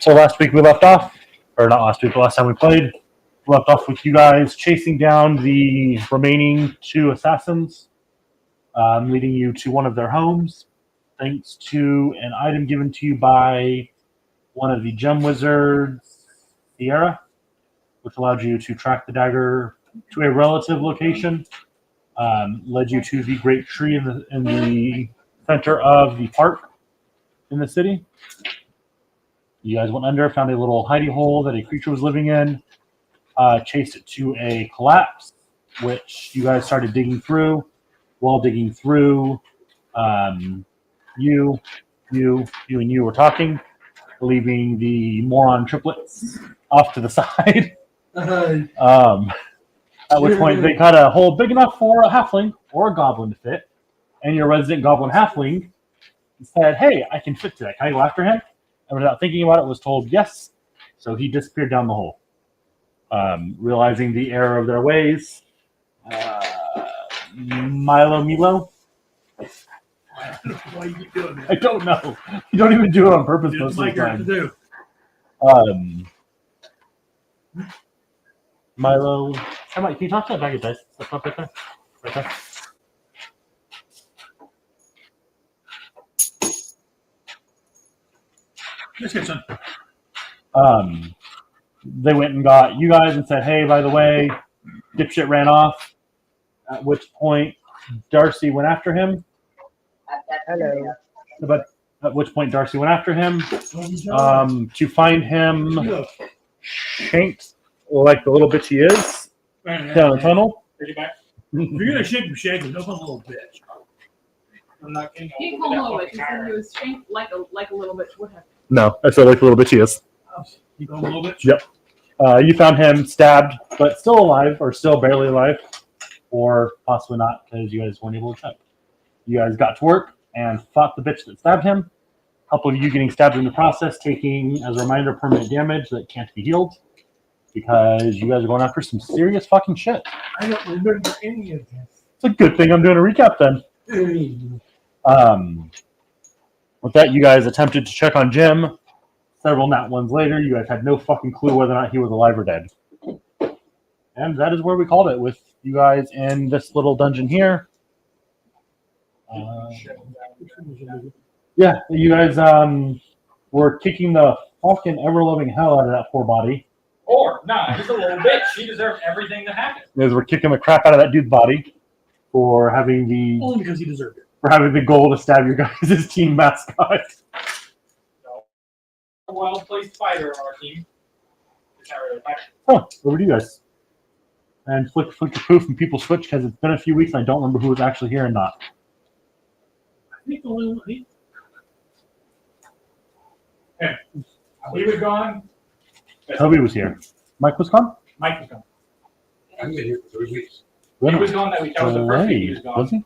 So last week we left off, or not last week, but last time we played, we left off with you guys chasing down the remaining 2 assassins, leading you to one of their homes, thanks to an item given to you by one of the gem wizards, Sierra, which allowed you to track the dagger to a relative location, led you to the great tree in the center of the park in the city. You guys went under, found a little hidey hole that a creature was living in, chased it to a collapse, which you guys started digging through. While digging through, you and you were talking, leaving the moron triplets off to the side. At which point they cut a hole big enough for a halfling or a goblin to fit, and your resident goblin halfling said, "Hey, I can fit to that. Can I go after him?" And without thinking about it, was told yes. So he disappeared down the hole. Realizing the error of their ways, Milo. I don't know why you keep doing that. I don't know. You don't even do it on purpose most of the time. Milo, can you talk to that bag of dice? That's up right there. Right there. Let's get some. They went and got you guys and said, "Hey, by the way, dipshit ran off." At which point, Darcy went after him. Hello. But at which point, Darcy went after him to find him shanked like the little bitch he is down the tunnel. If you're gonna shake him, shake him. Don't call him a little bitch. I'm not kidding. He called him a little bitch. He said he was shanked like a little bitch. What happened? No, I said like the little bitch he is. You call him a little bitch? Yep. You found him stabbed, but still alive, or still barely alive, or possibly not, because you guys weren't able to check. You guys got to work and fought the bitch that stabbed him. A couple of you getting stabbed in the process, taking, as a reminder, permanent damage that can't be healed, because you guys are going after some serious fucking shit. I don't remember any of this. It's a good thing I'm doing a recap then. With that, you guys attempted to check on Jim. Several nat ones later, you guys had no fucking clue whether or not he was alive or dead. And that is where we called it, with you guys in this little dungeon here. Yeah, you guys were kicking the fucking ever-loving hell out of that poor body. Or, nah, he's a little bitch. She deserved everything that happened. You guys were kicking the crap out of that dude's body for having Only because he deserved it. the goal to stab your guys' team mascot. No. A well-placed fighter on our team. It's not really a fighter. Oh, over to you guys. And flick your poof and people switch, because it's been a few weeks and I don't remember who was actually here and not. I think the only one. He was gone. Toby was here. Mike was gone? Mike was gone. I've been here for 3 weeks. He was gone that week. That was the first week he was gone. Was he?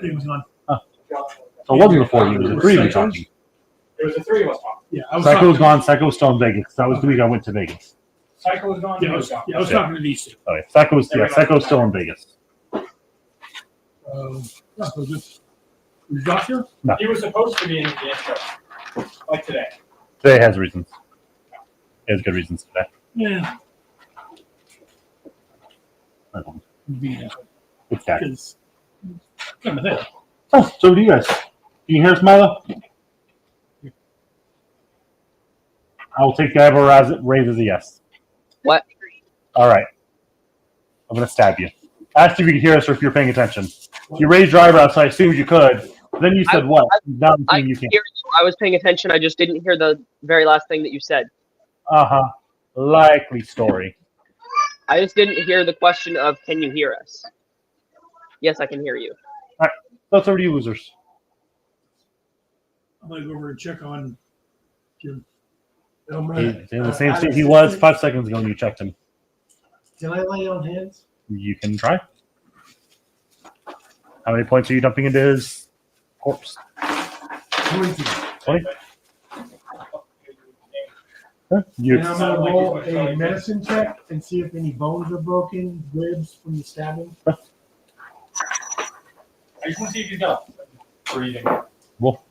He was gone. So it wasn't the 4 of you, it was the 3 of you talking. It was the 3 of us talking. Yeah, I was Psycho talking- was gone, Psycho was still in Vegas. That was the week I went to Vegas. Psycho was gone. Yeah, He I was was, gone. yeah, I was talking to these two. Okay, Psycho was still in Vegas. Was Josh here? He was supposed to be in the intro, like today. Today has reasons. He has good reasons today. Yeah. I don't know. Yeah. It's that. Because kind of there. Oh, so do you guys? Can you hear us, Milo? I will take that as it raises a yes. What? All right. I'm going to stab you. I asked if you could hear us or if you're paying attention. You raised your eyebrows, so I assumed you could. Then you said what? Now I'm I saying you can't. I was paying attention. I just didn't hear the very last thing that you said. Uh-huh. Likely story. I just didn't hear the question of, can you hear us? Yes, I can hear you. All right. That's over to you, losers. I'm going to go over and check on Jim. He's in the same state he was 5 seconds ago when you checked him. Can I lay on hands? You can try. How many points are you dumping into his corpse? 20. 20? Huh? You, And I'm going to roll a medicine check and see if any bones are broken, ribs from the stabbing. I just want to see if he's done breathing. roll.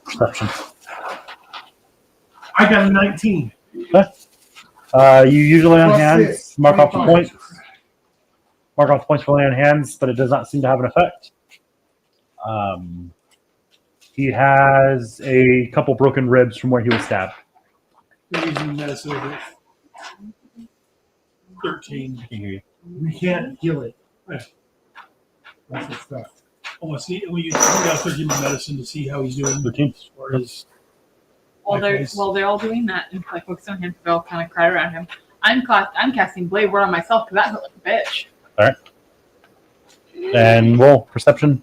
Perception. I got a 19. You usually on Plus hands, six, mark off the 25. points. Mark off the points for lay on hands, but it does not seem to have an effect. He has a couple broken ribs from where he was stabbed. You're using medicine over it. 13. I can hear you. We can't heal it. Yeah. That's the stuff. Oh, see, we got to give him medicine to see how he's doing. 13. As far as While they're all doing that and like focusing on him, they all kind of crowd around him. I'm casting Blade Ward on myself because that hurt like a bitch. All right. And roll perception.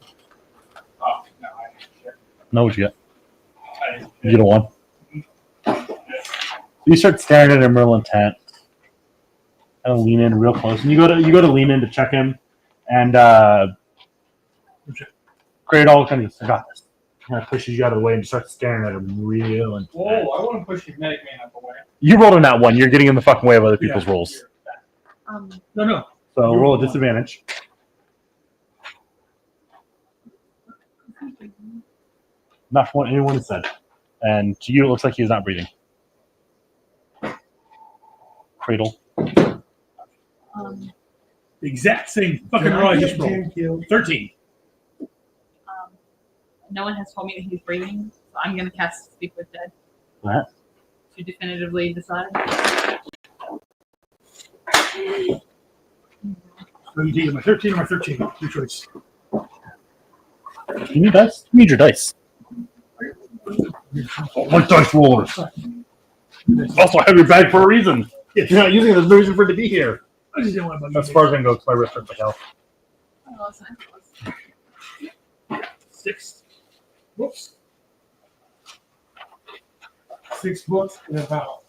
Oh, no, I didn't share. No, what you get? I didn't You get a 1. You start staring at him real intent. Kind of lean in real close, and you go to lean in to check him, and Cradle kind of goes, I got this. Kind of pushes you out of the way and starts staring at him real intent. Whoa, I want to push your medic man up away. You rolled on that one. You're getting in the fucking way of other people's rolls. no. So You roll rolled a disadvantage. Not for what anyone has said. And to you, it looks like he's not breathing. Cradle. Um, The exact same fucking Can roll I get just rolled. 10 kills? 13. no one has told me that he's breathing, so I'm gonna cast Speak with Dead. Alright. To definitively decide. So you take my 13 or my 13. Your choice. You need dice? You need your dice. What dice rollers? Also, I have your bag for a reason. If you're not using it, there's no reason for it to be here. I just didn't want to bug As you. far as I can go, it's my wrist hurts like hell. Oh, that's nice. 6. Whoops. 6 books and about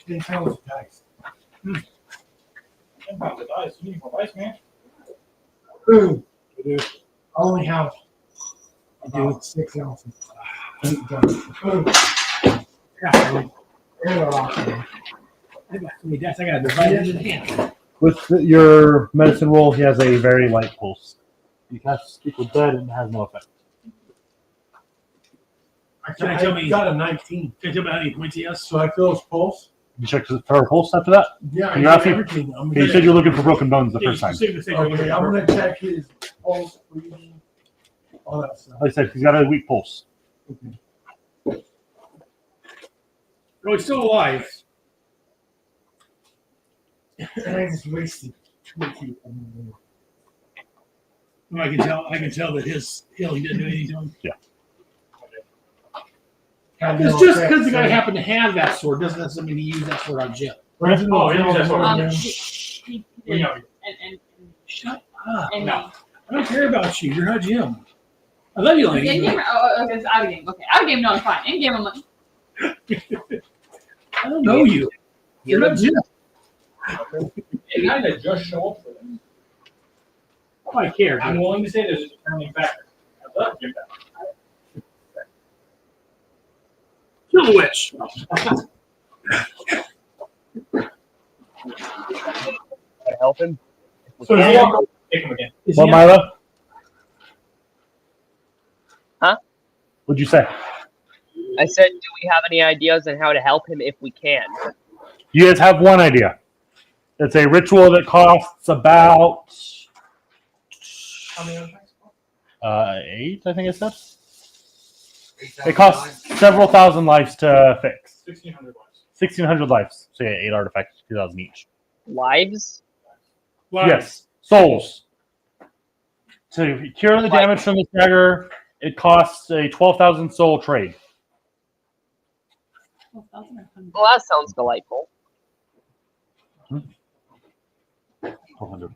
10 pounds of dice. About the dice. You need more dice, man. Boom. I only have about 6 ounces. 8 dice. Boom. Yeah, They're awesome. I got so many dice. I got to divide it in half. With your medicine roll, he has a very light pulse. You cast Speak with Dead and it has no effect. Can I tell me- got a 19. Can you tell me how many points he has? So I feel his pulse. You check for a pulse after that? Yeah, I You're got asking- everything. I'm Okay, you said you're looking for broken bones the first time. Okay, I'm gonna check his pulse, breathing, all that stuff. Like I said, he's got a weak pulse. Okay. Oh, he's still alive. And I just wasted 20. Well, I can tell that his healing didn't do anything to him. It's just because the guy happened to have that sword doesn't necessarily mean he used that sword on Jim. Oh, he used that sword. He We did, know. and Shut up. and No. I don't care about you. You're not Jim. I love you, in Lane. game. Oh, okay, it's out of game. Okay, out of game. No, it's fine. In game, I'm like, I don't know you. You're not Jim. It kind of just show up for them. Oh, I care. I'm willing to say there's a determining factor. I love Jim. Kill the witch. Can I help him? So does he have to pick him again? Is What, he Mila? Huh? What'd you say? I said, do we have any ideas on how to help him if we can? You guys have one idea. It's a ritual that costs about How many other things? 8, I think it said. It costs several thousand lives to fix. 1,600 lives. 1,600 lives. So yeah, 8 artifacts, 2,000 each. Lives? Yes, souls. To cure the damage from this dagger, it costs a 12,000 soul trade. 12,000 or 100? Well, that sounds delightful. 1,200.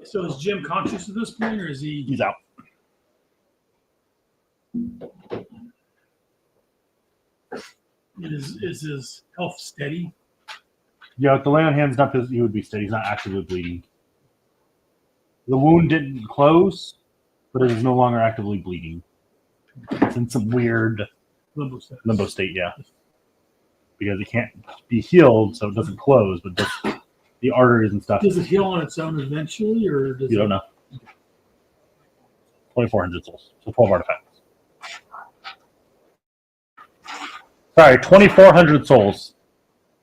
So is Jim conscious at this point, or is he? He's out. Is his health steady? Yeah, with the lay on hands, not because he would be steady. He's not actively bleeding. The wound didn't close, but it is no longer actively bleeding. It's in some weird Limbo status. limbo state, yeah. Because it can't be healed, so it doesn't close, but just the arteries and stuff, Does it heal on its own eventually, or does you don't know. 2,400 souls, so 12 artifacts. Sorry, 2,400 souls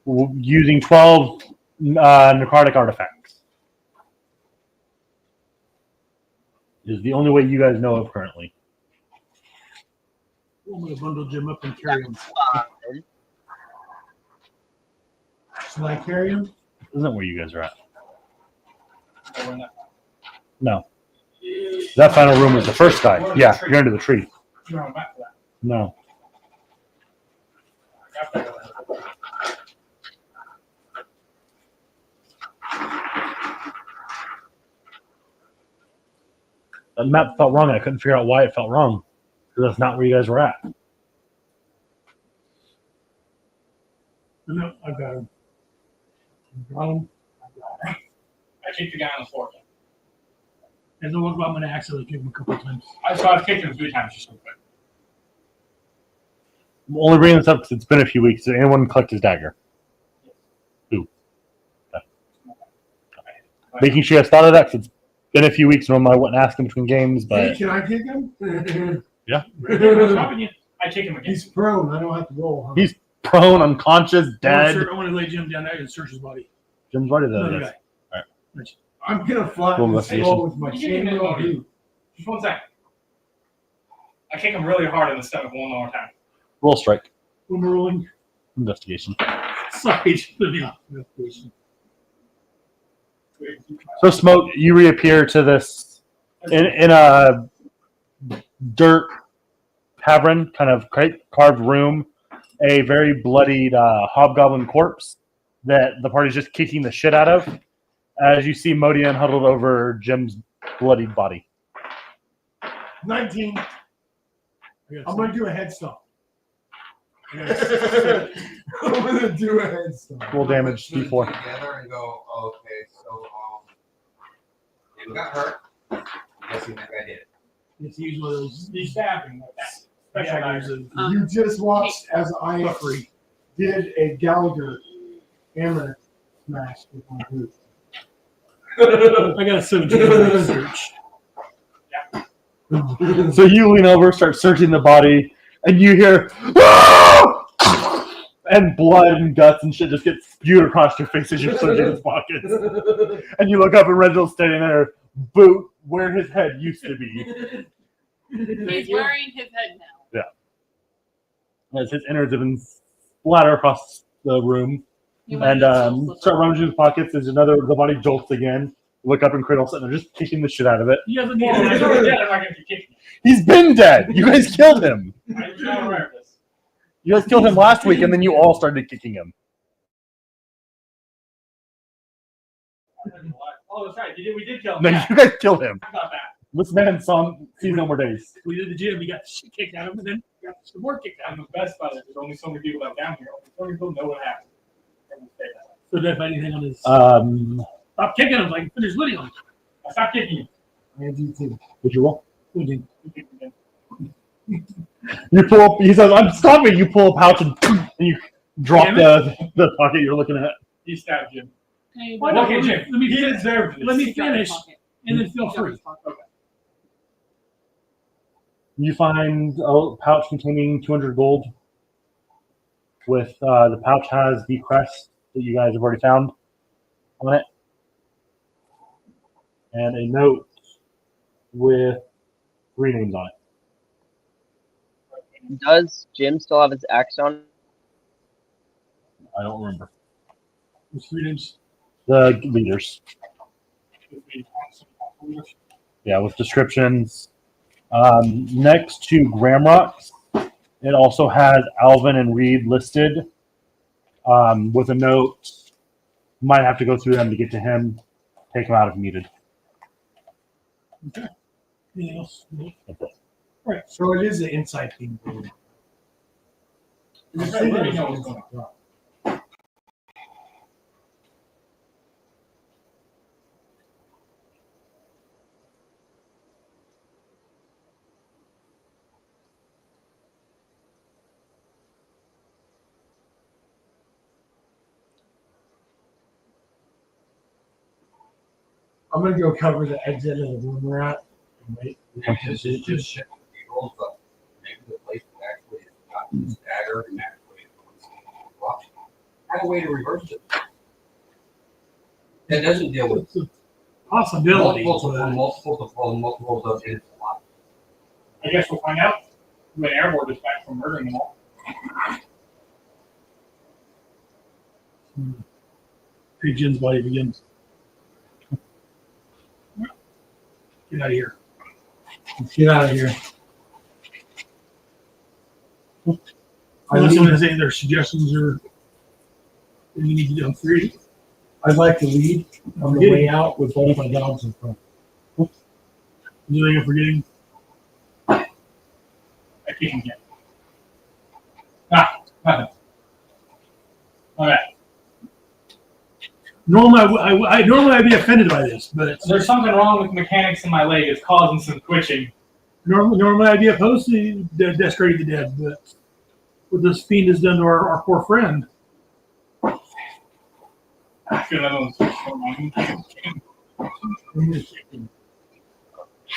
using 12 necrotic artifacts. Is the only way you guys know of currently. I'm gonna bundle Jim up and carry him. Should I carry him? Isn't where you guys are at. No. That final room was the first guy. Yeah, you're under the tree. No, I'm back to that. No. The map felt wrong. I couldn't figure out why it felt wrong. Because that's not where you guys were at. No, I've got him. Got him. I kicked the guy on the floor. And the one I'm gonna accidentally kick him a couple of times. I've kicked him 3 times just real quick. I'm only bringing this up because it's been a few weeks. Did anyone collect his dagger? Who? Okay. Making sure you guys thought of that because it's been a few weeks. Normally I wouldn't ask him between games, Hey, but can I kick him? yeah. I kick him again. He's prone. I don't have to roll. Huh? He's prone, unconscious, dead. I want to lay Jim down there and search his body. Jim's already there. Another Yes. guy. I'm gonna flatten Roll his investigation. skull with my You can chainmail do it. boot. Just 1 second. I kick him really hard in the stomach one more time. Roll strike. When we're rolling. Investigation. Sorry, investigation. So, Smoke, you reappear to this in a dirt cavern, kind of carved room, a very bloodied hobgoblin corpse that the party's just kicking the shit out of. As you see Modian huddled over Jim's bloodied body. 19. I'm gonna do a headstone. I'm gonna do a headstone. Roll damage, Put it D4. Together and go, okay, so you got hurt. I'm guessing that guy did it. It's usually one of those He's stabbing like that. Special daggers daggers. of You just watched as I free. did a Gallagher hammer smash with my boot. I got a 17 search. So you lean over, start searching the body, and you hear, "Ah!" and blood and guts and shit just get spewed across your face as you're searching his pockets. And you look up and Reginald's standing there, boot where his head used to be. He's wearing his head now. As his innards have been splattered across the room. You might And need to flip start it. rummaging his pockets. There's the body jolts again. Look up and Cradle's sitting there just kicking the shit out of it. He hasn't Well, been he's already dead. I'm not going to kick him. He's been dead. You guys killed him. I'm not aware of this. You guys killed him last week, and then you all started kicking him. Oh, that's right. We did kill him. Then Yeah, you guys killed him. I got that. This man sees no more days. We did the gym, he got the shit kicked out of him, and then got some more kicked out I'm of him. the best by that. There's only so many people that are down here. Only so many people know what happened. I'm gonna say that. So did I find anything on his stop kicking him so I can finish looting him. I stopped kicking you. I do too. Would you roll? Looting. You kicked me again. You pull up, he says, I'm stopping. You pull a pouch and you drop the pocket you're looking at. He stabbed Jim. Hey, Why not? Okay, Jim. Let me He finish. deserved this. Let me he's got his finish, pocket. and then feel He's got free. his pocket. You find a pouch containing 200 gold. With the pouch has the crest that you guys have already found on it. And a note with 3 names on it. Does Jim still have his axe on? I don't remember. His three names. The leaders. Yeah, with descriptions. Next to Gramrocks, it also has Alvin and Reed listed with a note. Might have to go through them to get to him. Take him out if needed. Okay. Anything else? No? Right. So it is an inside thing. It's right, we already know what's going on. I'm gonna go cover the exit of the room we're at. Wait. This is just shit. He rolls up. Maybe the place actually is not his dagger and actually a way to reverse it. That doesn't deal with It's a possibility. multiple of it. I guess we'll find out when Airborne is back from murdering them all. Hey, Jin's body begins. Get out of here. Get out of here. Unless someone has any other suggestions or you need to do on 3. I'd like to lead on the way out with both my dogs in front. Is there anything I'm forgetting? I can't get. Nothing. Okay. Normally, I'd be offended by this, but There's something wrong with mechanics in my leg. It's causing some twitching. normally I'd be opposed to desecrating the dead, but what this fiend has done to our poor friend. I feel that one's wrong.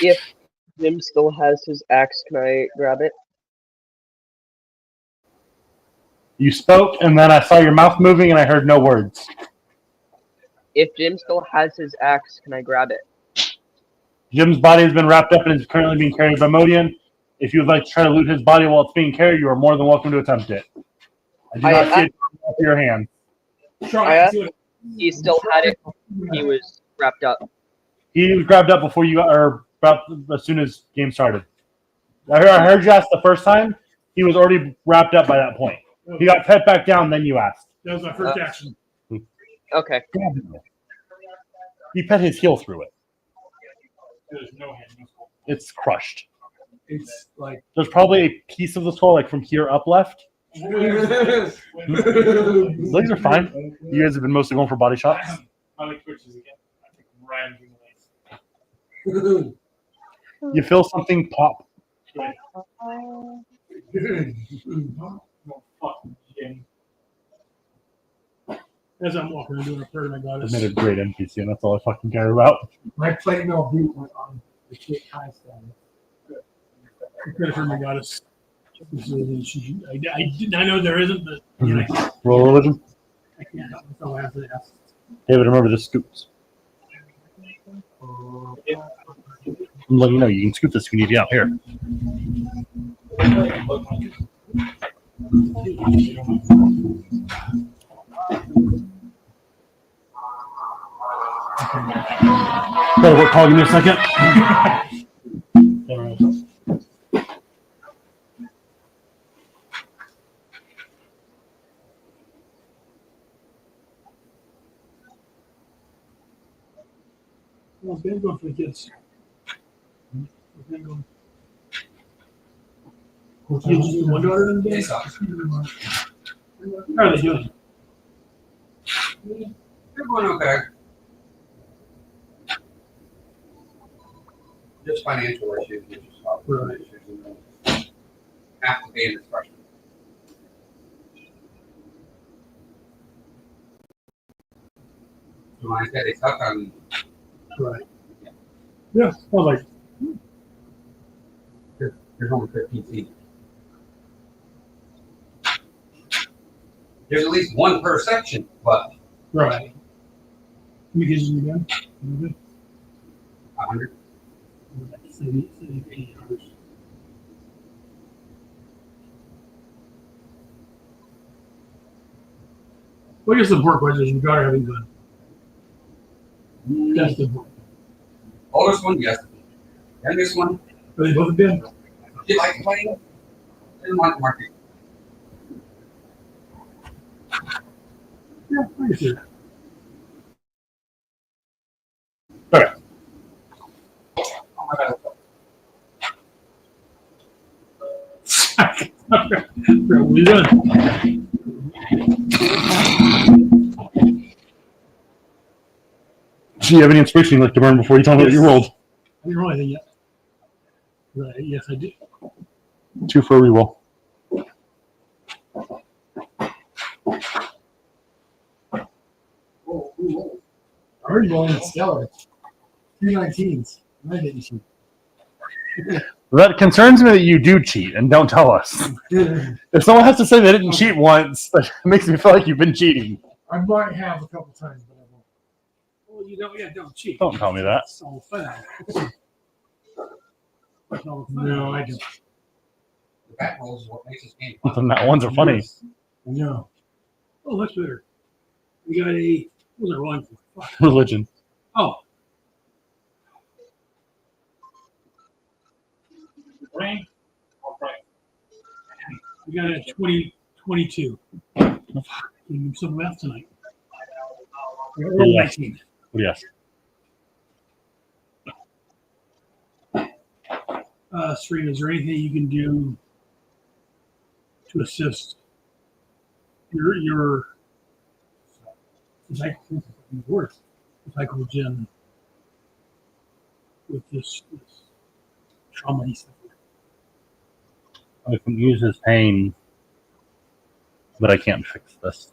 If Jim still has his axe, can I grab it? You spoke, and then I saw your mouth moving, and I heard no words. If Jim still has his axe, can I grab it? Jim's body has been wrapped up and is currently being carried by Modian. If you would like to try to loot his body while it's being carried, you are more than welcome to attempt it. I do not see it off your hand. He still had it. He was wrapped up. He was grabbed up before you got, or about as soon as game started. I heard you ask the first time. He was already wrapped up by that point. He got pet back down, then you asked. That was my first action. Okay. You pet his heel through it. There's no hand. No skull. It's crushed. It's like There's probably a piece of the skull, like from here up left. Legs are fine. You guys have been mostly going for body shots. My leg twitches again. I think I'm right between the legs. You feel something pop. No, fuck, Jim. As I'm walking and doing a prayer to my I've goddess. made a great NPC, and that's all I fucking care about. my plate mill boot went on the shit high status. Prayer for my goddess. I know there isn't, but Roll religion. I can't help myself. I have to ask. David, remember this scoops. I'm letting you know you can scoop this if you need it out here. Better work call. Give me a second. Well, it's been going for the kids. It's been going. You just one daughter in the day? How are they doing? They're going okay. Just financial issues, which is Right. issues, and have to pay in this freshman. So I said they stuck on. Right. Yeah, I was like, There's only 15 seats. There's at least one per section, but right. How many kids you got? 100. 80 hours. What is the important question? Is your daughter having fun? That's the important. Oldest one, yes. Youngest one, Are they both been? she liked playing. Didn't want to market. Yeah, I can see that. Okay. Oh my God. What are you doing? Do you have any inspiration you'd like to burn before you tell me what you rolled? I didn't roll anything yet. Right, yes, I did. 2 for a reroll. I already rolling stellar. 3 19s. I didn't see. That concerns me that you do cheat and don't tell us. If someone has to say they didn't cheat once, that makes me feel like you've been cheating. I might have a couple times, but I won't. Well, you don't. Yeah, don't cheat. Don't tell me that. It's all fun. It's all fun. No, I don't. The back rolls is what makes this game fun. And that ones are funny. No. Oh, that's better. We got a. What was I rolling for? Fuck. Religion. Oh, Brain. All right. we got a 2022. Fuck. We do some math tonight. We got roll Yeah. 19. Yes. Serena, is there anything you can do to assist your psychogen with this trauma he suffered? I can use his pain, but I can't fix this.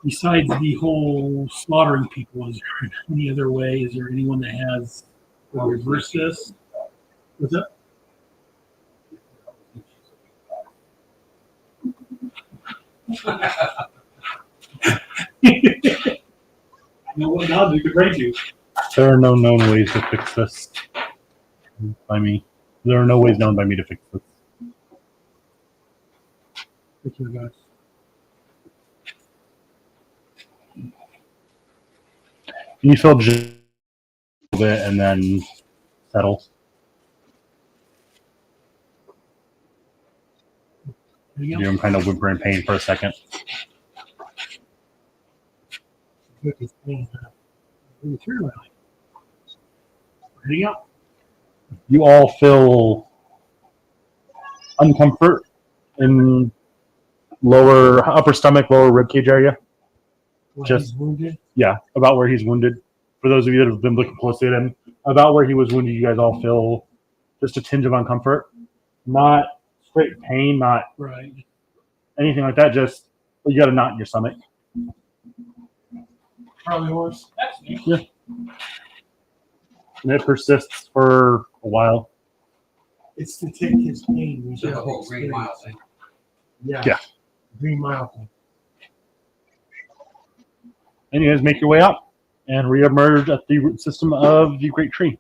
Besides the whole slaughtering people, is there any other way? Is there anyone that has reverse this? What's that? You know what now? Do the brain juice. There are no known ways to fix this by me. There are no ways known by me to fix this. Thank you, guys. You feel just a little bit and then settle. There you You're go. in kind of whimpering pain for a second. Took his pain out. Bring it through, really. Heading out. You all feel uncomfort in upper stomach, lower ribcage area. When Just- he's wounded. Yeah, about where he's wounded. For those of you that have been looking closely at him, about where he was wounded, you guys all feel just a tinge of uncomfort. Not straight pain, not Right. anything like that. Just you got a knot in your stomach. Harley horse. That's new. And it persists for a while. It's to take his pain. We So the have whole Green Mile experience. thing. Yeah. Yeah. Green Mile thing. And you guys make your way out and reemerge at the root system of the Great Tree.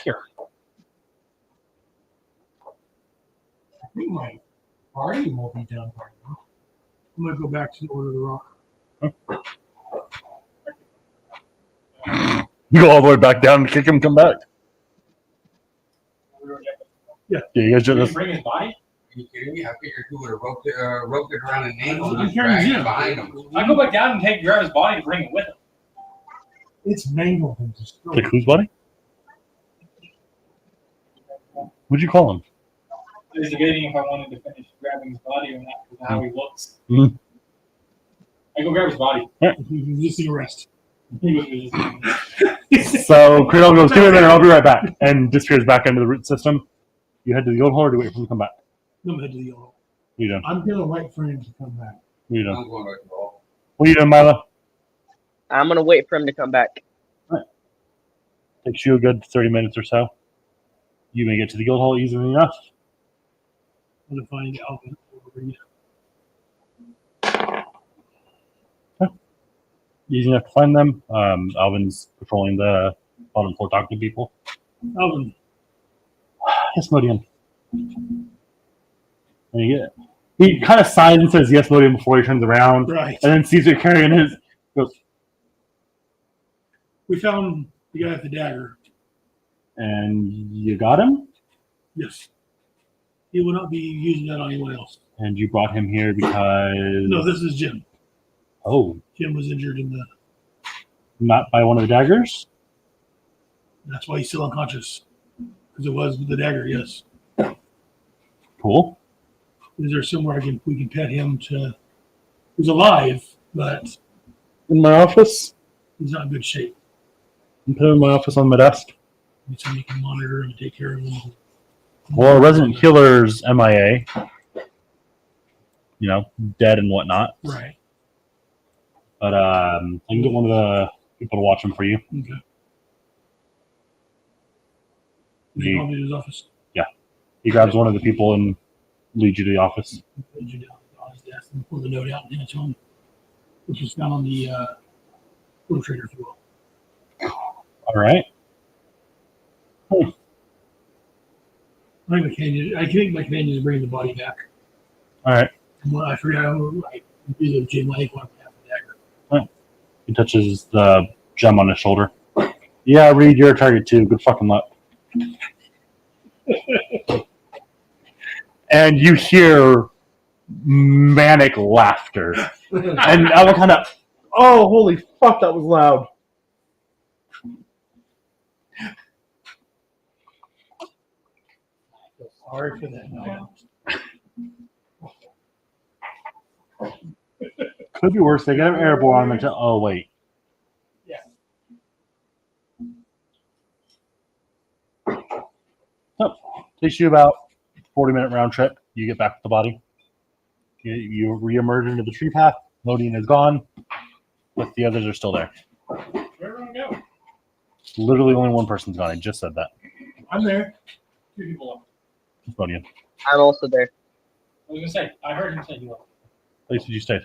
Here. I think my party will be done by now. I'm gonna go back to Order of the Rock. You go all the way back down and kick him, come back. Yeah, you guys Did just he bring his body? Are you kidding me? I figured he would have roped it around an ankle I'm and just carrying dragged Jim. it behind him. I go back down and grab his body and bring it with him. It's mangled and destroyed. like whose body? What'd you call him? I was debating if I wanted to finish grabbing his body or not because of how he looks. Mhm. I go grab his body. Resisting arrest. He was resisting. So Cradle goes, give me a minute, I'll be right back, and disappears back into the root system. You head to the old hall or do you wait for him to come back? I'm head to the yellow. What are you doing? I'm gonna wait for him to come back. What are you doing? I'm going right to roll. What are you doing, Mila? I'm gonna wait for him to come back. Takes you a good 30 minutes or so. You may get to the guild hall easily enough. I'm gonna find Alvin. Easy enough to find them. Alvin's patrolling the bottom floor talking to people. Alvin. Yes, Modium. And you get it. He kind of sighs and says yes, Modium before he turns around. Right. And then sees you carrying his. Goes, We found the guy with the dagger. and you got him? Yes. He will not be using that on anyone else. And you brought him here because. No, this is Jim. Oh, Jim was injured in the. not by one of the daggers? That's why he's still unconscious. Because it was with the dagger, yes. Cool. Is there somewhere we can pet him to? He's alive, but In my office? he's not in good shape. You put him in my office on my desk. Need somebody who can monitor and take care of him. Well, resident killer's MIA. You know, dead and whatnot. Right. But I can get one of the people to watch him for you. Okay. He called me to his office. He grabs one of the people and leads you to the office. Lead you down to his desk and pull the note out and hand it to him, which is found on the perpetrator, if you will. All right. I think my companion is bringing the body back. All right. Well, I forgot. I do the gym leg one half the dagger. He touches the gem on his shoulder. Yeah, Reed, you're a target too. Good fucking luck. And you hear manic laughter. And I will kind of, oh, holy fuck, that was loud. Sorry for that. Could be worse. They got an airborne until, oh, wait. Yeah. Oh, takes you about 40-minute round trip. You get back with the body. You re-emerge into the tree path. Loading is gone, but the others are still there. Where'd everyone go? Literally only one person's gone. I just said that. I'm there. 2 people left. Custodian. I'm also there. I was gonna say, I heard him say he left. Place did you stay?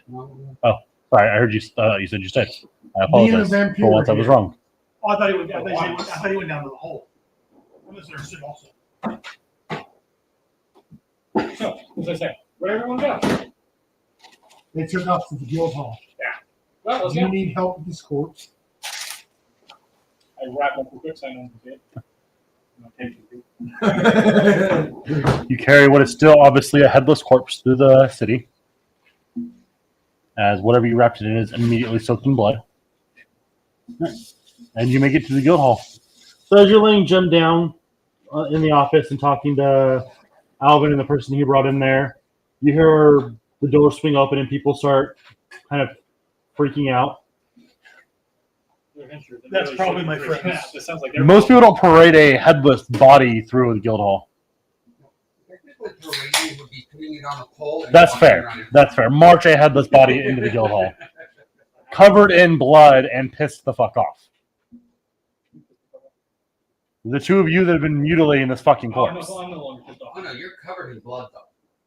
Oh, sorry. I heard you. You said you stayed. I Me and the apologize. vampire For once, I was here. wrong. Oh, I thought he went. I thought he went down to the hole. I'm just there also. So, as I say, where'd everyone go? They took off to the guild hall. Well, let's Do go. you need help with this corpse? I wrap up real quick so I know what to do. You carry what is still obviously a headless corpse through the city, as whatever you wrapped it in is immediately soaked in blood. And you make it to the guild hall. So as you're laying Jim down in the office and talking to Alvin and the person he brought in there, you hear the door swing open and people start kind of freaking out. That's probably my friends. It sounds like Most people don't parade a headless body through the guild hall. Technically, parading would be putting it on a pole. And That's walking fair. around it. That's fair. March a headless body into the guild hall, covered in blood and pissed the fuck off. The two of you that have been mutilating this fucking corpse. I'm no longer pissed off. Oh no, you're covered in blood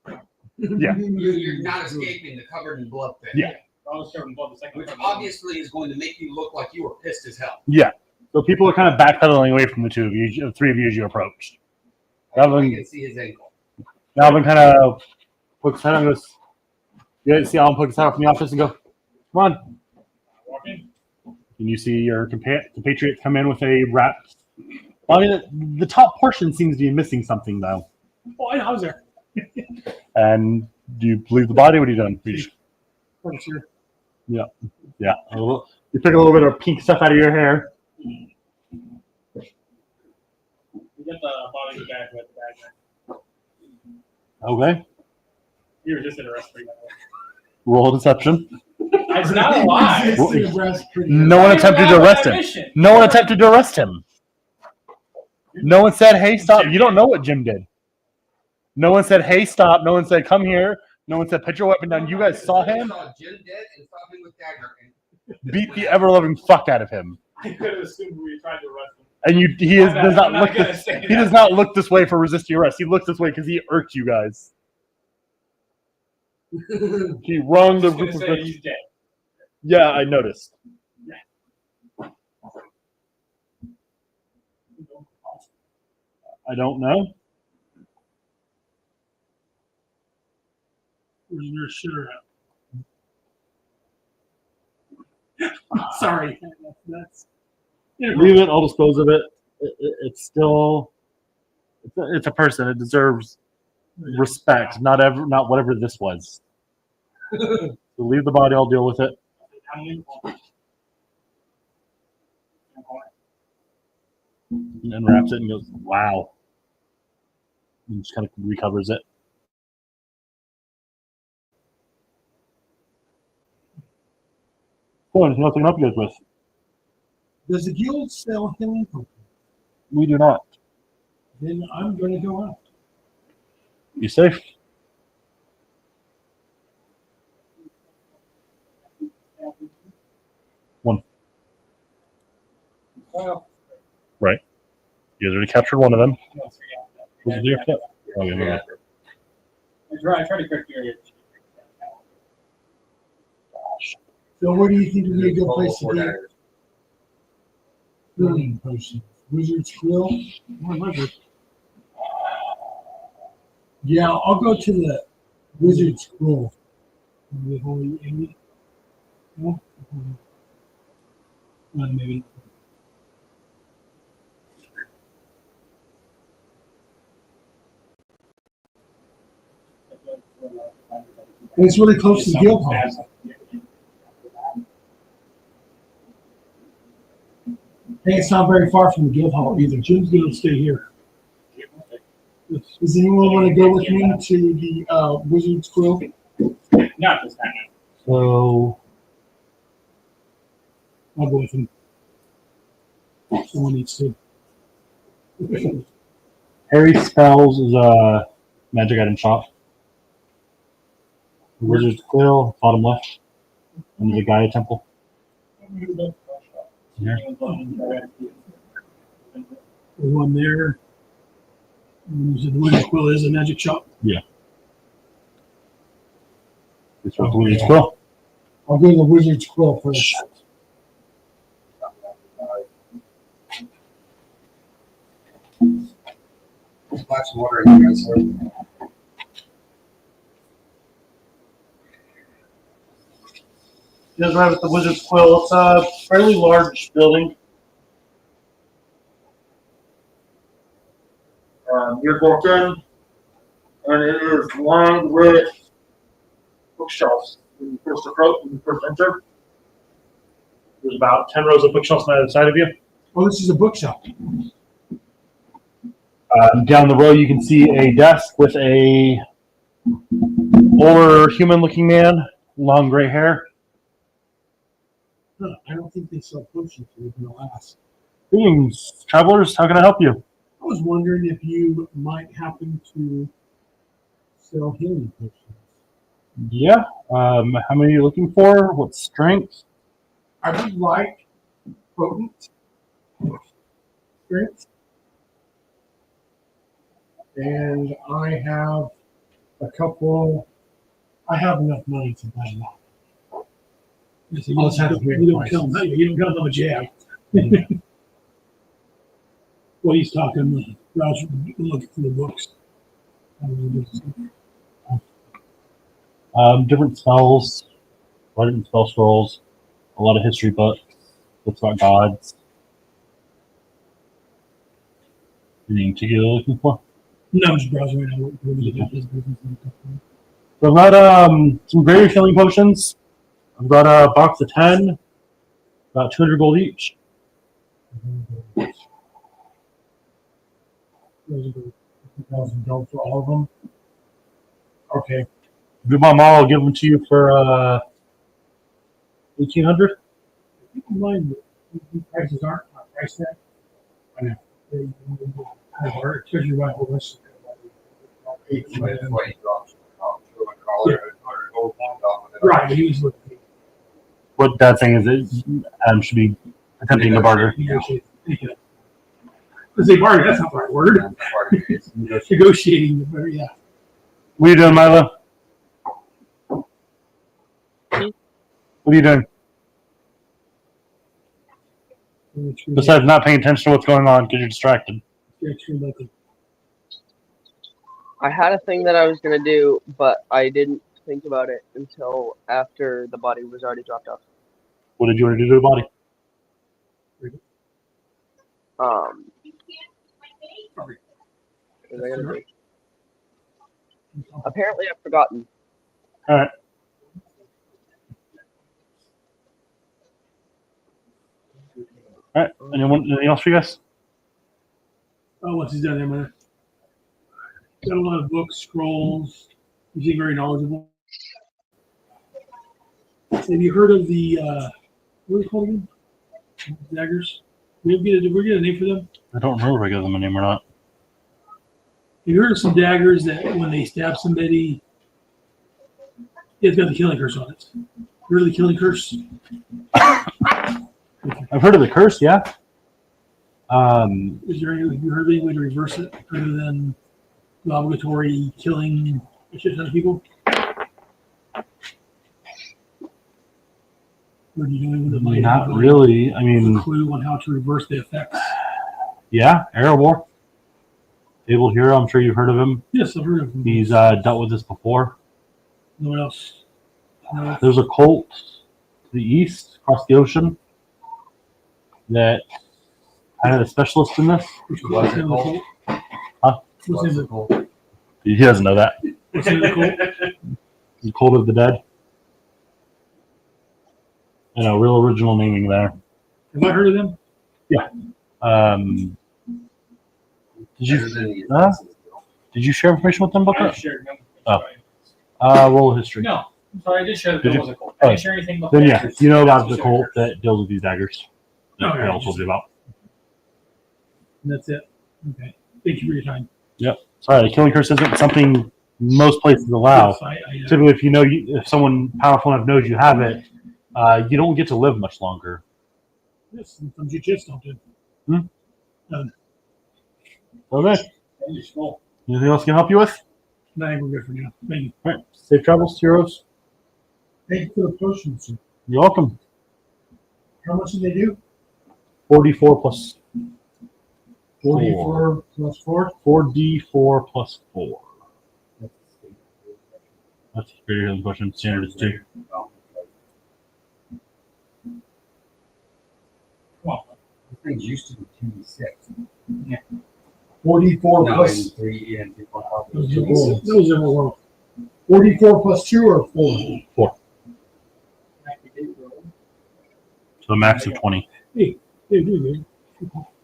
though. Yeah. You're not escaping the covered in blood thing. Yeah. I was covered in blood the second Which time. obviously is going to make you look like you were pissed as hell. Yeah. So people are kind of backpedaling away from the two of you, the three of you as you approach. I can see his ankle. Alvin kind of pokes his head out and goes, you guys see Alvin poke his head out from the office and go, come on. Walk in. And you see your compatriot come in with a wrapped. Well, I mean, the top portion seems to be missing something, though. Oh, I was there. And do you leave the body? What are you doing? You just- Sure. yeah. A little, you pick a little bit of pink stuff out of your hair. We get the body bag with the bag. Okay. You were just interested. Roll a deception. It's not a lie. Resisting arrest pretty No one attempted to arrest him. No one attempted to arrest him. No one said, hey, stop. You don't know what Jim did. No one said, hey, stop. No one said, come here. No one said, put your weapon down. You guys saw him Saw Jim dead and saw him with dagger. And beat the ever-loving fuck out of him. I could have assumed we tried to arrest him. And does I'm not look gonna this, say he that. does not look this way for resisting arrest. He looks this way because he irked you guys. He wrung the I'm group just of gonna say he's dead. Yeah, I noticed. I don't know. Where's your shitter at? Sorry. That's. Leave it. I'll dispose of it. It's still. It's a person. It deserves respect. Not whatever this was. So leave the body. I'll deal with it. And then wraps it and goes, wow. And just kind of recovers it. So, anything else I can help you guys with? Does the guild sell healing potions? We do not. Then I'm going to go out. Be safe. You guys already captured one of them. No, so yeah. Was it there? Oh, yeah, Yeah. I tried to correct your area. So where do you think would be a good place to Four get daggers. healing potions? Wizard's Quill? Yeah, I'll go to the Wizard's Quill. Maybe. It's really close to Guild Hall. Hey, it's not very far from the Guild Hall either. Jim's gonna stay here. Does anyone want to go with me to the Wizard's Quill? Not this time. So I'll go with him. Someone needs to. Harry Spells is a magic item shop. The Wizard's Quill, bottom left. And there's a Gaia temple. Yeah. There's one there. And the Wizard's Quill is a magic shop. This was the Wizard's Quill. I'll go to the Wizard's Quill first. Splash some water in you guys. Sir. You guys arrive at the Wizard's Quill. It's a fairly large building. You walk in, and it is lined with bookshelves. When you first enter, there's about 10 rows of bookshelves on either side of you. Oh, this is a bookshop. Down the row, you can see a desk with a older human-looking man, long gray hair. Huh, I don't think they sell potions here in the last. Greetings, travelers. How can I help you? I was wondering if you might happen to sell healing potions. Yeah. How many are you looking for? What strength? I would like potent strength. And I have I have enough money to buy that. You Let's have it here. don't tell him that. You don't tell him how much you have. Well, he's talking, Ralph's looking for the books. Different spells, a lot of different spell scrolls, a lot of history books, books about gods. Anything particular you're looking for? No, I'm just browsing right now. What do you got this business? So I've got some greater healing potions. I've got a box of 10, about 200 gold each. 1,000 gold for all of them. Okay. If you want them all, I'll give them to you for 1,800. Keep in mind that these prices aren't price tag. I know. Especially right over this. That's why he drops $200 gold off of it. Right, but he was looking. What that's saying is that Adam should be attempting to barter. Because they barter, that's not the right word. Negotiating, but yeah. What are you doing, Milo? What are you doing? Besides not paying attention to what's going on because you're distracted. I had a thing that I was gonna do, but I didn't think about it until after the body was already dropped off. What did you want to do to the body? What was I gonna do? Apparently, I've forgotten. All right. All right. Anything else for you guys? Oh, once he's done there, man. Got a lot of books, scrolls. You seem very knowledgeable. Have you heard of the what are they called again? Daggers? Did we get a name for them? I don't remember if I gave them a name or not. Have you heard of some daggers that when they stab somebody, it's got the killing curse on it? Heard of the killing curse? I've heard of the curse, yeah. Is there any, have you heard of any way to reverse it other than the obligatory killing a shit ton of people? Or do you know anyone that might Not have really. I a mean, clue on how to reverse the effects? yeah, Erebor. Able Hero, I'm sure you've heard of him. Yes, I've heard of him. He's dealt with this before. No one else. No. There's a cult to the east, across the ocean, that kind of the specialist in this. Which Was cult? it called? Huh? What's in the cult? He doesn't know that. What's in the cult? The Cult of the Dead. You know, real original naming there. Have I heard of them? Did you Better than the Huh? Assassins Guild. did you share information with them about I that? shared no. Oh. Roll history. No, I'm sorry, I did share the Did you? physical. I didn't share anything about Then the yeah, daggers. you know about the Just cult daggers. that deals with these daggers. That Okay. Dale told you about. And that's it. Okay. Thank you for your time. Sorry, the killing curse isn't something most places allow. Yes, I Typically, if if someone powerful enough knows you have it, you don't get to live much longer. yes, sometimes you just don't do. Okay. And you scroll. Anything else I can help you with? No, we're good for now. Thank you. All right. Safe travels, heroes. Thank you for the potion, sir. You're welcome. How much did they do? 44 plus 44 plus 4. 4d4 plus 4. That's a greater healing question. Standard is 2. Come on. These things used to be 2d6. 44 No, plus. in 3 and 3.5. Those are more. 44 plus 2 or 4? 4. So a max of 20. Hey, dude.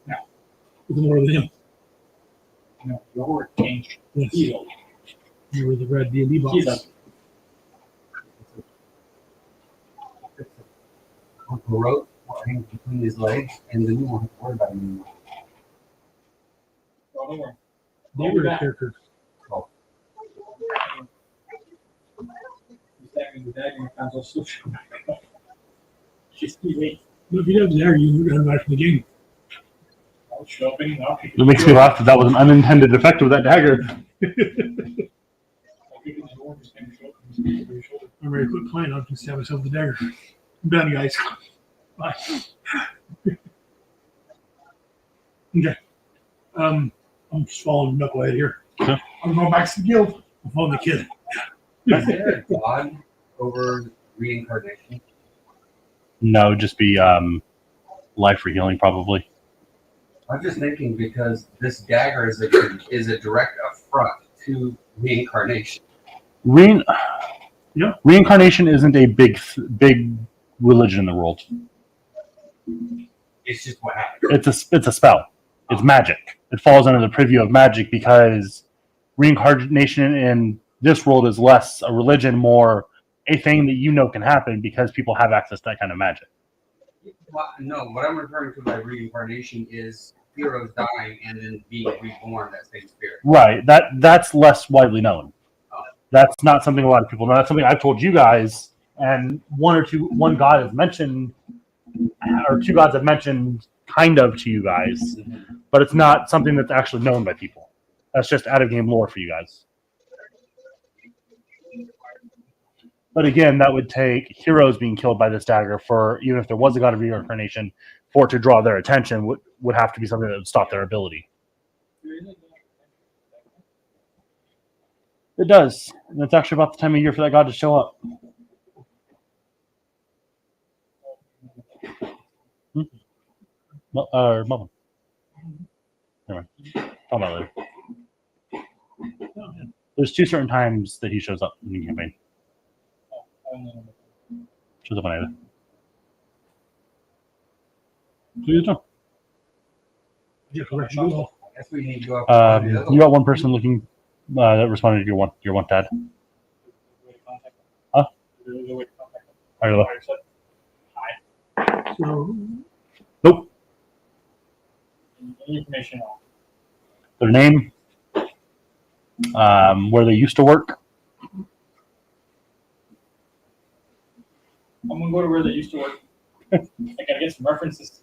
No. It's more than him. No, your change. Yes. Heal. You were the red D&D box. He's up. Uncle wrote what hangs between his legs, and then you won't have to worry about him anymore. Oh, don't worry. They were the characters. He's stabbing the dagger and finds us social. She's too late. But if you have there, you would run back from the game. I'll show up and I'll pick It makes me laugh that was an unintended effect of that dagger. I'll give it the door, just kind of show up and just over your shoulder. I'm ready to quit playing. I'll just stab myself with the dagger. I'm done, guys. Bye. Okay. I'm just following Knucklehead here. Okay. I'm going back to the guild. I'm following the kid. Is there a god over reincarnation? No, just be life for healing, probably. I'm just thinking because this dagger is a direct affront to reincarnation. Reincarnation isn't a big religion in the world. It's just what happens. It's a spell. It's magic. It falls under the purview of magic because reincarnation in this world is less a religion, more a thing that you know can happen because people have access to that kind of magic. No, what I'm referring to by reincarnation is heroes dying and then being reborn that same spirit. Right. That's less widely known. That's not something a lot of people know. That's something I've told you guys, and one god has mentioned, or two gods have mentioned kind of to you guys, but it's not something that's actually known by people. That's just out of game lore for you guys. But again, that would take heroes being killed by this dagger for, even if there was a god of reincarnation, for it to draw their attention would have to be something that would stop their ability. It does. And it's actually about the time of year for that god to show up. Mama. Never mind. Talk about it later. There's 2 certain times that he shows up in the campaign. Shows up on either. Do you know? Yeah, correct. I guess we need to go up to the other You got one person looking that responded to your one dad. Huh? Are you So, Nope. Information. Their name, where they used to work. I'm gonna go to where they used to work. I gotta get some references.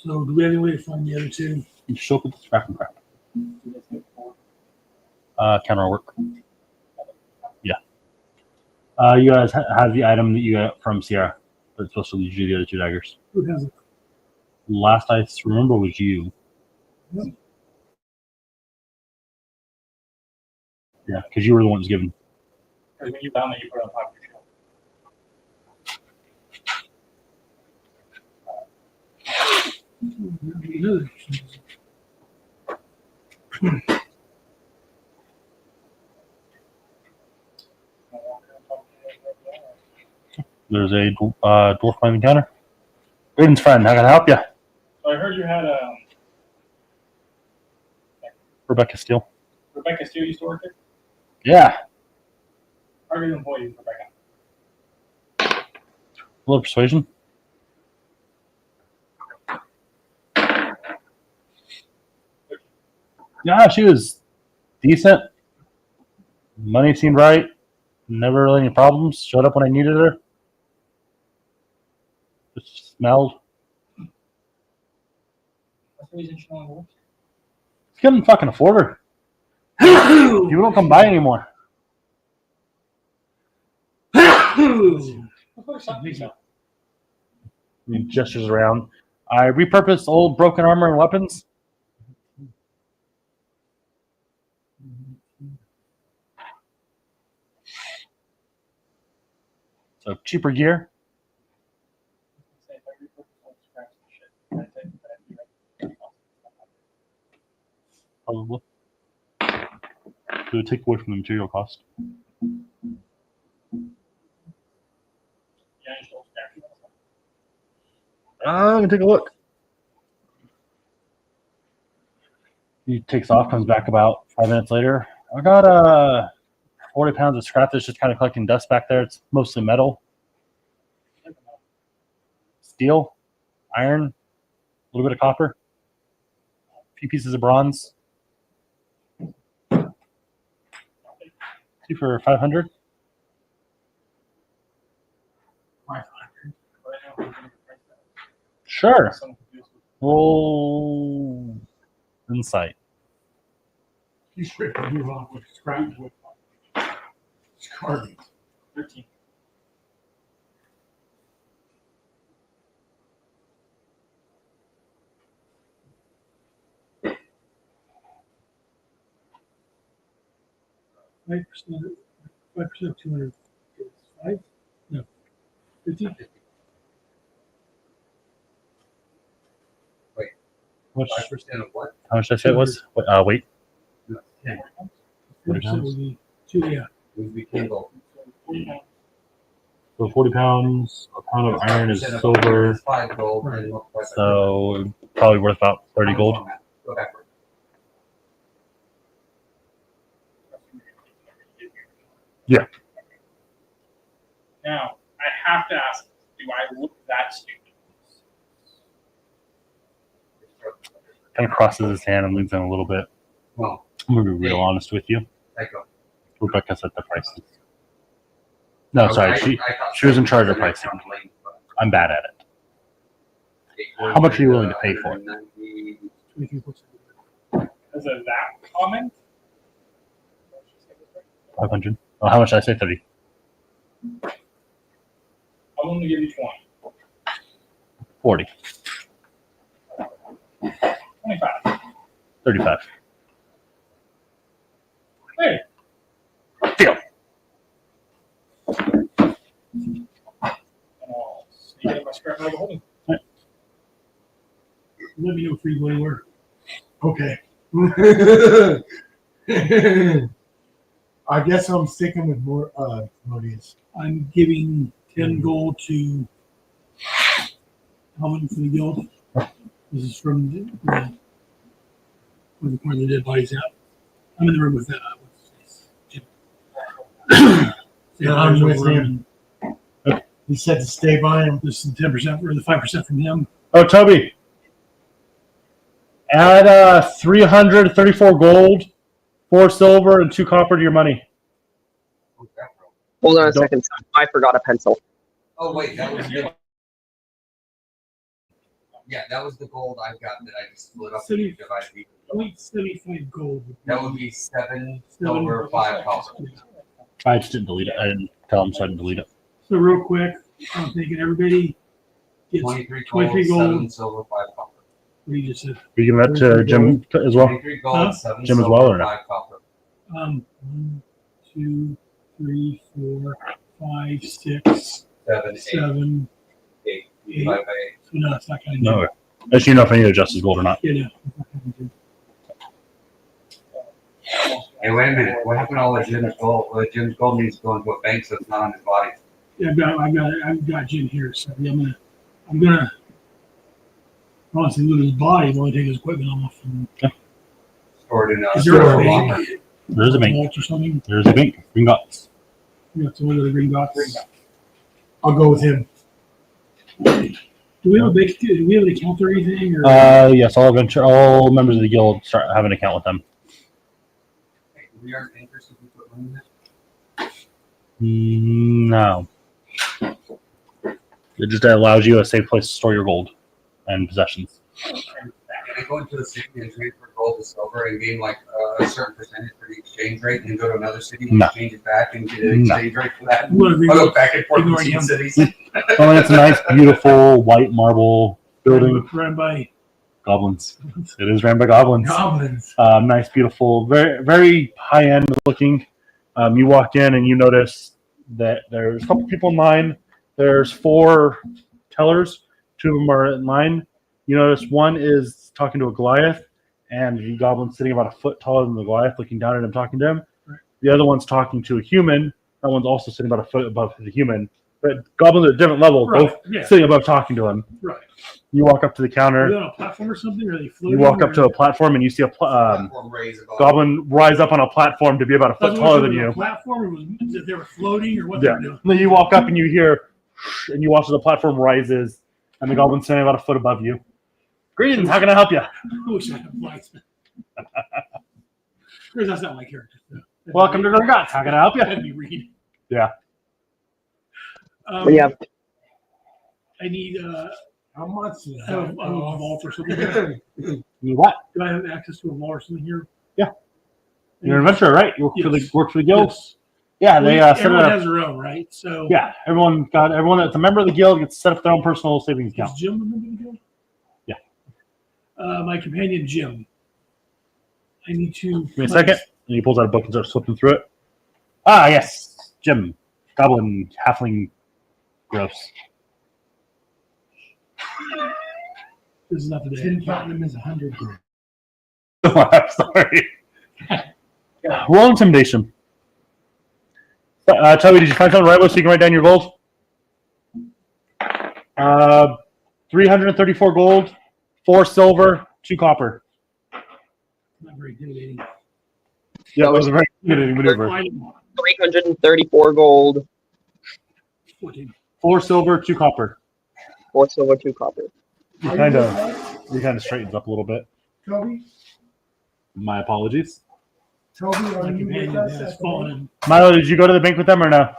So do we have any way to find the other two? You show up with the scrap and crap. Counter work. Yeah. You guys have the item that you got from Sierra that's supposed to lead you to the other 2 daggers. Who has it? Last I remember was you. Yep. Yeah, because you were the one who's given. Because when you found it, you put it on top of your shield. There's a dwarf climbing counter. Raiden's friend, how can I help you? So I heard you had Rebecca Steele. Rebecca Steele used to work there. Yeah. How are you employees, Rebecca? A little persuasion. Yeah, she was decent. Money seemed right. Never really any problems. Showed up when I needed her. Just smelled. That's the reason she no longer works. Couldn't fucking afford her. People don't come by anymore. He gestures around. I repurposed old broken armor and weapons. So cheaper gear. Probably. It would take away from the material cost. Let me take a look. He takes off, comes back about 5 minutes later. I got 40 pounds of scrap that's just kind of collecting dust back there. It's mostly metal, steel, iron, a little bit of copper, a few pieces of bronze. 2 for 500. 500. Sure. Roll insight. He's ripping you off with scrap wood. It's carving. 13. Five percent of 200 is 5? No. 50? Which, 5% of what? how much did I say it was? Wait. 10. 40% would be 2, yeah. Would be Kindle. So 40 pounds, a pound of iron is 5% of silver, 5 gold. And multiply by so probably worth about 30 gold. Go backward. Yeah. Now, I have to ask, do I look that stupid? Kind of crosses his hand and leans in a little bit. Well, I'm going to be real honest with you. thank you. Rebecca set the prices. No, sorry. She was in charge of pricing. I'm bad at it. How much are you willing to pay for it? 23%. Is it that common? 500. Oh, how much did I say? 30. I'm going to give you 20. 40. 25. 35. Hey. Deal. And I'll sneak in my scrap out of the holding. Let me know if you go anywhere. Okay. I guess I'm sticking with more Modius. I'm giving 10 gold to Helmet for the guild. This is from where the point of the dead bodies out. I'm in the room with that. Yeah, I'm with him. He said to stay by him. This is 10% or the 5% from him. Oh, Toby. Add 334 gold, 4 silver, and 2 copper to your money. Hold on a second. I forgot a pencil. Oh, wait, that was good. Yeah, that was the gold I got that I just split up City- and divided. 0.75 gold. That would be 7 silver, 5 copper. I just didn't delete it. I didn't tell him, so I didn't delete it. So real quick, I'm thinking everybody gets 23 gold, 23 gold. 7 silver, 5 copper. What you just said. Are you giving that to Jim as well? 23 gold, Huh? 7 Jim as silver, well, or no? 5 copper. 1, 2, 3, 4, 5, 6, 7, 7, 8, 8. 5, 8. So no, it's not going to No. As you know if I need to adjust his gold or not. Yeah, no. Hey, wait a minute. What happened to all of Jim's gold? Well, Jim's gold needs to go into a bank, so it's not on his body. Yeah, I've got Jim here. So yeah, I'm gonna honestly lose his body. Only take his equipment off. And, Stored in a is there a store bank? locker. There's a bank. Vault or something? There's a bank. Green dots. You got some of the green dots. I'll go with him. Do we have a big? Do we have an account or anything? Or Yes, all members of the guild start have an account with them. Hey, we aren't interested in putting money in it. No. It just allows you a safe place to store your gold and possessions. Can I go into the city and trade for gold to silver and gain like a certain percentage for the exchange rate, and then go to another city and No. change it back and get an No. exchange rate for that? I'm gonna agree I'll go with- back and forth ignoring between him. cities. Oh, and it's a nice, beautiful white marble building. run by Goblins. It is ran by goblins. Goblins. Nice, beautiful, very, very high end looking. You walk in and you notice that there's a couple people in line. There's 4 tellers. 2 of them are in line. You notice one is talking to a Goliath, and the goblin's sitting about a foot taller than the Goliath, looking down at him, talking to him. Right. The other one's talking to a human. That one's also sitting about a foot above the human. But goblins are at different levels, Right, both yeah. sitting above talking to him. right. You walk up to the Are counter. they on a platform or something? Or are they floating? You walk up or- to a platform and you see a Platform raise above. goblin rise up on a platform to be about a That's foot what taller was than it, a you. Platform, or was it they were floating, or what Yeah. they were doing? And then you walk up and you hear, and you watch as the platform rises, and the goblin's standing about a foot above you. Greetings, how can I help you? I wish I had lights. Because that's not my character. No. Welcome to Gringotts. How can I help you? That'd be Reed. Yeah. But yeah, I need How much is a that? vault or something. You what? Do I have access to a vault or something here? Yeah. You're an adventurer, right? You work for the guild? Yes. Yeah, they set it Everyone up. has their own, right? So Yeah, everyone that's a member of the guild gets to set up their own personal savings is account. Jim a member of the guild? Yeah. My companion Jim. I need to. Give me a second. And he pulls out a book and starts flipping through it. Ah, yes. Jim. Goblin, halfling, gross. This is not the day. 10 platinum is 100 grand. I'm sorry. Roll intimidation. Toby, did you find something right so you can write down your gold? 334 gold, 4 silver, 2 copper. Not very intimidating. Yeah, that was a very intimidating maneuver. 334 gold, 14. 4 silver, 2 copper. 4 silver, 2 copper. You kind of straightens up a little bit. Toby? My apologies. Toby, My are you companion with us? has at the fallen. Milo, did you go to the bank with them or no?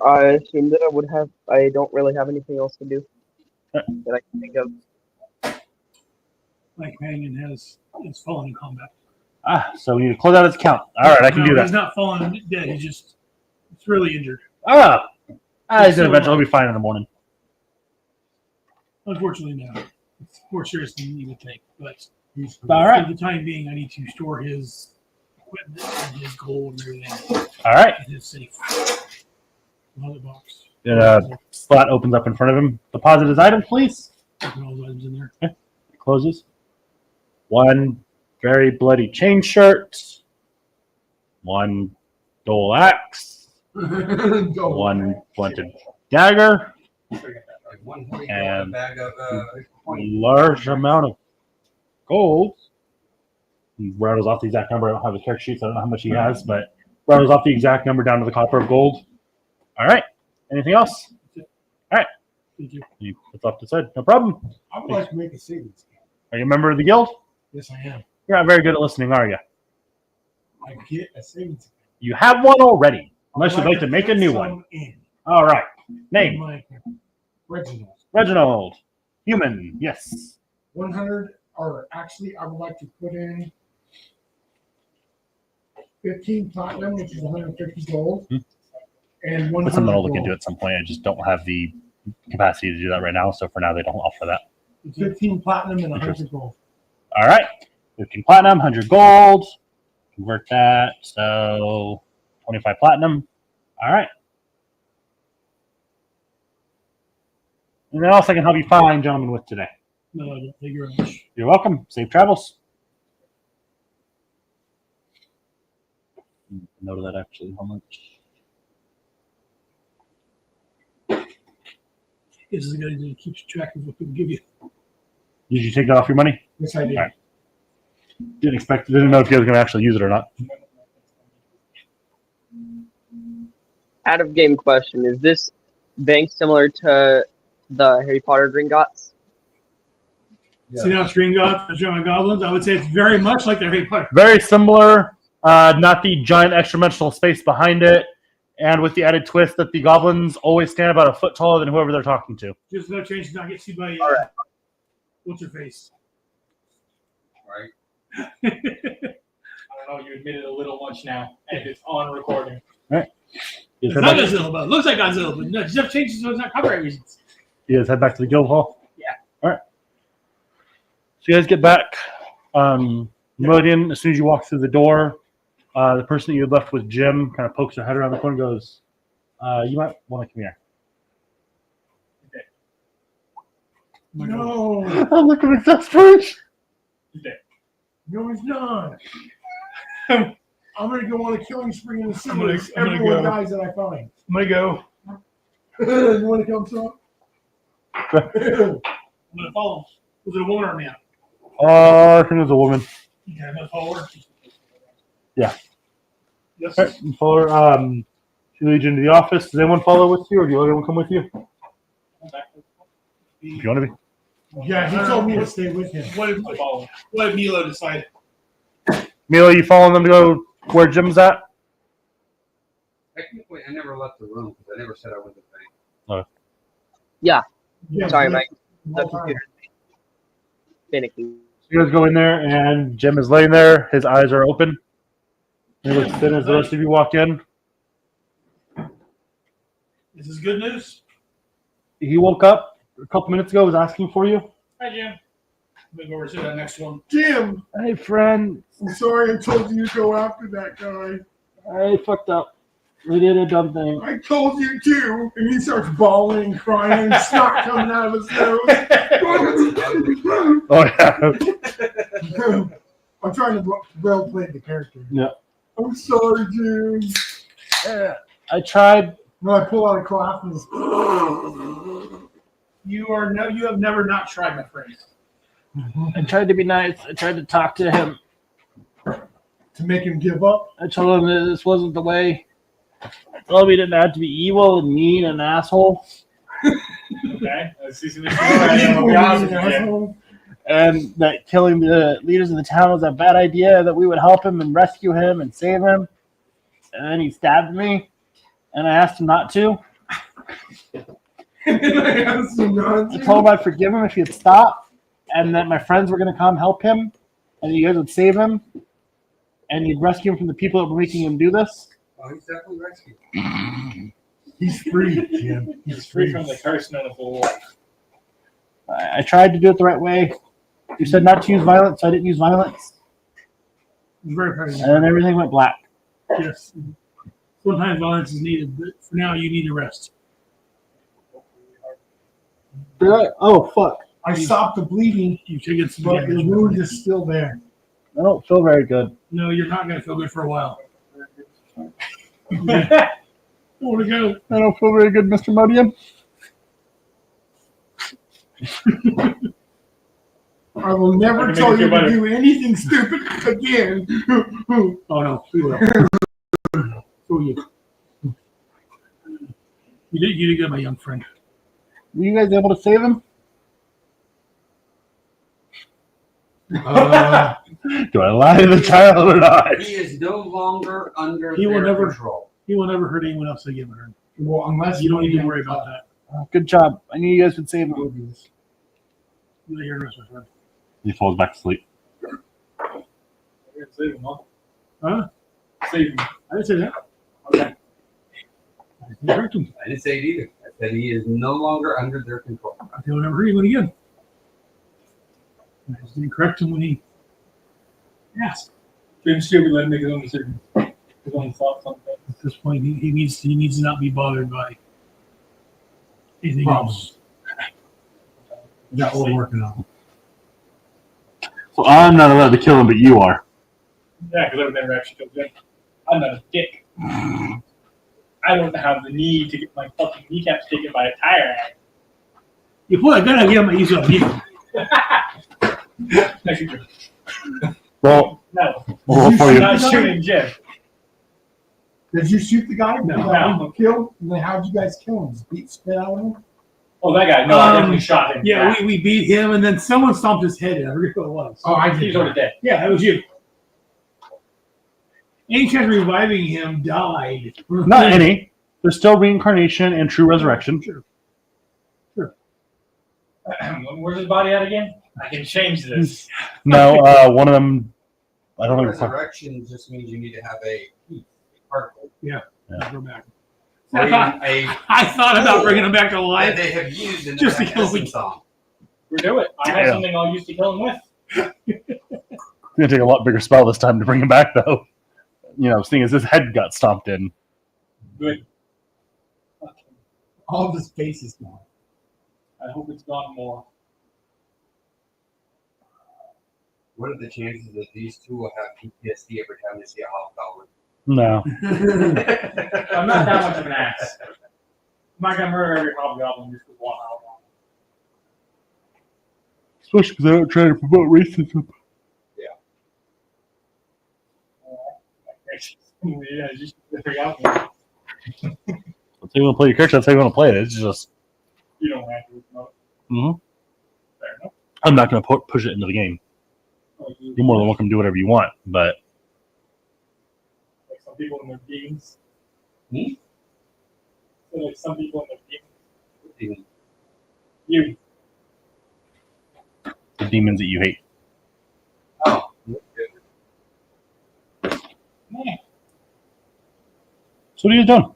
I assume that I would have. I don't really have anything else to do that I can think of. My companion has fallen in combat. So we need to close out his account. All right, I can do He's that. not fallen dead. He's really injured. He's gonna eventually be fine in the morning. Unfortunately, no. It's more serious than you would think. But All right. for the time being, I need to store his equipment and his gold and everything All right. in his safe. Another box. Slot opens up in front of him. Deposit his items, please. Open all those items in there. It closes. 1 very bloody chain shirt. 1 dole axe. Go. 1 blunted dagger. One hoodie, And- a bag of A large amount of gold. He rattles off the exact number. I don't have his character sheet, so I don't know how much he has, but rattles off the exact number down to the copper of gold. All right. Anything else? Thank you. He puts off to the side. No problem. I would like to make a savings account. Are you a member of the guild? Yes, I am. You're not very good at listening, are you? I get a savings account. You have one already, I would unless you'd like to make a put new some one. In All right. Name. My Reginald. Reginald. Human. Yes. 100, or actually, I would like to put in 15 platinum, which is 150 gold, and 100 Put someone to look gold. into it at some point. I just don't have the capacity to do that right now. So for now, they don't offer that. 15 platinum and 100 gold. All right. 15 platinum, 100 gold. Convert that. So 25 platinum. All right. Anything else I can help you find, gentlemen, with today? No, I don't. Thank you very much. You're welcome. Safe travels. Note of that actually. How much? This is the guy that keeps track of what people give you. Did you take that off your money? Yes, I did. All right. Didn't know if you guys were going to actually use it or not. Out of game question: is this bank similar to the Harry Potter Gringotts? See now, Green Goblins, the German Goblins. I would say it's very much like the Harry Potter. Very similar. Not the giant extra-dimensional space behind it. And with the added twist that the goblins always stand about a foot taller than whoever they're talking to. Just no change to not get sued by what's her face. Right. I don't know. You admitted a little much now, and it's on recording. It's not Godzilla, but it looks like Godzilla, but no, just changes so it's not copyright reasons. You guys head back to the guild hall? Yeah. All right. So you guys get back. Meridian, as soon as you walk through the door, the person that you had left with Jim kind of pokes her head around the corner and goes, you might want to come here. No, I'm looking at exasperation. no, he's not. I'm gonna go on a killing spree in the I'm gonna sewers. Everyone go. dies that I find. I'm gonna go. You want to come, son? I'm gonna follow him. Was it a woman or a man? I think it was a woman. Okay, I'm gonna follow her. Yeah. Yes. All right, you follow her. She leads you into the office. Does anyone follow with you, or do you let anyone come with you? If you want to be. Yeah, he told me to stay with him. What did Milo decide? Milo, you following them to go where Jim's at? Technically, I never left the room because I never said I went to the bank. Yeah, Sorry, yes, Mike. The all right. computer's finicky. You guys go in there, and Jim is laying there. His eyes are open. He looks thin as the rest of you walk in. This is good news. He woke up a couple minutes ago, was asking for you. Hi, Jim. I'm gonna go over to that next one. Jim, Hey, friend. I'm sorry I told you to go after that guy. I fucked up. We did a dumb thing. I told you to. And he starts bawling and crying and snot coming out of his nose. Oh, yeah. I'm trying to well play the character. Yeah. I'm sorry, Jim. Yeah. I tried. When I pull out a cloth and You have never not tried, my friend. I tried to be nice. I tried to talk to him. to make him give up. I told him that this wasn't the way. I told him he didn't have to be evil and mean and an asshole. Okay. Let's see some I'll be honest with you. Asshole. And that killing the leaders of the town was a bad idea, that we would help him and rescue him and save him. And then he stabbed me, and I asked him not to. I told him I'd forgive him if he'd stop, and that my friends were going to come help him, and you guys would save him, and you'd rescue him from the people that were making him do this. Oh, he's definitely rescued. He's free, Jim. He's free from the curse known as the war. I tried to do it the right way. You said not to use violence, so I didn't use violence. I'm very proud of you. And then everything went black. Yes. Sometimes violence is needed, but for now you need to rest. Did I? Oh, fuck. I stopped the bleeding, You've taken some but the damage. wound is still there. I don't feel very good. No, you're not going to feel good for a while. I want to go. I don't feel very good, Mr. Modium. I will I never can tell make you you feel to better. do anything stupid again. Oh, no. We will. Who are you? You did good, my young friend. Were you guys able to save him? Do I lie to the child or not? He is no longer under He will their never- control. He will never hurt anyone else again, my friend. Well, unless You don't need to worry about that. Good job. I knew you guys would save him. You're the rest of my He falls back to sleep. We're gonna save him, huh? Huh? Save him. I didn't say that. Okay. I didn't correct him. I didn't say it either. I said he is no longer under their control. I think I'll never hear him again. I just didn't correct him when he asked. Being stupid, let him make his own decision. His own thoughts on things. At this point, he needs to not be bothered by anything else. That we're working on. So I'm not allowed to kill him, but you are. Yeah, because I would never actually kill Jim. I'm not a dick. I don't have the need to get my fucking kneecaps taken by a tire iron. You pull that gun out, get him, he's on you. Actually, true. Well, No, we'll roll for I'm you. not shooting Jim. Did you shoot the guy? No. Kill? And then how'd you guys kill him? Just beat spit out of him? Oh, that guy. No, I definitely shot him. Yeah, we beat him, and then someone stomped his head in. I forget who it was. Oh, I He's did. already dead. Yeah, that was you. Any chance of reviving him died. Not any. There's still reincarnation and true resurrection. Sure. Where's his body at again? I can change this. No, one of them. I don't know. Resurrection just means you need to have a particle. Go back. Or I even thought, a I thought about bringing him back to that life. they have used in Just the to kill Essence me. song. We'll do it. I have Yeah. something I'll use to kill him with. It's gonna take a lot bigger spell this time to bring him back, though. You know, seeing as his head got stomped in. Good. All of his face is gone. I hope it's gone more. What are the chances that these two will have PTSD every time they see a hobgoblin? No. I'm not that much of an ass. I'm not gonna murder every hobgoblin just with one hobgoblin. Especially because I don't try to promote racism. Yeah, just figure out there. That's how you want to play your character. That's how you want to play it. It's just. You don't have to promote. Mhm. Fair enough. I'm not going to push it into the game. Like, You're more than welcome to do whatever you want, but like some people in their demons. Hmm? So like some people in their demons. Even- You. the demons that you hate. Oh, Man. So what are you doing?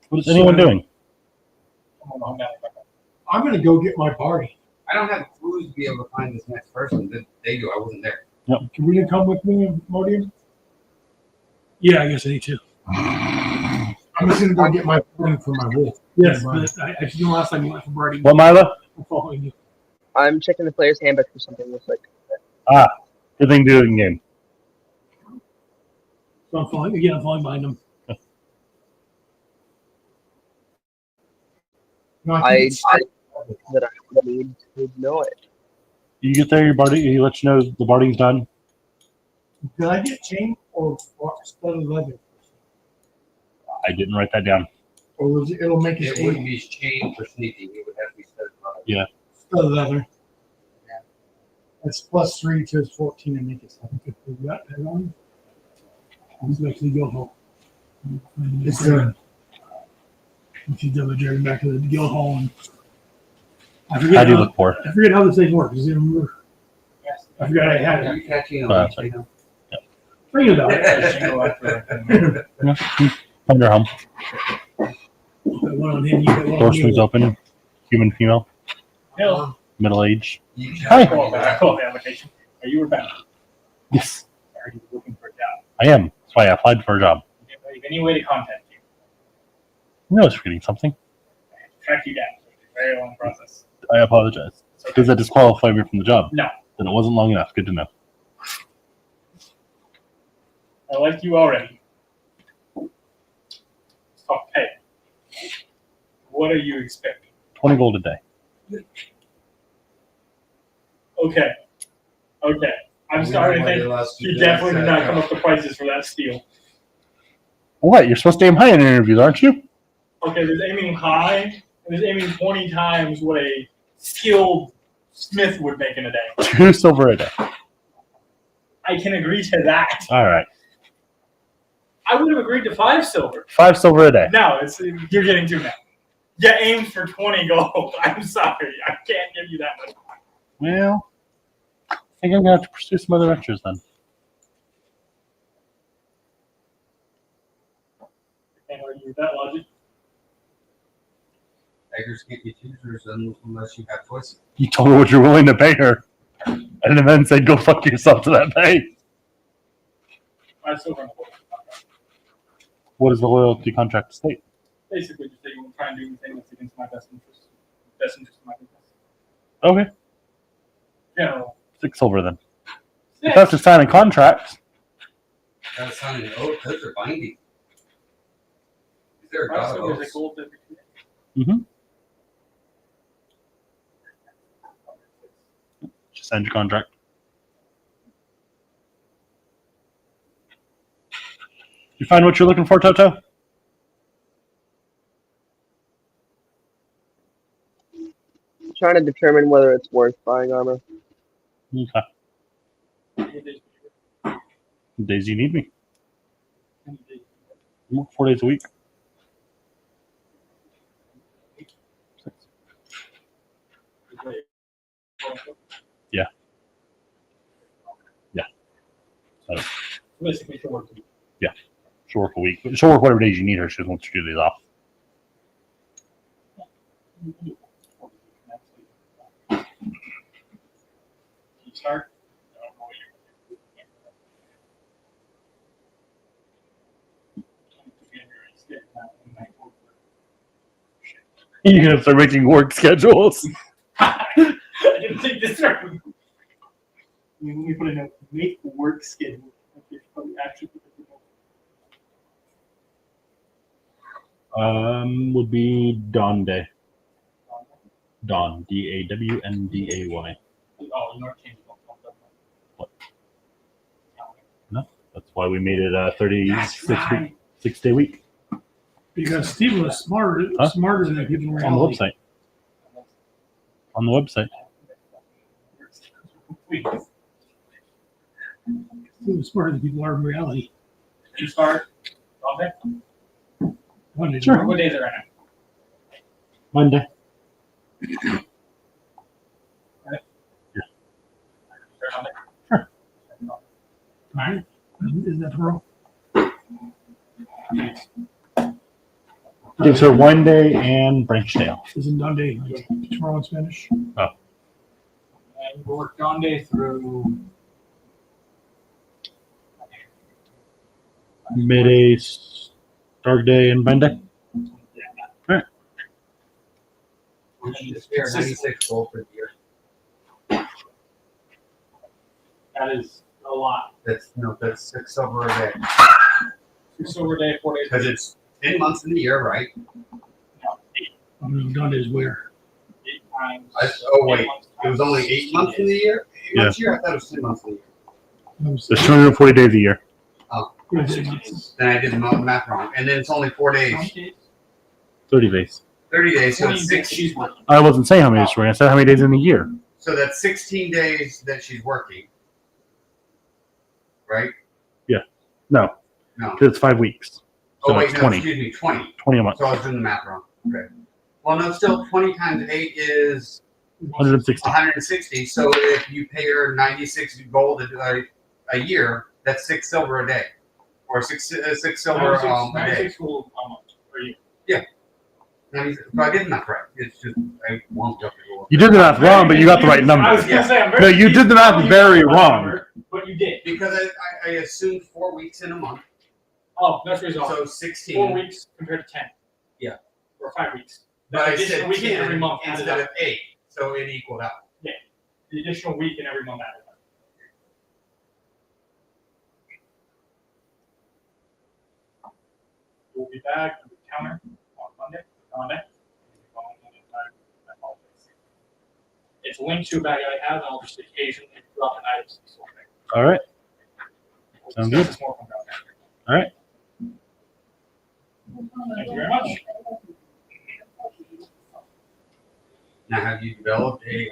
What is anyone doing? I'm not. I'm going to go get my party. I don't have clues to be able to find this next person. They do. I wasn't there. Can we come with me, Modium? Yeah, I guess I need to. I'm just going to go get my party for my wolf. Yes, Bye. but I actually the last time you went for Barty. What, Mila? I'm following you. I'm checking the player's handbook for something that's like. Good thing to do in game. So I'm following again. I'm falling behind him. No, I think it's- that I need to know it. You get there, your barding, you let you know the barding's done. Did I get chain or studded leather? I didn't write that down. Or was it, it'll make it It wouldn't be chained for sneaking. It would have to be studded leather. Yeah. studded leather. That's +3 to his 14 and make it 7. We got that on. Let's actually go home. It's good. She's done the journey back to the guild hall. And I How forget do you look for? I forget how this thing works. Does it remember? Yes. I forgot I had Are it. you catching on? That's right. Think about it. Find her home. Got one on him. You got one Door on swings me. open. Human, female, Hill. middle age. Hi. Hi. Call the application. Are you Rebecca? Yes, Are you looking for a job? I am. That's why I applied for a job. Do you have any way to contact you? I was forgetting something. I have to track you down. It's a very long process. I apologize. So Does that disqualify me from the job? No. Then it wasn't long enough. Good to know. I like you already. Let's talk pay. What are you expecting? 20 gold a day. Okay. I'm starting to think you definitely did not come up with prices for that steel. What? You're supposed to aim high in interviews, aren't you? Okay, there's aiming high, and there's aiming 20 times what a skilled smith would make in a day. 2 silver a day. I can agree to that. All right. I would have agreed to 5 silver. 5 silver a day. No, you're getting too now. You aimed for 20 gold. I'm sorry. I can't give you that much. Well, I think I'm gonna have to pursue some other ventures then. Can't argue with that logic. Beggars can't be choosers unless you have choices. You told her what you're willing to pay her, and then said, "Go fuck yourself to that pay." I still run a loyalty contract. What does the loyalty contract state? Basically, just that you won't try and do anything that's against my best interest. Best interest of my business. Okay, General. 6 silver then. Six. If I have to sign a contract, Gotta sign an oath. Those are binding. Is there a Right, god so of there's a oaths? gold every 2 days. just sign your contract. You find what you're looking for, Toto? Trying to determine whether it's worth buying armor. Okay. Any days. The days you need me. Any days. I work 4 days a week. 6. Yeah. So Basically, for work. she'll work a week. She'll work whatever days you need her. She wants 2 days off. You start. You're gonna start making work schedules. I didn't think this through. Let me put in a make work schedule. Okay, probably actually put it Would be Dawn Day. Dawn, DAWNDAY. Oh, you know what? Change it. What? No, that's why we made it a 36-day week Because Steve was smarter than people in on the reality. website. On the website. Steve was smarter than people are in reality. You start. Okay. Sure. What days are right now? Monday. Right? Isn't that wrong? Gives her 1 day and Branchdale. Isn't Dundee like tomorrow in Spanish? And you work on day through. Midday, Dark Day, and Monday. We should just spare 96 gold for the year. That is a lot. That's 6 silver a day. 6 silver a day, 4 days. Because it's 10 months in the year, right? I mean, Dundee's where? 8 times. Oh wait, it was only 8 months in the year. 8 months a year. I thought it was 10 months in the year. There's 240 days a year. Yeah, 6 months. Then I did the math wrong, and then it's only 4 days, 30 days. 30 days. So 20 it's days 6. she's working. I wasn't saying how many days she's working. I said how many days in the year. So that's 16 days that she's working, right? No, No. because it's 5 weeks. So Oh wait, it's no. 20. Excuse me, 20. 20 a month. So I was doing the math wrong. Okay. Well, no, still 20 times 8 is 160. 160. So if you pay her 96 gold a year, that's 6 silver a day, or 6 silver a day. 96 gold a month for you. So I did not correct. It's just I won't up the gold. You did the math wrong, but you got the right I was number. gonna say, I'm very No, you did the math confused. very You got the wrong. number, But you did. Because I assumed 4 weeks in a month, Oh, that's result. so 4 16. weeks compared to 10. Yeah. Or 5 weeks. But I additional said week in 10 every month added instead up. of 8, so it equaled out. The additional week in every month added up. We'll be back with the counter on Monday. It's linked to a bag I have, and I'll just occasionally drop an item to the store. All right. We'll Sounds discuss good. this more from now. All right. Thank you very much. Now, have you developed a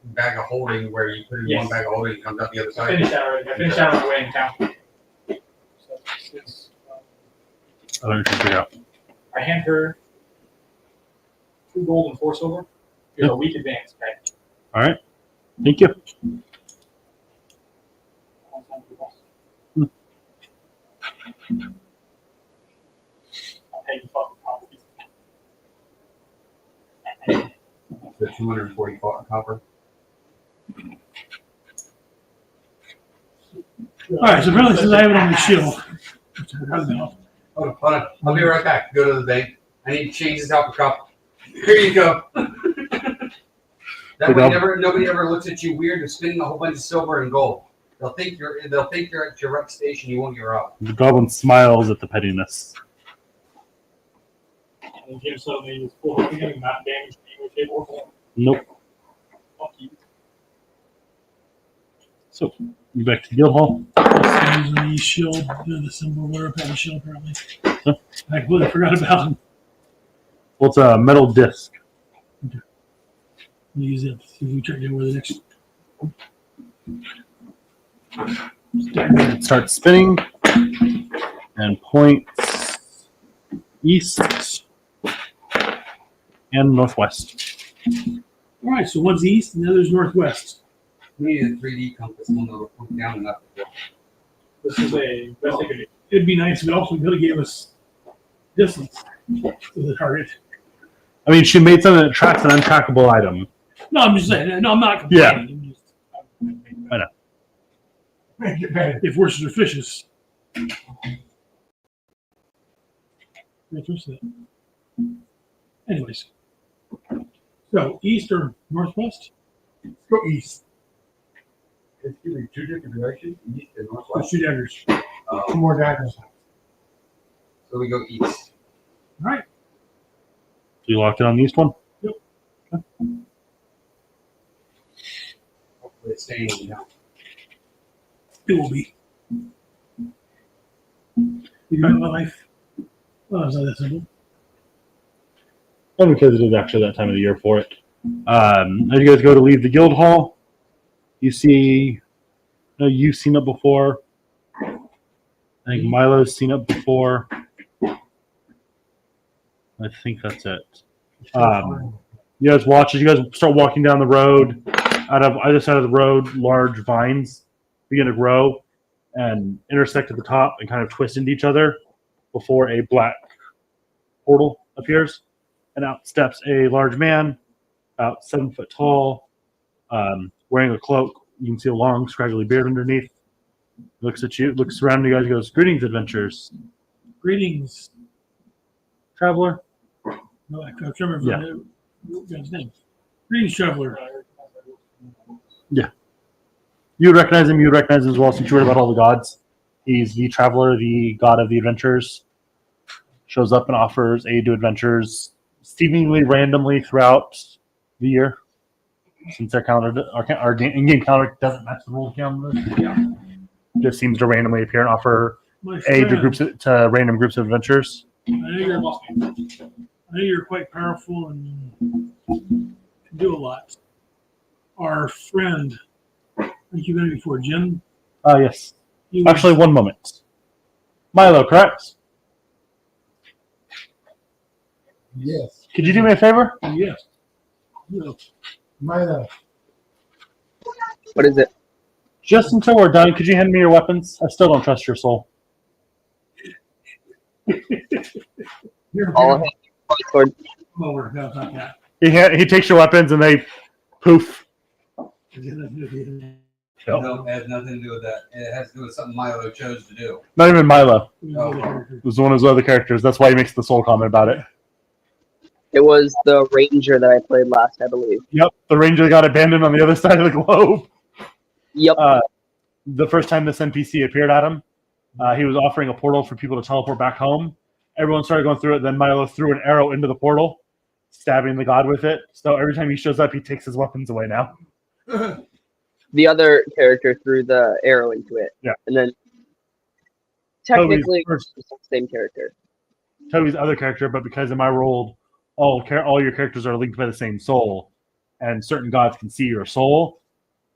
bag of holding where you put in Yes. one bag of holding and comes out the other I side? finished that already. I finished that on the way in town. So this is, I don't know what you figure out. I hand her 2 gold and 4 silver. You're a week advance, okay? All right. Thank you. I'll pay you fucking copies. The 240 copper. All right, so apparently since I have it on the shield, I don't know. Hold on. I'll be right back. Go to the bank. I need to change this out for cup. Here you go. That way, nobody ever looks at you weird. You're spending a whole bunch of silver and gold. They'll think you're at your right station. You won't get out. The goblin smiles at the pettiness. And Jim suddenly is full of getting not damaged in any shape or form. Nope. Fuck you. So, you back to Guildhall. Using the shield, the symbol where I have a shield apparently. Huh? I completely forgot about him. Well, it's a metal disc. I'm gonna use it. See if we check in where the next. It starts spinning and points east and northwest. All right, so one's east and the other's northwest. We need a 3D compass. One that'll point down and up. This is a best thing to do. It'd be nice if it also could have gave us distance to the target. I mean, she made something that tracks an untrackable item. No, I'm just saying. No, I'm not complaining. I'm just, I know. Make it better. if horses are fishes. Anyways, so east or northwest? Let's go east. It's giving 2 different directions, east and Let's northwest. shoot daggers. 2 more daggers. So we go east. All right. You locked it on the east one? Hopefully it's staying down. It will be. You got my life. Oh, it's not that simple. And because it is actually that time of the year for it. As you guys go to leave the guild hall, you see, you've seen it before. I think Milo's seen it before. I think that's it. You guys watch as you guys start walking down the road. Out of either side of the road, large vines begin to grow and intersect at the top and kind of twist into each other before a black portal appears. And out steps a large man, about 7 foot tall, wearing a cloak. You can see a long, scraggly beard underneath. Looks at you, looks around you guys, goes, "Greetings, adventurers." Greetings. Traveler. No, I can't remember the guy's name. Greetings, traveler. You would recognize him. You would recognize him as well, since you heard about all the gods. He's the traveler, the god of the adventurers. Shows up and offers aid to adventurers seemingly randomly throughout the year, since their calendar, our in-game calendar doesn't match the rule calendar. Yeah. Just seems to randomly appear and offer My aid to friend, to random groups of adventurers. I know you're quite powerful and can do a lot. Our friend, I think you've been before, Jim. Yes. He was- Actually, one moment. Milo, correct? Yes. Could you do me a favor? Yes. No. Milo. What is it? Just until we're done, could you hand me your weapons? I still don't trust your soul. You're I'll hand you my sword. Lower. No, it's not that. He takes your weapons and they poof. No, it has nothing to do with that. It has to do with something Milo chose to do. Not even Milo. Oh. It was one of his other characters. That's why he makes the soul comment about it. It was the ranger that I played last, I believe. Yep, the ranger that got abandoned on the other side of the globe. Yep. The first time this NPC appeared at him, he was offering a portal for people to teleport back home. Everyone started going through it. Then Milo threw an arrow into the portal, stabbing the god with it. So every time he shows up, he takes his weapons away now. The other character threw the arrow into it. Yeah. And then technically it's the same character. Toby's other character, but because in my world, all your characters are linked by the same soul, and certain gods can see your soul.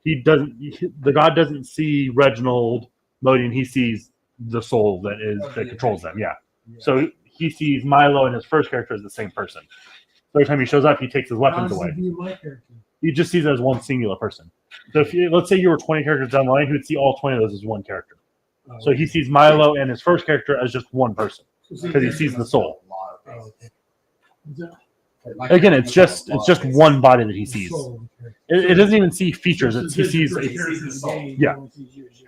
The god doesn't see Reginald Modian. He sees the soul that controls them. Yeah. So he sees Milo and his first character as the same person. So every time he shows up, he takes his How weapons does away. he view my character? He just sees it as one singular person. So if you, let's say you were 20 characters down the line, he would see all 20 of those as one character. Oh, So he sees Milo and his first character as just one person because he sees the soul. Oh, okay. Is that Again, it's just one body that he the sees. soul of the character? It doesn't even see features. So It's, he sees. the A, character the soul. engaged, Yeah. only sees you as you.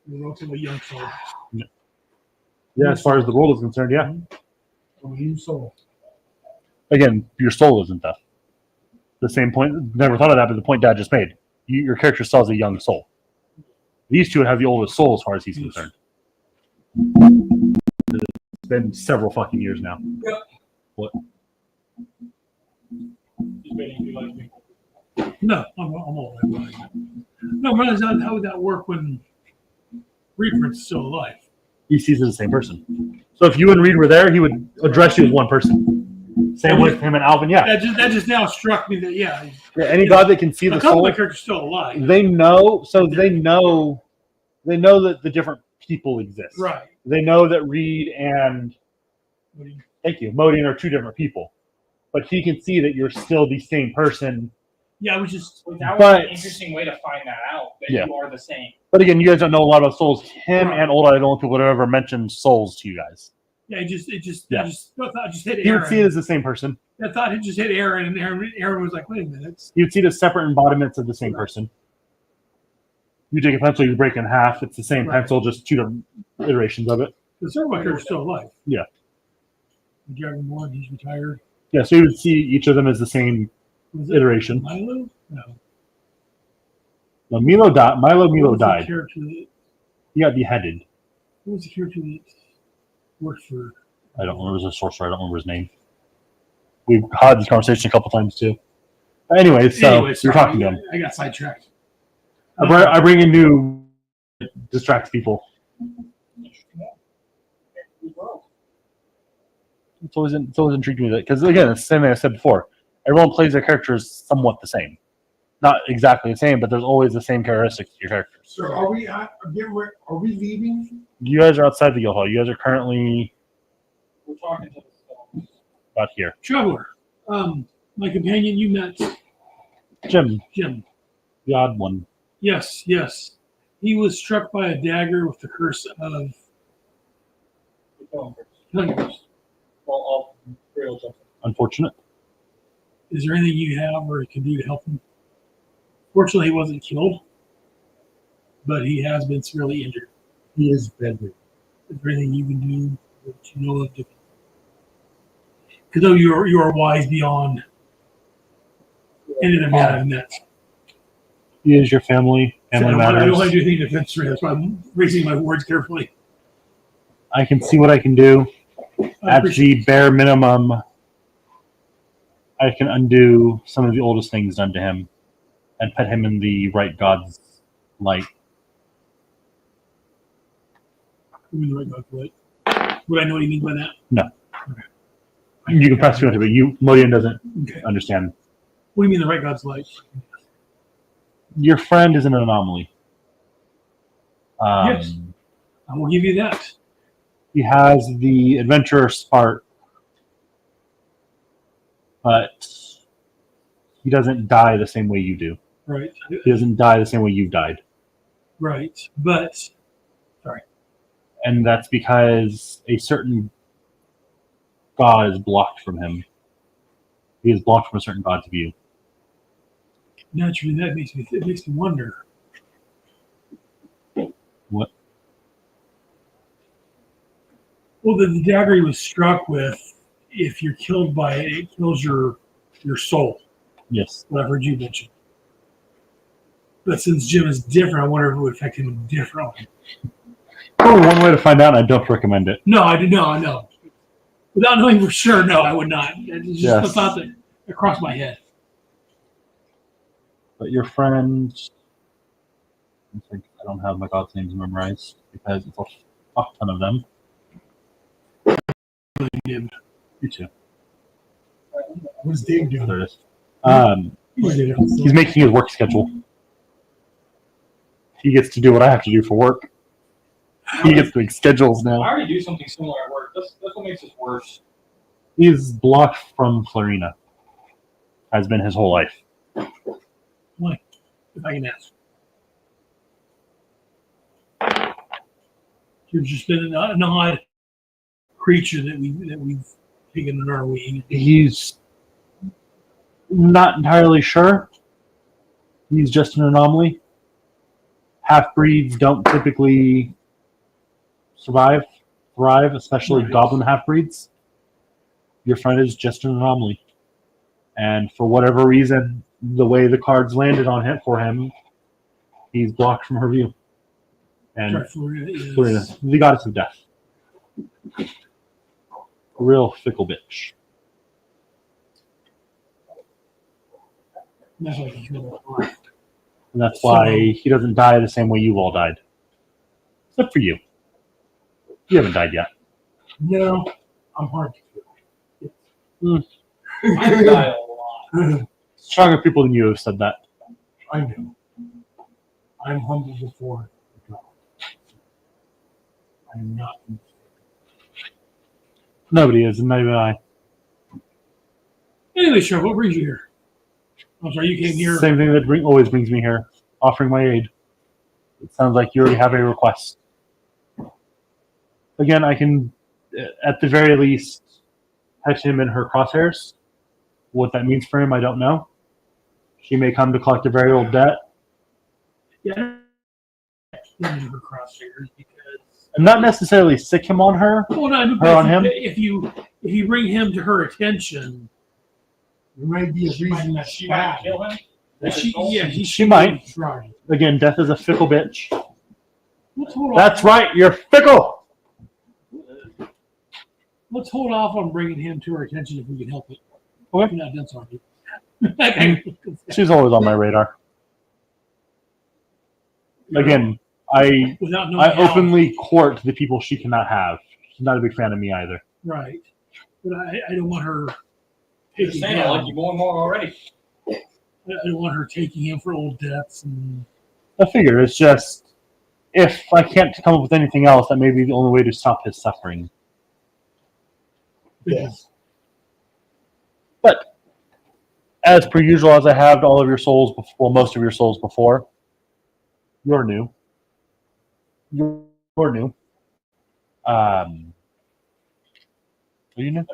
You're relatively young soul. yeah, as far as the world is concerned, yeah. Oh, you soul. Again, your soul isn't that. The same point. Never thought of that, but the point Dad just made. Your character still has a young soul. These two would have the oldest soul as far as he's concerned. It's been several fucking years now. Yep. What? Just waiting if you like me. No, I'm all right. No, but how would that work when Reaper's still alive? He sees it as the same person. So if you and Reed were there, he would address you as one person. Same with him and Alvin. Yeah. That just now struck me that yeah, Any god that can see a the couple soul, of characters still alive. they know. So they know that the different people exist. Right. They know that Reed and thank you, Modian are two different people, but he can see that you're still the same person. Yeah, I was just That was But- an interesting way to find that out, that Yeah. you are the same. But again, you guys don't know a lot about souls. Him Right. and Old Eye are the only people that ever mentioned souls to you guys. yeah, I just Yeah. I thought it just hit He would see it Aaron. as the same person. I thought it just hit Aaron, and Aaron was like, "Wait a minute." You would see the separate embodiments of the same person. You take a pencil, you break it in half. It's the same Right. pencil, just two different iterations of it. The third character's still alive. Yeah. The Dragonborn, he's retired. Yeah, so you would see each of them as the same Was it iteration. Milo? No. Now, Milo died. What was the died. character that, He got beheaded. what was the character that worked for? I don't remember. He was a sorcerer. I don't remember his name. We've had this conversation a couple times too. But anyway, so Anyway, you're sorry, talking to him. I got sidetracked. I bring in new distracts people. It's always intrigued me that because again, it's the same thing I said before. Everyone plays their characters somewhat the same, not exactly the same, but there's always the same characteristics to your characters. So are we leaving? You guys are outside the guild hall. You guys are currently We're talking to the stones. about here. Traveler, my companion, you met Jim, Jim. the odd one. Yes. He was struck by a dagger with the curse of We're going first. Hungers. Well, all real jumping. Unfortunate. Is there anything you have or can do to help him? Fortunately, he wasn't killed, but he has been severely injured. He is bedridden. Is there anything you can do that you know of? Because though you are wise beyond any other man I've met. He is your family. Family I don't want matters. to do anything defensive. That's why I'm raising my words carefully. I can see what I can do. I At appreciate the bare minimum, I can undo some of the oldest things done to him and put him in the right God's light. Would I know what you mean by that? You can press through into it, but Modian doesn't Okay. understand. What do you mean the right God's light? Your friend is an anomaly. Yes. I will give you that. He has the adventurer spark, but he doesn't die the same way you do. Right. He doesn't die the same way you've died. Right. But And that's because a certain god is blocked from him. He is blocked from a certain god's view. naturally that makes me wonder. What? Well, the dagger he was struck with, if you're killed by it, it kills your soul. Yes. What I've heard you mention. But since Jim is different, I wonder if it would affect him differently. Only one way to find out, and I don't recommend it. No, I did not. I know. Without knowing for sure, no, I would not. It's just the thought that crossed my head. But your friend, I think I don't have my god's names memorized because it's a fuck ton of them. Dave. You too. What does Dave do? There it is. He's He's making his work schedule. He gets to do what I have to do for work. He gets to make schedules I now. already do something similar at work. That's what makes this worse. He's blocked from Clarina. Has been his whole life. Why? If I can ask. You've just been an odd creature that we've taken in our wing. He's not entirely sure. He's just an anomaly. Half-breeds don't typically thrive, especially Right. goblin half-breeds. Your friend is just an anomaly. And for whatever reason, the way the cards landed on him for him, he's blocked from her view. And Is, the goddess of death. A real fickle bitch. that's like he's gonna lie. And that's why he doesn't die the same way you all died. Except for you. You haven't died yet. No, I'm hard to kill. I die a lot. Stronger people than you have said that. I know. I'm humble before God. I'm not. Nobody is, and not even I. Anyway, Sheriff, what brings you here? I'm sorry, you came here. Same thing that always brings me here, offering my aid. It sounds like you already have a request. Again, I can, at the very least, catch him in her crosshairs. What that means for him, I don't know. She may come to collect a very old debt. Yeah. Into her crosshairs because. And not necessarily sick him on her. Well, no, Her on him? If you bring him to her attention, There might be a reason that She might kill him. she might. try. Again, death is a fickle bitch. Let's hold That's off. right, you're fickle! Let's hold off on bringing him to her attention if we can help it. Okay. If you're not done sorry. She's always on my radar. Again, I Without knowing how. openly court the people she cannot have. She's not a big fan of me either. Right. But I don't want her You're taking saying him. I like you more and more already. I don't want her taking him for old debts and I figure it's just, if I can't come up with anything else, that may be the only way to stop his suffering. because But, as per usual, as I have all of your souls, well, most of your souls before, you're new. You're new. Are you new?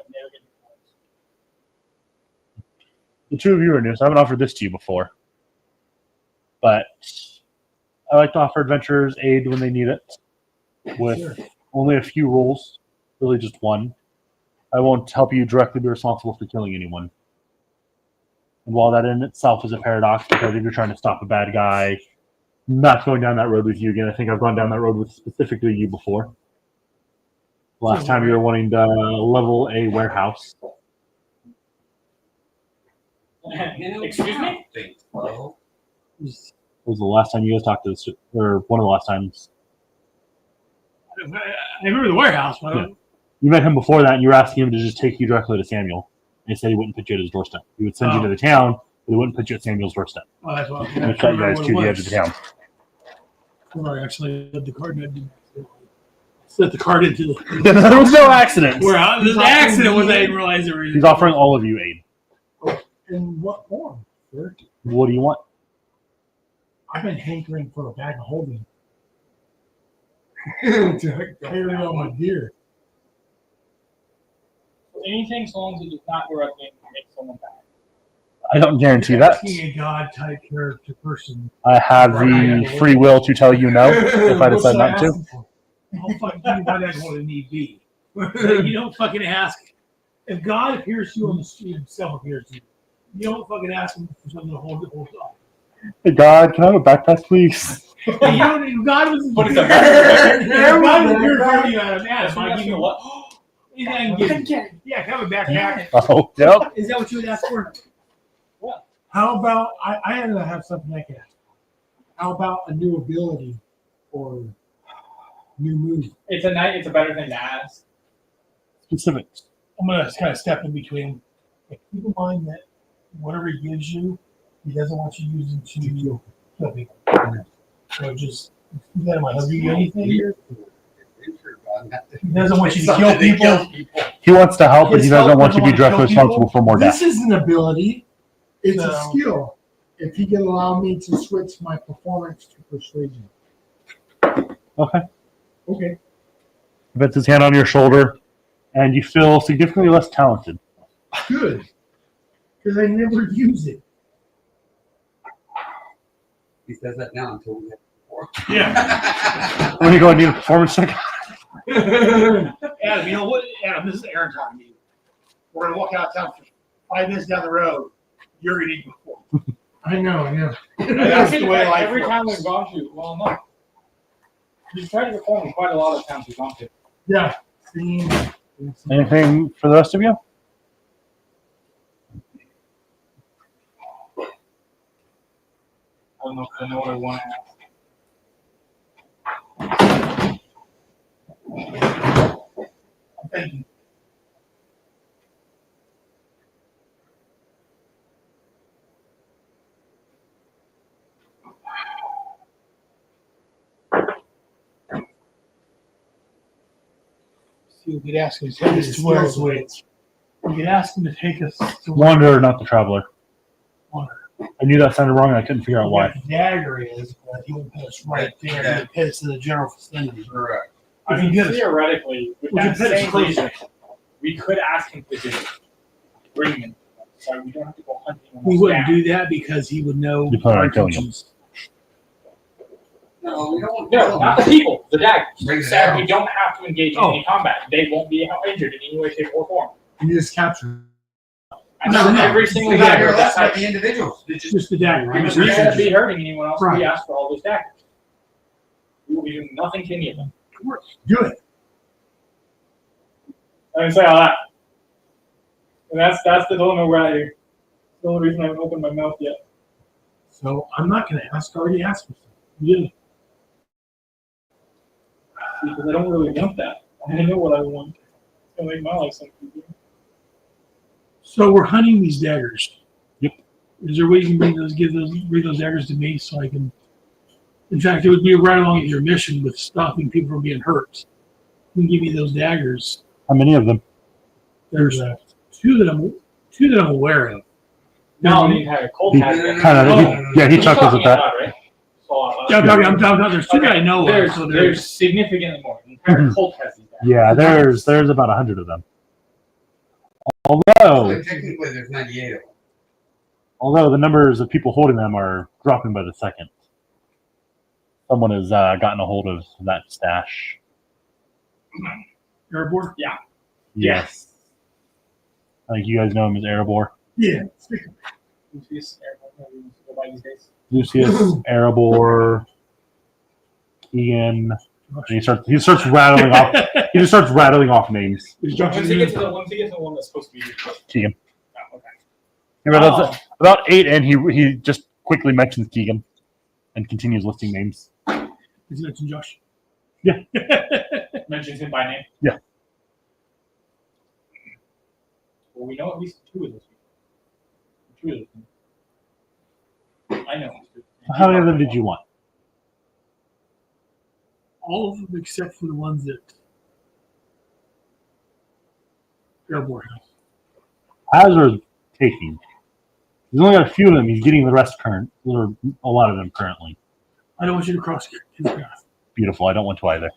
The two of you are new, so I haven't offered this to you before. But I like to offer adventurers aid when they need it, with only a few rules, really just one. I won't help you directly be responsible for killing anyone. And while that in itself is a paradox, because if you're trying to stop a bad guy, I'm not going down that road with you again. I think I've gone down that road with specifically you before. Last time you were wanting to level a warehouse. Excuse me? Well, It was the last time you guys talked to this, or one of the last times. I remember the warehouse. But I don't, You met him before that, and you were asking him to just take you directly to Samuel. And he said he wouldn't put you at his doorstep. He would send you to the town, but he wouldn't put you at Samuel's doorstep. oh, that's what He would shut you guys to the edge of the town. I actually led the card. I didn't set the card into the There was no accident. where the accident was I didn't realize it was. He's offering all of you aid. In what form, sir? What do you want? I've been hankering for a bag of holding. To carry on my gear. Anything, so long as it does not directly make someone die. I don't guarantee that. Being a god type character person. I have the free will to tell you no if I decide not to. I'll fucking give you what I want to need be. You don't fucking ask. If God appears to you on the street, himself appears to you. You don't fucking ask him for something to hold up. Hey God, can I have a backpack, please? You don't, God was. But it's a God was here for you, Adam. That's I give you what? anything I can give you. Yeah, have a backpack. Oh, yep. Is that what you would ask for? How about I had to have something I can ask. How about a new ability or new move? It's a better thing to ask. Specifics. I'm gonna kind of step in between. Keep in mind that whatever he gives you, he doesn't want you using to kill people. So just keep that in mind. He'll give you anything. He doesn't want you to kill people. He wants to help, but he His doesn't help want to be doesn't directly want to kill responsible for more This death. is an ability. It's a So- skill. If he can allow me to switch my performance to persuasion. Okay. Okay. He puts his hand on your shoulder, and you feel significantly less talented. Good. Because I never use it. He says that now until we get before. Yeah. When you go and need a performance check, Adam, you know what? Adam, this is Aaron talking to you. We're gonna walk out of town for 5 minutes down the road. You're gonna need before. I know. That's the way life every time works. we've gone to, well, no. We've tried to perform in quite a lot of towns we've gone to. Yeah. See? anything for the rest of you? I don't know if I know what I want to ask. I'm thinking. See, we could ask him to take us to where we could ask him to take us to where Wanderer, not the traveler. Wanderer. I knew that sounded wrong, and I couldn't figure out why. the dagger is, but he won't put us right there. He'll put us in the general vicinity. Correct. I If mean, you get us- theoretically, with we that could put us same closer. reason, we could ask him to just bring him. So we don't have to go hunting him. We wouldn't down. do that because he would know You plan on our killing him. intentions. No, we don't want No, not the people, the daggers. Bring it So down. we don't have to engage in Oh. any combat. They won't be injured in any way, shape, or form. You just capture. And No, so no. every single The dagger, Dagger, that's that's about how the individuals. They just Just the dagger. we I'm won't just be hurting anyone else. Right. We ask for all those daggers. We will be doing nothing to any of them. Good. I didn't say all that. And that's the dilemma we're at here. It's the only reason I haven't opened my mouth yet. So I'm not going to ask. I already asked for something. Yeah. Because I don't really want that. I know what I want. It's gonna make my life so easier. So we're hunting these daggers. Yep. Is there a way you can bring those daggers to me so I can? In fact, it would be right along with your mission with stopping people from being hurt. You can give me those daggers. How many of them? There's two that I'm aware of. Now the entire cult He has no, them. no, kind of, no. he He's chuckles at talking that. about, right? So, Yeah, I'm talking. There's two that I know there's, of. So there's significantly more. The entire Mhm. cult has these daggers. Yeah, there's about 100 of them. So Although technically, there's 98 of them. although the numbers of people holding them are dropping by the second. Someone has gotten a hold of that stash. Airborne? Yes. I think you guys know him as Erebor. Yeah. Lucius, everyone knows go by these days. Lucius, Erebor, Keegan. And he starts rattling off. He just starts rattling off names. Is Josh Once in he there? gets to the one that's supposed to be your Keegan. Oh, okay. About 8, and he just quickly mentions Keegan, and continues listing names. Is it mentioned Josh? Yeah. Mentions him by name. Yeah. Well, we know at least two of those people. Two of them. I know. How many of them did you want? All of them except for the ones that Airborne has. Hazard's taking. He's only got a few of them. He's getting the rest current. There are a lot of them currently. I don't want you to cross his path. Beautiful. I don't want to either.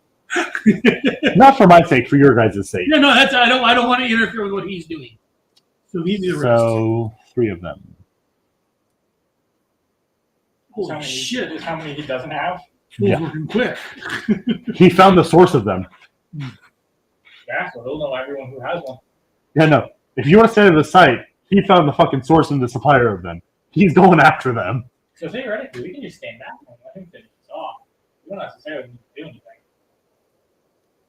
Not for my sake, for your guys' sake. No, that's I don't want to interfere with what he's doing. So give me the rest. So 3 of them. Holy shit! Just how many he doesn't have? Fool's Yeah. working quick. He found the source of them. Yeah, so he'll know everyone who has one. Yeah, no. If you want to stand at the site, he found the fucking source and the supplier of them. He's going after them. So theoretically, we can just stand back and let him finish this off. We don't necessarily need to do anything.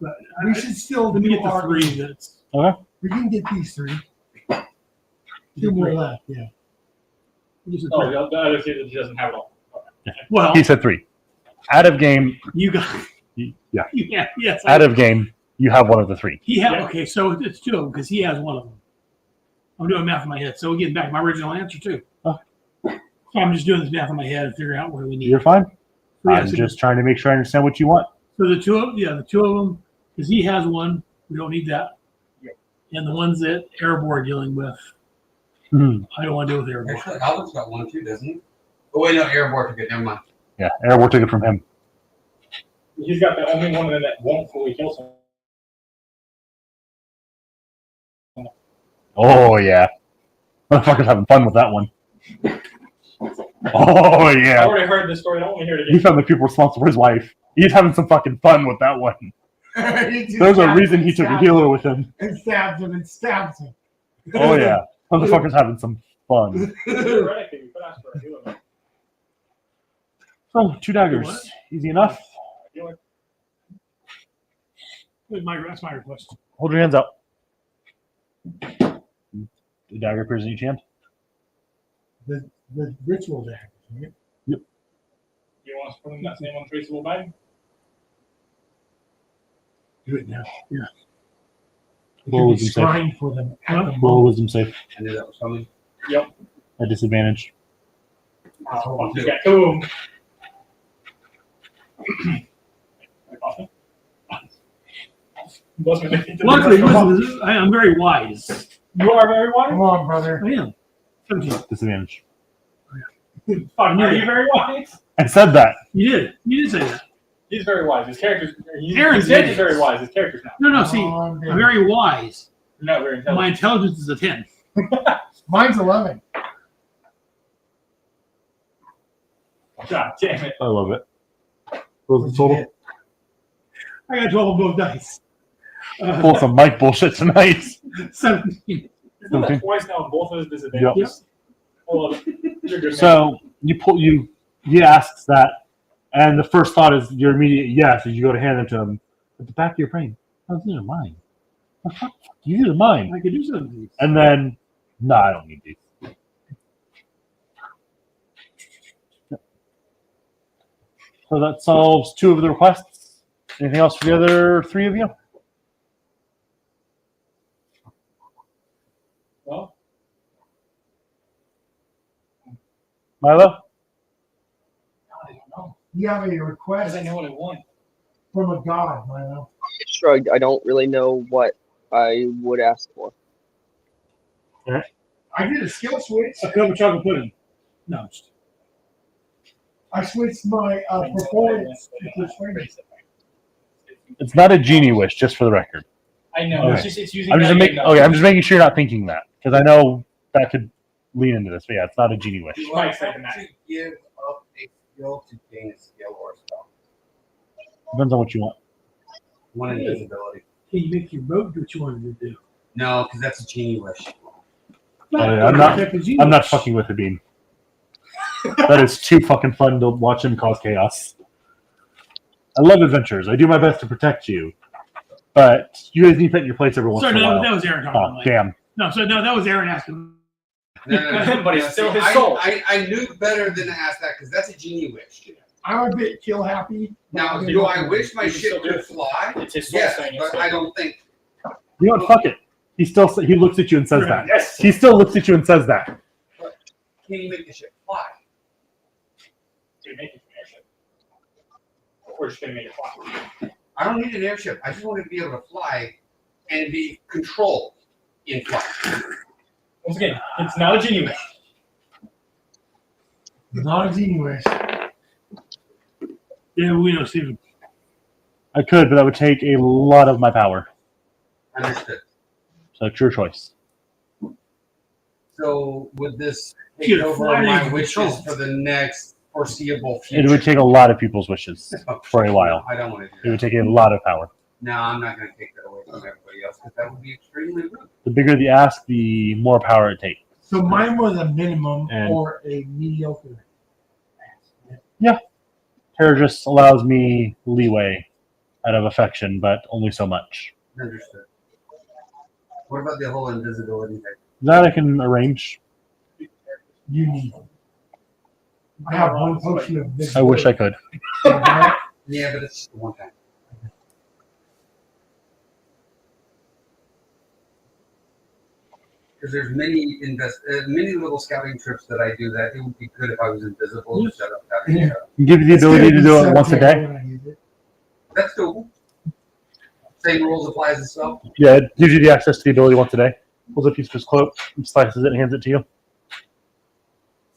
But We should still let me do get the our- 3. That's We can get these 3. 2 more left. Yeah. just a Oh, three. the other two that he doesn't have it all. Okay. Well, He said 3. Out of game, you got yeah. yes. Out of game, you have one of the 3. He had Yeah. okay, so it's 2 of them because he has one of them. I'm doing math in my head, so we're getting back to my original answer too. Oh. So I'm just doing this math in my head and figuring out what do we need. You're fine. So, yeah, I'm so- just trying to make sure I understand what you want. So the two of them, because he has one, we don't need that. Yep. And the ones that Erebor are dealing with, Hmm. I don't want to deal with Erebor. Actually, Albert's got one too, doesn't he? Oh wait, no, Airborne took it. Never mind. Yeah, Erebor took it from him. He's got the only one that won't fully kill someone. Oh yeah, motherfucker's having fun with that one. Oh I yeah, already heard this story. I don't want to hear it he again. found the people responsible for his wife. He's having some fucking fun with that one. He just There's a stabs reason him he and took a stabs healer him with him. and stabs him and stabs him. Oh yeah, motherfucker's having some fun. Theoretically, we could ask for a healer. So 2 daggers, What? easy enough. Healer. That's my request. Hold your hands out. The dagger appears in each hand. The ritual dagger. Right? You want us to put in that same untraceable bag? Do it now. Yeah. It Roll can be wisdom save. scrying for them at the Roll moment. wisdom save I knew that was coming. Yep. at disadvantage. Oh, you got 2. Luckily, listen, I'm very wise. You are very wise? Come on, brother. I am. 17. Disadvantage. Fuck, are you very wise? I said that. You did. You did say that. He's very wise. His character's. Aaron's His character's idiots. very wise. His character's not. No, see, Come on, baby. I'm very wise. You're not very My intelligent. intelligence is a 10. Mine's 11. God damn it. I love it. What was the total? I got 12 on both dice. Pull some Mike bullshit tonight. 17. He's done that twice now, and both of his disadvantages. I love it. You're good, man. So he asks that, and the first thought is your immediate yes as you go to hand them to him. At the back of your brain, oh, these are mine. Oh, fuck, these are mine. I could do some of these. And then, no, I don't need these. So that solves 2 of the requests. Anything else for the other 3 of you? Well, Milo? I don't know. You have a Because request I know what I want. from a god, Milo. Shrugged. I don't really know what I would ask for. I did a skill switch. A cup of chocolate pudding. No, I'm just I switched my performance to persuasion. It's not a genie wish, just for the record. I know. Okay. It's just it's using. I'm just that making. enough. Okay, I'm just making sure you're not thinking that because I know that could lean into this. But yeah, it's not a genie wish. Do Mike I said have that. to give up a skill to gain a skill or a spell? Depends on what you want. One invisibility. Can you make your road do what you wanted to do? No, because that's a genie wish. I'm not fucking with the beam. That is too fucking fun to watch him cause chaos. I love adventures. I do my best to protect you, but you guys need to put your place every once Sorry, in a no, while. that was Aaron Oh talking. damn! No, so no, that was Aaron asking. No. But it's still his I, soul. I knew better than to ask that because that's a genie wish. I'm a bit kill happy. Now, do I wish my You can ship still do could it. fly? It's his soul Yes, saying it's but I don't think. You know what? Fuck it. He looks at you and says that. Yes. He still looks at you and says that. Can you make the ship fly? Do you make it an airship? Or just gonna make it fly? I don't need an airship. I just want to be able to fly and be controlled in flight. Once again, it's not a genie wish. Not a genie wish. Yeah, we know, Steven. I could, but that would take a lot of my power. Understood. So it's your choice. So would this take You're over flying my in wishes control. for the next foreseeable future? It would take a lot of people's wishes Oh, for a while. I don't want to It do would that. take a lot of power. No, I'm not going to take that away from everybody else because that would be extremely rude. The bigger the ask, the more power it takes. So mine was a minimum And- or a mediocre. Terror just allows me leeway out of affection, but only so much. Understood. What about the whole invisibility thing? That I can arrange. You need. I have one potion of I wish I could. Yeah, but it's just one time. Because there's many little scouting trips that I do that it would be good if I was invisible instead of having Yeah. to. Give you the ability to do it once a day. That's doable. Same rules apply as the spell. Yeah, it gives you the access to the ability once a day. Pulls a piece of his cloak, slices it, and hands it to you.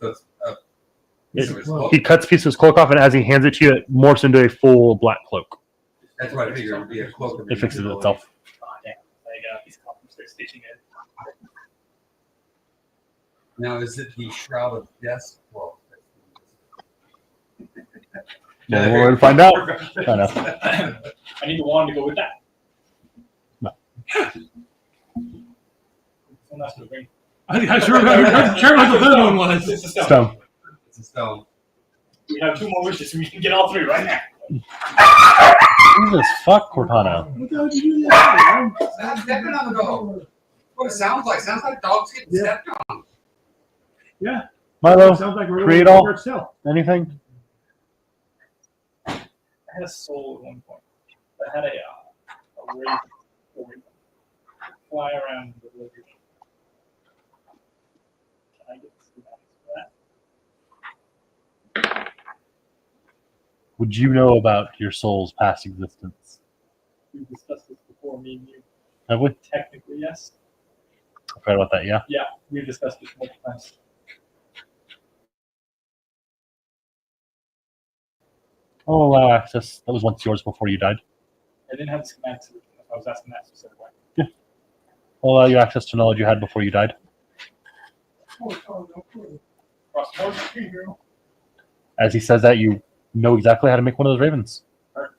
So it's It- so it's cloak. He cuts a piece of his cloak off, and as he hands it to you, it morphs into a full black cloak. That's what I figured it would be a cloak. It fixes it itself. Oh, damn. I got a piece of copper, start stitching it. Now, is it the Shroud of Death? Well, Yeah, we're going to find out. I know. I need the wand to go with that. No. Someone else would bring. I sure what the third one was. It's a stone. Stone. it's a stone. We have 2 more wishes, so we can get all 3 right now. Jesus fuck, Cortana. What the hell did you do that? Stop stepping on the dog. What it sounds like? Sounds like dogs getting Yeah. stepped on. Milo, Sounds like we're create going all. to itself. Anything? I had a soul at one point. I had a wraith. Fly around the village. Can I get schematics for that? Would you know about your soul's past existence? We've discussed this before, me and you. Have we? Technically, yes. I forgot about that, yeah. Yeah, we've discussed this multiple times. I'll allow access. That was once yours before you died. I didn't have the schematics. I was asking that specific way. I'll allow you access to knowledge you had before you died. Cross the board. As he says that, you know exactly how to make one of those ravens. Alright.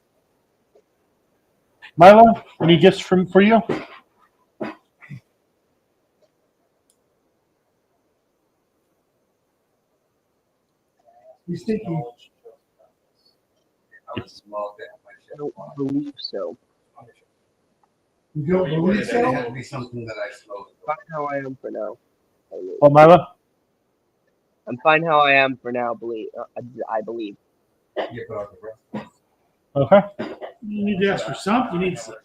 Milo, any gifts for you? He's thinking. I would love to have my I shit. don't believe so. You don't believe It so? had to be something that I smoked. Fine how I am for now. What, Milo? I'm fine how I am for now. I believe. Yeah, but the rest. Okay. You need to ask for something. You need to.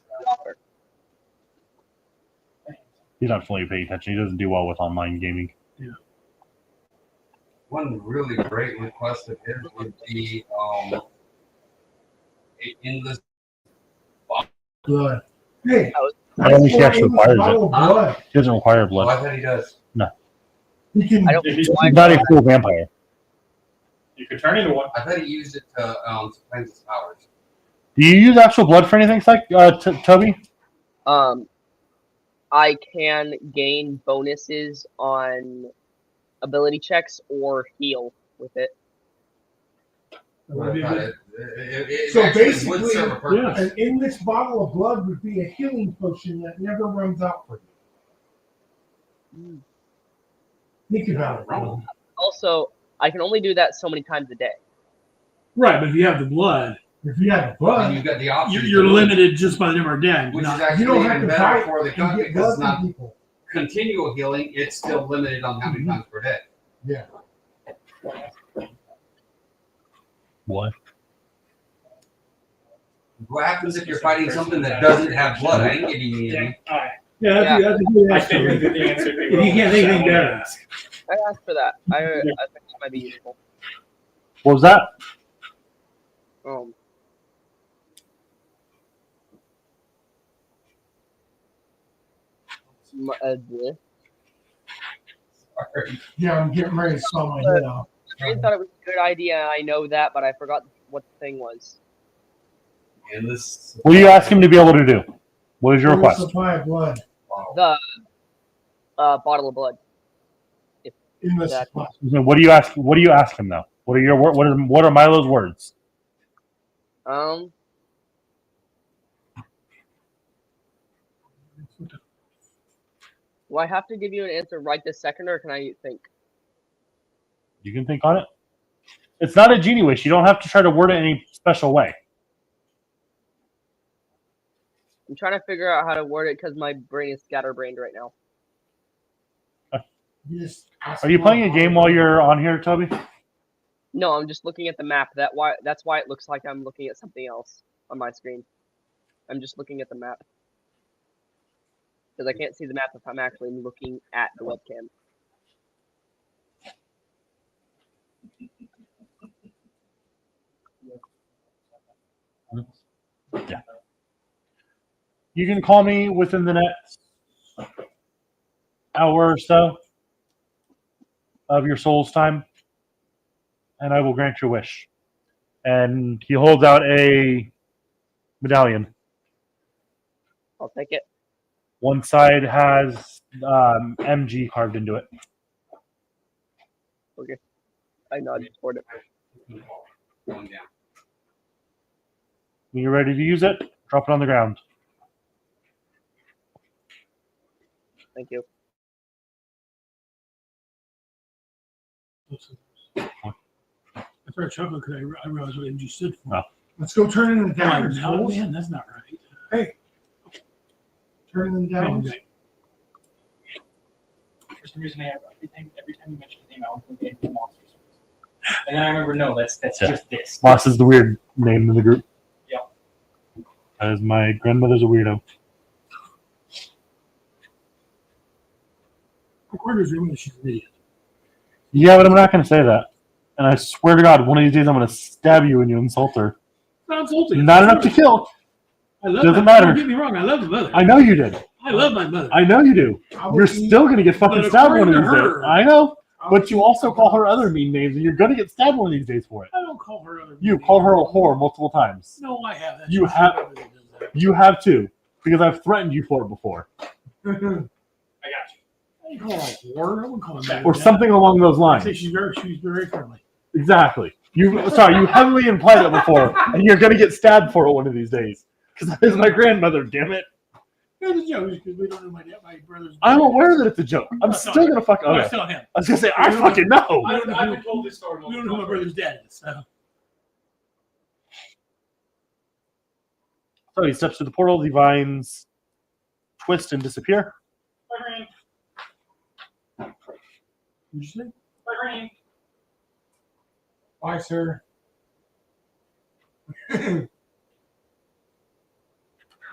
He's not fully paying attention. He doesn't do well with online gaming. One really great request of his would be an endless. Blood. Hey, I don't think he actually requires bottle it. of blood. He doesn't require Oh, blood. I bet he does. He can. I don't. If he's why- He's not a full vampire. You could turn into one. I bet he used it to cleanse his powers. Do you use actual blood for anything, Toby? I can gain bonuses on ability checks or heal with it. But it So actually basically, would serve a purpose. And in this bottle of blood would be a healing potion that never runs out for you. Think about it. Also, I can only do that so many times a day. Right, but if you have the blood, If you have the And blood, you've got the option. you're to do it, limited just by the number of damage. which is Not, actually you don't have even to better fight for the and gun get because it's blood not from people. continual healing. It's still limited on how many times per day. Yeah. What? What happens if you're fighting something that doesn't have blood? I ain't giving you any. Alright. yeah, that's a good I answer. figured that the answer If you can't think anything better. I asked for that. I think it might be useful. What was that? Bleh. Sorry. Yeah, I'm getting ready to saw my head off. I thought it was a good idea. I know that, but I forgot what the thing was. And this. What do you ask him to be able to do? What is your Full request? supply of blood The bottle of blood. in this That- supply. What do you ask? What do you ask him though? What are your what are Milo's words? Do I have to give you an answer right this second, or can I think? You can think on it. It's not a genie wish. You don't have to try to word it any special way. I'm trying to figure out how to word it because my brain is scatterbrained right now. You just ask Are you for playing a bottle game of while blood. you're on here, Toby? No, I'm just looking at the map. That's why it looks like I'm looking at something else on my screen. I'm just looking at the map because I can't see the map if I'm actually looking at the webcam. Yeah. You can call me within the next hour or so of your soul's time, and I will grant your wish. And he holds out a medallion. I'll take it. One side has MG carved into it. I nod toward it. Going down. When you're ready to use it, drop it on the ground. Thank you. I started chuckling because I realized what MG stood for. Oh. Let's go turn in the Oh, daggers. no, fools. man, that's not right. Hey, turn in the daggers. Okay. For some reason, every time you mention his name, I was thinking of monsters. And then I remember, no, that's Yeah. just this. Moss is the weird name of the group. Yep. As my grandmother's a weirdo. Recorder's room, she's an idiot. Yeah, but I'm not going to say that. And I swear to God, one of these days I'm going to stab you when you insult her. Not insulting. Not enough to kill. I love Doesn't my, matter. Don't get me wrong. I love my mother. I know you did. I love my mother. I know you do. I will You're eat- still going to get fucking But stabbed one of according these to days. her- I know. I But will you eat- also call her other mean names, and you're going to get stabbed one of these days for it. I don't call her other. You call her a whore multiple times. No, I have. That's You just have- my mother that does that. You have too, because I've threatened you for it before. I got you. I didn't call her a whore. I wouldn't call her Or something along those I say lines. she's very friendly. Exactly. You heavily implied it before, and you're going to get stabbed for it one of these days. Because that is my grandmother, damn it. It's a joke because we don't know my brother's. I'm aware that it's a joke. I'm That's still not- going to fuck. Oh, Okay. it's not him. I was going to say, I fucking know. I don't know I've who- been told this story. We don't know who my brother's dad is. So. So he steps through the portal, the vines twist and disappear. What'd you say? Bye, sir.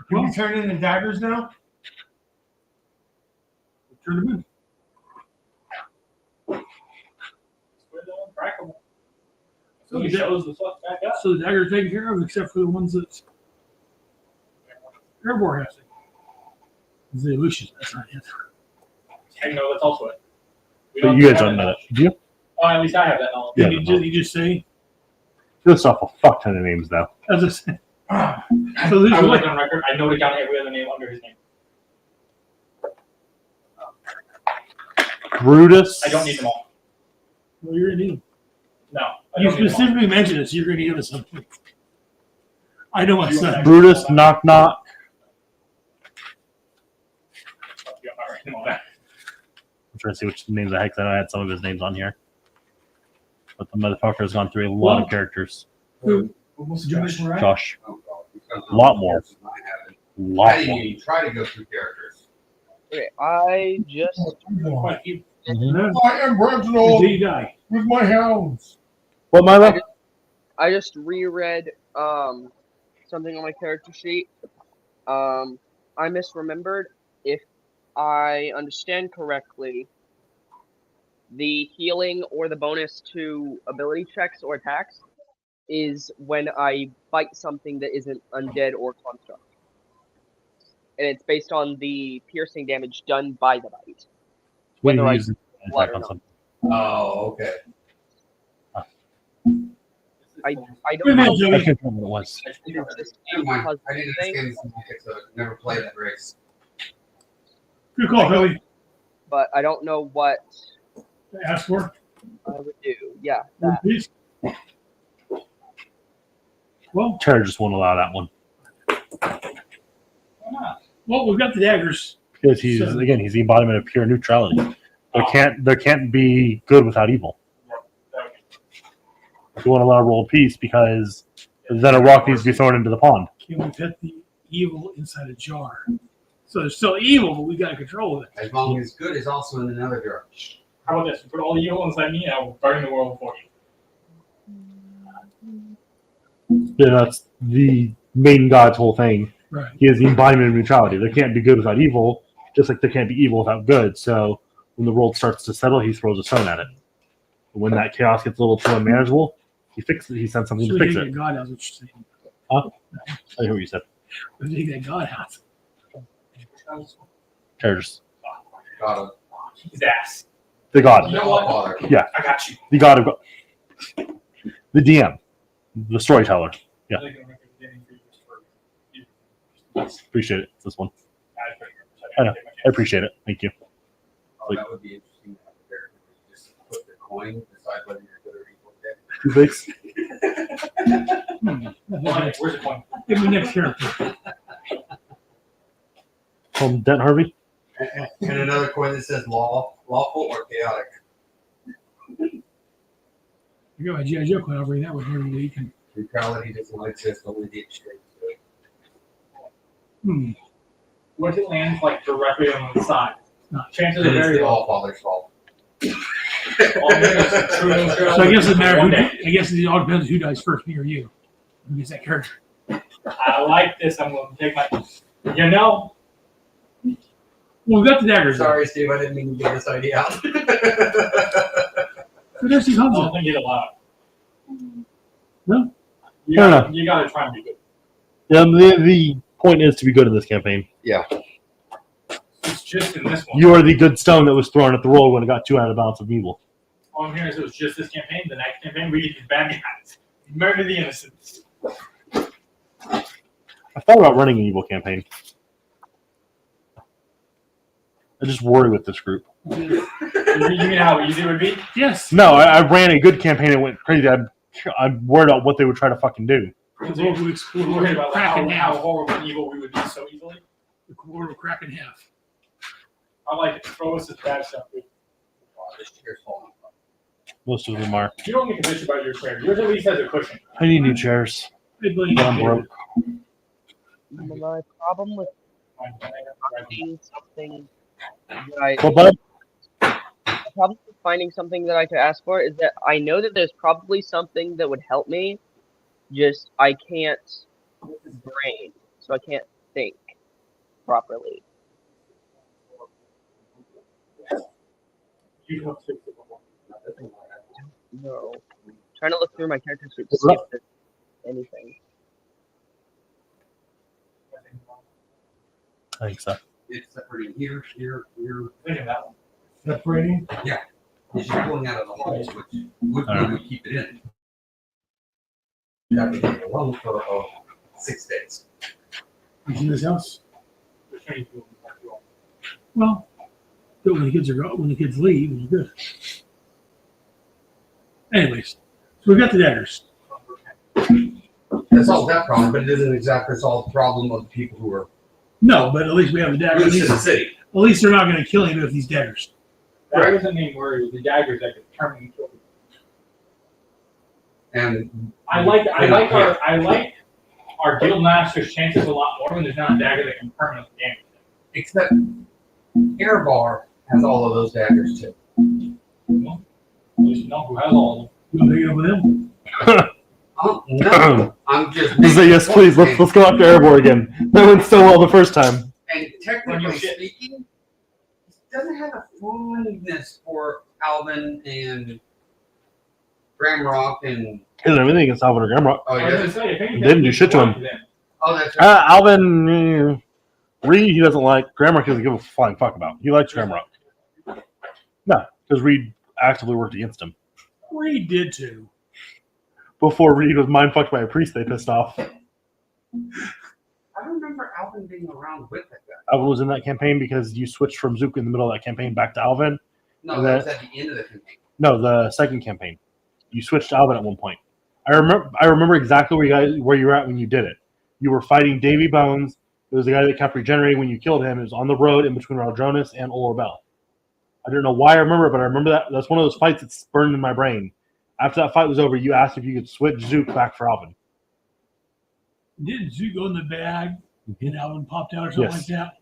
Can we turn in the daggers now? Turn him in. So he shows the fuck back up. So the dagger taken care of, except for the ones that Airborne has. It's the illusion. That's not it. I know that's also it. We But you guys have don't know that. knowledge. Do you? Oh, at least I have that knowledge. Yeah, Did he just say? Lists off a fuck ton of names, though. As I said. So I there's would one. like on record. I noted down every other name under his name. Brutus. I don't need them all. Well, you're gonna need them. No. I You don't need them all. specifically mentioned it, so you're gonna give us something. I know my son. Brutus, Knock Knock. Yeah, I write them all down. I'm trying to see which names I had, 'cause I know I had some of his names on here. But the motherfucker has gone through a lot of characters. Who? Josh, right? Josh. Oh, God. A lot more. I haven't. I Lot didn't more. even try to go through characters. Okay, I just Quite a few. Mhm. I am Until Reginald you die. with my hounds. What, Milo? I just reread something on my character sheet. I misremembered. If I understand correctly, the healing or the bonus to ability checks or attacks is when I bite something that isn't undead or construct. And it's based on the piercing damage done by the bite. When Whether you I use an blood attack or on not. something. Oh, okay. I Wait a don't minute, know I Joey. can't remember what it was. if it's just Never mind. because I didn't thing, understand this so I never played that race. Good call, Joey. but I don't know what Ask for. I would do. Yeah, that. Please. Well, Terra just won't allow that one. Why not? well, we've got the daggers. Because he's the embodiment of pure neutrality. There can't be good without evil. You want to allow roll peace because then a rock needs to be thrown into the pond. Can we put the evil inside a jar? So there's still evil, but we got to control it. As long as good is also in another direction. How about this? You put all the evil inside me, and I'll burn the world for you. Yeah, that's the main god's whole thing. Right. He is the embodiment of neutrality. There can't be good without evil, just like there can't be evil without good. So when the world starts to settle, he throws a stone at it. When that chaos gets a little too unmanageable, he fixes it. He sends something So to we fix take it. that God out, is what you're saying. Huh? I hear what you said. We take that God out. Characters. God, His ass. The god. You know what? Father. I got you. The god of God. The DM. The storyteller. Yeah. Appreciate it. This one. I know. I appreciate it. Thank you. Oh, that would be interesting to have a character where you just put the coin, decide whether you're good or evil. Where's the point? Give me the next character. From Dent Harvey. And another coin that says lawful or chaotic. You got my G.I. Joe coin. I'll bring that with me every week. And, Neutrality doesn't exist, only the exchange. What if it lands like directly on the side? Chances are Then it's very the low. All Father's fault. so I guess it matters. I guess it all depends who dies first, me or you. Who gets that character? I like this. I'm going to take my. You know. Well, we got the daggers. Sorry, Steve, I didn't mean to get this idea out. Who does these I huns? don't think it allowed. No. You I don't gotta, know. you gotta try and be good. Yeah, the point is to be good in this campaign. It's just in this one. You are the good stone that was thrown at the roll when it got too out of balance of evil. All I'm hearing is it was just this campaign. The next campaign, we get these bad guys. Murder the innocents. I thought about running an evil campaign. I just worry with this group. You mean how easy it would be? Yes. No, I ran a good campaign and went crazy. I'm worried about what they would try to fucking do. The world will explode. We're worried about Crack in how half. horrible and evil we would be so easily. The world will crack in half. I like it. Throw us this bad stuff. Dude. This chair's falling apart. Most of them are. You don't get to bitch about your chair. Yours at least has a cushion. I need new chairs. Hey, buddy. But I'm broke. My problem with finding something that I Well, bud, the problem with finding something that I could ask for is that I know that there's probably something that would help me. Just I can't brain, so I can't think properly. You have to. No, trying to look through my character sheet to see if there's anything. I think so. It's separating here. Think of that one. Separating. It's just pulling out of the holes, which would Alright. keep it in. That would be alone for 6 days. You see this house? The change will be back to all. Well, do it when the kids are when the kids leave. It's good. Anyways, so we got the daggers. That solves that problem, but it doesn't exactly solve the problem of the people who are No, but at least we have the daggers. loose in the city. At least they're not going to kill him with these daggers. That doesn't mean worry. The daggers that could permanently kill people. And I like our guild master's chances a lot more when there's not a dagger that can permanently damage them. except Airbar has all of those daggers too. Well, at least you know who has all of them. You want to take it over them? Oh, no, I'm just Just say yes, please. Let's go after Airborne again. That went so well the first time. And technically speaking, he doesn't have a fondness for Alvin and Gramrock and He doesn't have anything against Alvin or Gramrock. oh I was yeah. gonna say, if anything, Didn't do shit to him. then. Oh that's right. Alvin, Reed, he doesn't like. Gramrock doesn't give a flying fuck about. He likes Gramrock. No, because Reed actively worked against him. Reed did too. Before Reed was mind fucked by a priest, they pissed off. I don't remember Alvin being around with that guy. Alvin was in that campaign because you switched from Zook in the middle of that campaign back to Alvin. No, And that was at the end of the campaign. No, the second campaign. You switched to Alvin at one point. I remember exactly where you were at when you did it. You were fighting Davy Bones. It was the guy that kept regenerating when you killed him. It was on the road in between Raldronis and Olor. I don't know why I remember it, but I remember that. That's one of those fights that's burned in my brain. After that fight was over, you asked if you could switch Zook back for Alvin. Didn't Zoo go in the bag and Alvin popped out or something Yes. like that?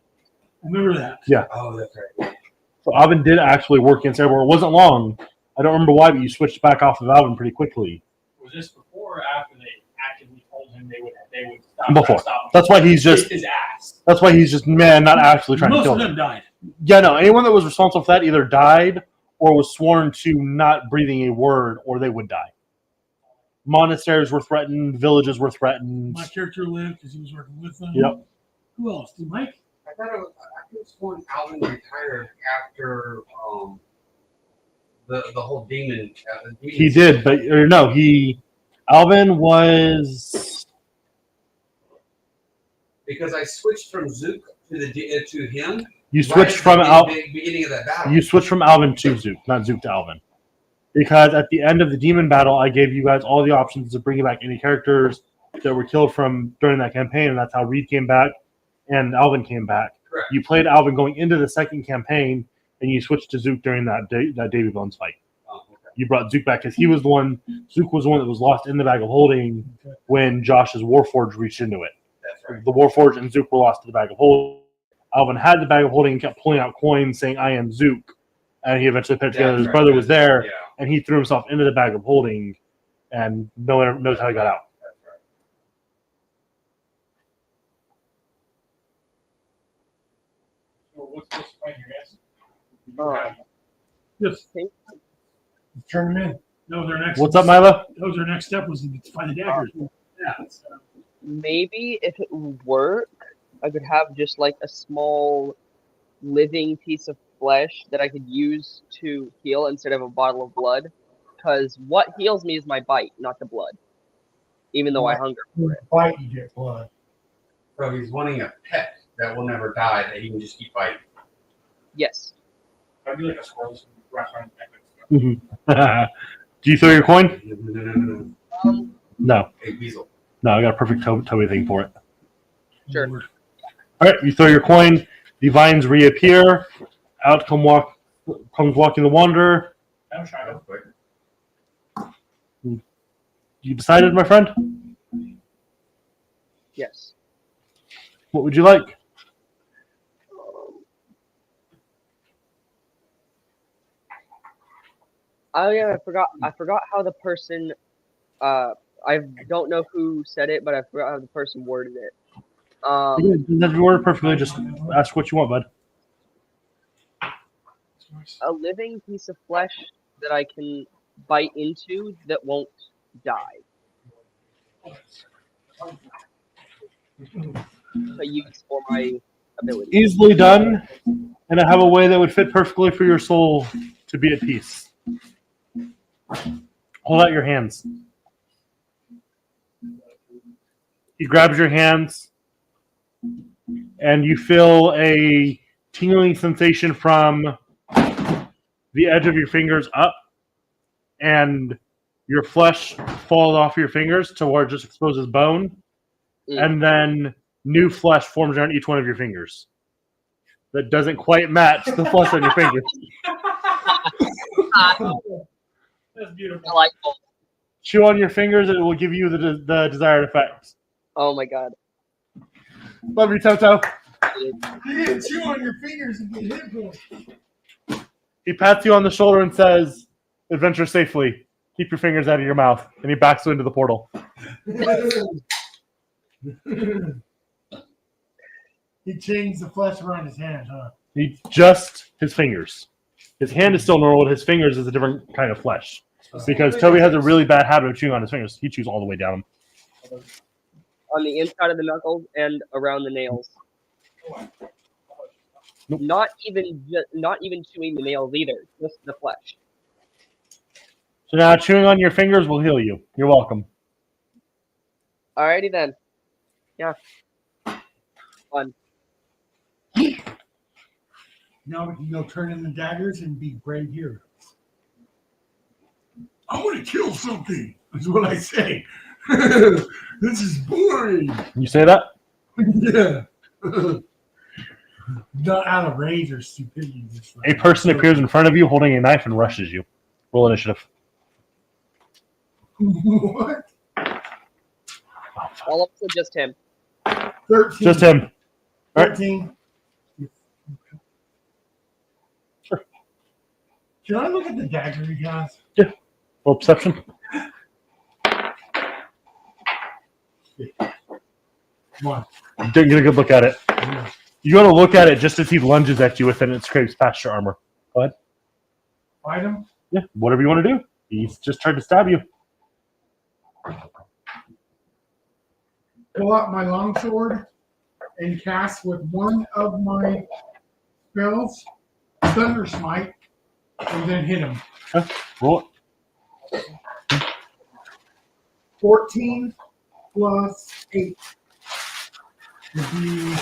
I remember that. Yeah. Oh, that's right. So Alvin did actually work against Airborne. It wasn't long. I don't remember why, but you switched back off of Alvin pretty quickly. Was this before or after they actively told him they would stop? Before. Stop him? That's why he's just. Kicked his ass. That's why he's just not actually trying to Most kill of them. them died. Yeah, no. Anyone that was responsible for that either died or was sworn to not breathing a word, or they would die. Monasteries were threatened. Villages were threatened. My character lived because he was working with them. Yep. Who else? Did Mike? I could have sworn Alvin retired after the whole demon. He did, but or no, Alvin was. Because I switched from Zook to him. You switched from beginning of that battle. You switched from Alvin to Zook, not Zook to Alvin. Because at the end of the demon battle, I gave you guys all the options to bring back any characters that were killed from during that campaign, and that's how Reed came back and Alvin came back. Correct. You played Alvin going into the second campaign, and you switched to Zook during that Davy Bones fight. Oh, okay. You brought Zook back because he was the one. Zook was the one that was lost in the bag of holding when Josh's Warforged reached into it. That's right. The Warforged and Zook were lost to the bag of holding. Alvin had the bag of holding and kept pulling out coins saying, "I am Zook." And he eventually put together his brother was there, and he threw himself into the bag of holding, and no one knows how he got out. That's right. So what's this fight you're asking? Just Turn them in. that was our next. What's up, Mila? That was our next step. Was to find the daggers. Yeah. So, Maybe if it would work, I could have just like a small living piece of flesh that I could use to heal instead of a bottle of blood. Because what heals me is my bite, not the blood. Even though I hunger. When you bite, you get blood. So he's wanting a pet that will never die that he can just keep fighting. Yes. I'd be like a squirrel just wrap around the neck. Do you throw your coin? No. No. A weasel. No, I got a perfect Toby thing for it. Sure. All right, you throw your coin. The vines reappear. Out comes walking the wanderer. I'm shy. That was quick. You decided, my friend? Yes. What would you like? Oh yeah, I forgot how the person. I don't know who said it, but I forgot how the person worded it. Doesn't word perfectly. Just ask what you want, bud. A living piece of flesh that I can bite into that won't die. I use for my ability. Easily done, and I have a way that would fit perfectly for your soul to be at peace. Hold out your hands. He grabs your hands, and you feel a tingling sensation from the edge of your fingers up, and your flesh falls off your fingers to where it just exposes bone, and then new flesh forms around each one of your fingers that doesn't quite match the flesh on your fingers. That's beautiful. Delightful. Chew on your fingers, and it will give you the desired effect. Oh my god. Love you, Toto. You didn't chew on your fingers and get hit points. He pats you on the shoulder and says, "Adventure safely. Keep your fingers out of your mouth." And he backs you into the portal. He changed the flesh around his hand, huh? Just his fingers. His hand is still normal. His fingers is a different kind of flesh. Because Toby has a really bad habit of chewing on his fingers. He chews all the way down. On the inside of the knuckles and around the nails. Nope. Not even chewing the nails either, just the flesh. So now chewing on your fingers will heal you. You're welcome. Alrighty then. Yeah. Fun. Now we can go turn in the daggers and be brave heroes. I want to kill something. That's what I say. This is boring. You say that? Yeah. Not out of rage or stupidity. Just A person appears in front of you holding a knife and rushes you. Roll initiative. What? All of them, just him. 13. Just him. All right. 13. Sure. Can I look at the dagger, you guys? Roll perception. Come on. Get a good look at it. You want to look at it just as he lunges at you with it and it scrapes past your armor. Go ahead. Fight him? Yeah, whatever you want to do. He's just tried to stab you. Pull out my longsword and cast with one of my spells, Thunder Smite, and then hit him. Roll it. 14 plus 8 would be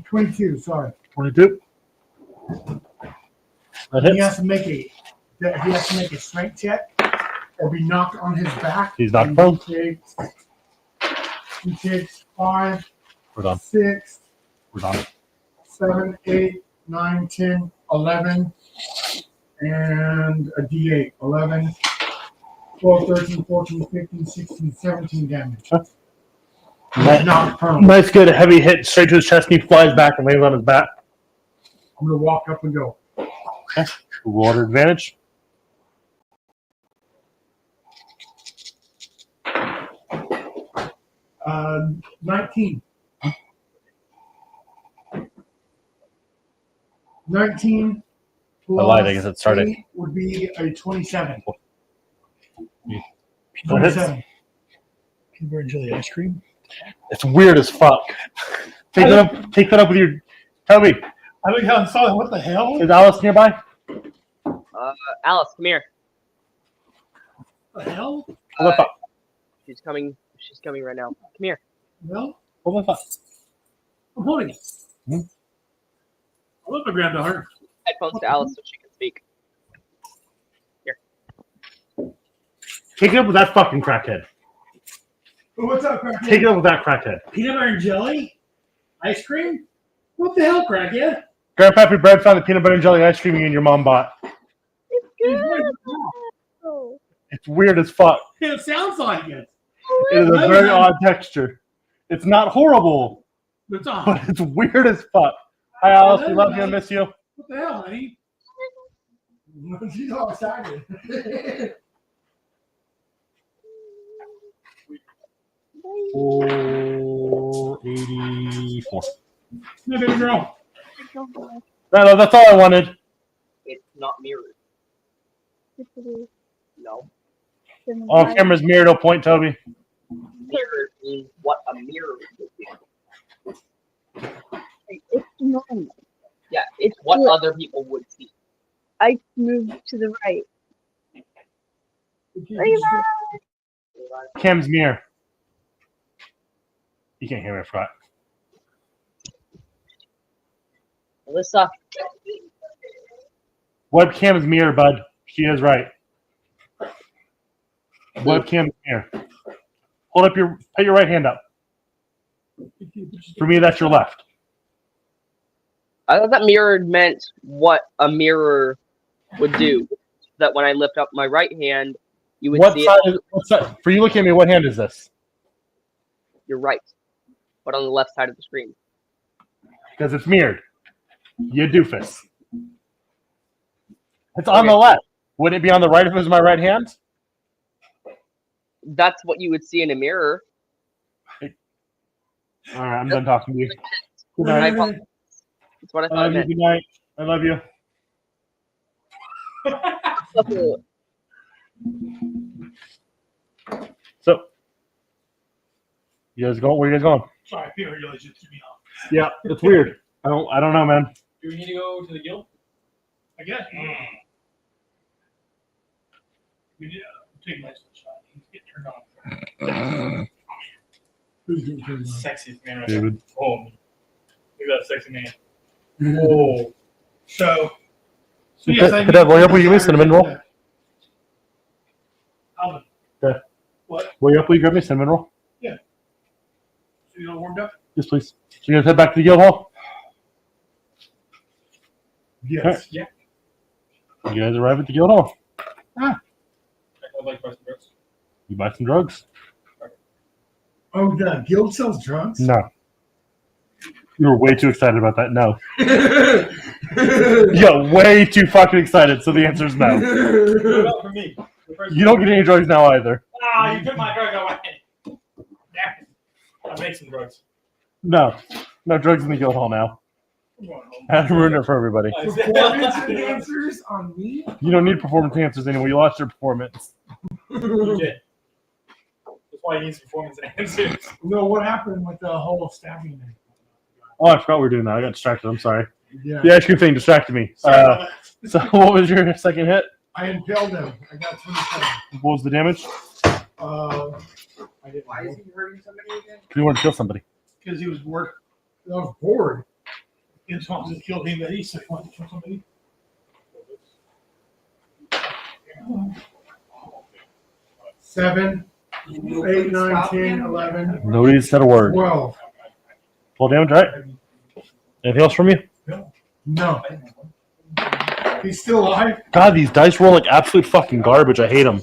22, sorry. 22. That He hits. has to make a strength check or be knocked on his back. He's knocked And prone. He takes 5, We're done. 6, We're done. 7, 8, 9, 10, 11, and a D8. 11, 12, 13, 14, 15, 16, 17 damage. Nice, Knocked prone. nice, good heavy hit straight to his chest. And he flies back and lands on his back. I'm going to walk up and go. Roll at advantage. Uh, 19. 19 plus I lied, I guess it started. 8 would be a 27. That hits. 27. Peanut butter and jelly ice cream. It's weird as fuck. Take that up with your. Tell me, I look how I saw it. What the hell? is Alice nearby? Alice, come here. What the hell? Hold the fuck. She's coming. She's coming right now. Come here. Well, Hold the fuck. I'm holding it. Hmm? I love my granddaughter. Headphones to Alice so she can speak. Take it up with that fucking crackhead. What's up, crackhead? Take it up with that crackhead. Peanut butter and jelly? Ice cream? What the hell, crackhead? Grandpappy Bread found the peanut butter and jelly ice cream you and your mom bought. It's good. Oh. It's weird as fuck. It sounds like it. It is a very odd texture. It's not horrible, It's off. but it's weird as fuck. Hi, Alice. We love you and miss you. What the hell, honey? She's all excited. 484. No, baby girl. No, that's all I wanted. It's not mirrored. No. All cameras mirrored. No point, Toby. Mirrored means what a mirror would be. It's normal. Yeah, it's what Yeah. other people would see. I moved to the right. Cam's mirror. You can't hear me, I forgot. Alyssa, Webcam's mirror, bud. She is right. Webcam's mirror. Put your right hand up. For me, that's your left. I thought that mirrored meant what a mirror would do. That when I lift up my right hand, you would What see side it. is, what side? For you looking at me, what hand is this? You're right, but on the left side of the screen. Because it's mirrored. You doofus. It's on Okay. the left. Would it be on the right if it was my right hand? That's what you would see in a mirror. All right, I'm done talking to you. Good I night. apologize. That's what I I thought love it you. meant. Good night. I love you. So, you guys going? Where you guys going? Sorry, peanut butter and jelly just threw me off. Yeah, it's weird. I don't know, man. Do we need to go to the guild? I guess. We did take my shot. He's getting turned on. Who's getting turned on? Sexiest man right David. now. Oh, look at that sexy man. Oh. So Hey, Dad, will you up with your cinnamon roll? Alvin. Okay. What? Will you up? Will you grab me a cinnamon roll? So you all warmed up? Yes, please. So you guys head back to the guild hall? Yes. Yeah. You guys arrive at the guild hall. I'd like to buy some drugs. You buy some drugs? Oh, the guild sells drugs? No. You were way too excited about that. No. Yeah, way too fucking excited. So the answer is no. What about for me? You don't get any drugs now either. Ah, you took my drug away. Damn it. I'll make some drugs. No. No drugs in the guild hall now. I'm going home. I had to ruin it for everybody. Performance enhancers on me? You don't need performance enhancers anymore. You lost your performance. You did. why he needs performance enhancers. No, what happened with the whole stabbing thing? Oh, I forgot we were doing that. I got distracted. I'm sorry. Yeah. The ice cream thing distracted me. So what was your second hit? I impaled him. I got 27. What was the damage? I didn't. Why is he hurting somebody again? You want to kill somebody. Because he was work. I was bored. He just wanted to kill him, but he said wanted to kill somebody. Seven, Nobody 8, 9, stop 10, him? 11, Nobody said a word. 12. 12 damage, right? Anything else from you? No. He's still alive? God, these dice roll like absolute fucking garbage. I hate them.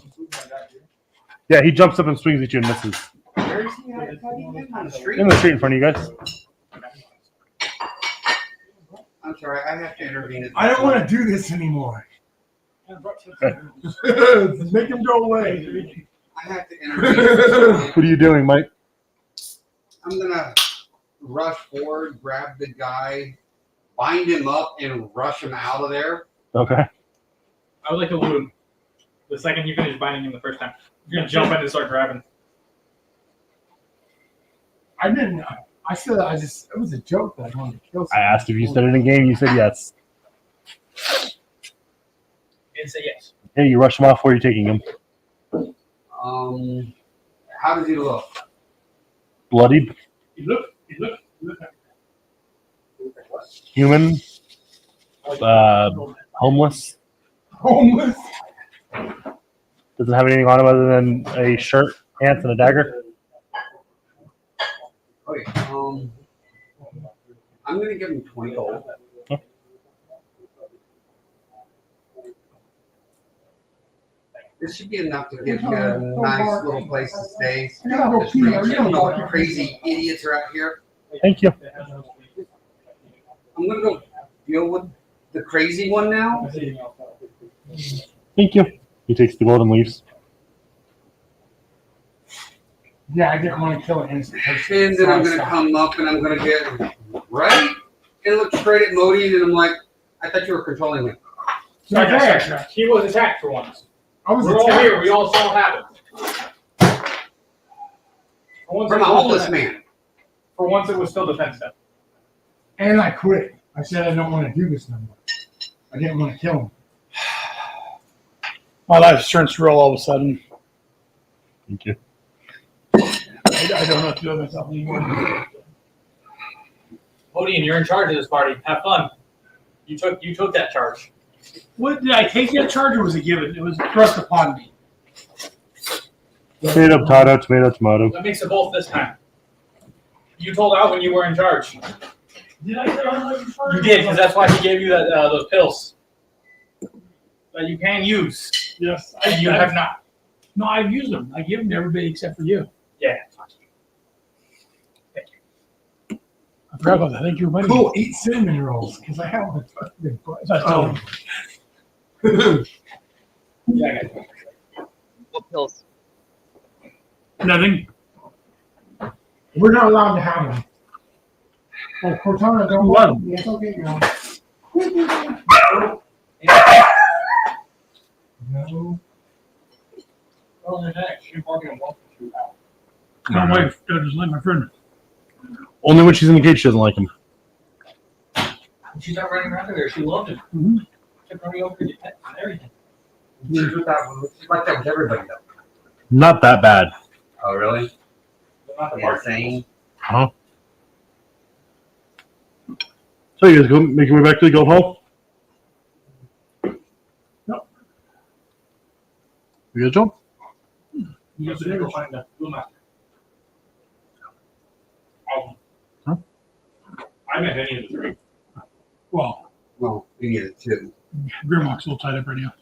Yeah, he jumps up and swings at you and misses. Where is he at? On the street? In the street in front of you guys. I'm sorry, I have to intervene. I don't want to do this anymore. Make him go away. I have to intervene. What are you doing, Mike? I'm gonna rush forward, grab the guy, bind him up, and rush him out of there. Okay. I would like to loot him. The second you finish binding him the first time. You're gonna jump in and start grabbing. I didn't. I said it was a joke that I wanted to kill I someone. asked if you said it in game. You said yes. And say yes. Hey, you rush him off. Where are you taking him? How does he look? Bloodied, He looked. human, homeless. Homeless. Doesn't have anything on him other than a shirt, pants, and a dagger. Okay, I'm gonna give him 20 gold. This should be enough to give you a nice little place to stay. I gotta go pee. You don't know what crazy idiots are out here. Thank you. I'm gonna go deal with the crazy one now. Thank you. He takes the gold and leaves. Yeah, I didn't want to kill an innocent person. And then I'm gonna come up and I'm gonna get right and look straight at Modi and I'm like, I thought you were controlling me. He was attacked for once. I was We're all attacked. here. We all saw it happen. For once, From a homeless man. For once, it was still defensive. And I quit. I said I don't want to do this no more. I didn't want to kill him. My life turns real all of a sudden. Thank you. I don't know what to do with myself anymore. Odian, you're in charge of this party. Have fun. You took that charge. What did I take that charge or was it given? It was thrust upon me. Tomato, potato, tomato, tomato. That makes it both this time. You told Alvin you were in charge. Did I say I was in charge? You did, because that's why he gave you that those pills that you can use. Yes. And you have not. No, I've used them. I give them to everybody except for you. Yeah. I forgot about that. Thank you, buddy. Cool, eat cinnamon rolls because I haven't fucking I told him. Yeah, I got you. What pills? Nothing. We're not allowed to have them. Oh, Cortana, don't want them. It's okay, girl. No. Oh, the next. You're walking and walking through out. My wife doesn't like my friend. Only when she's in the cage, she doesn't like him. She's not running around there. She loved him. Mm-hmm. She kept running over to pets and everything. She's like that with everybody though. Not that bad. Oh really? Not the Yeah, mark. saying. Huh? So you guys go make your way back to the guild hall? No. You guys jump? You have to go find the blue master. Huh? I meant any of the three. Well, Well, we need it too. Grimlock's a little tied up right now.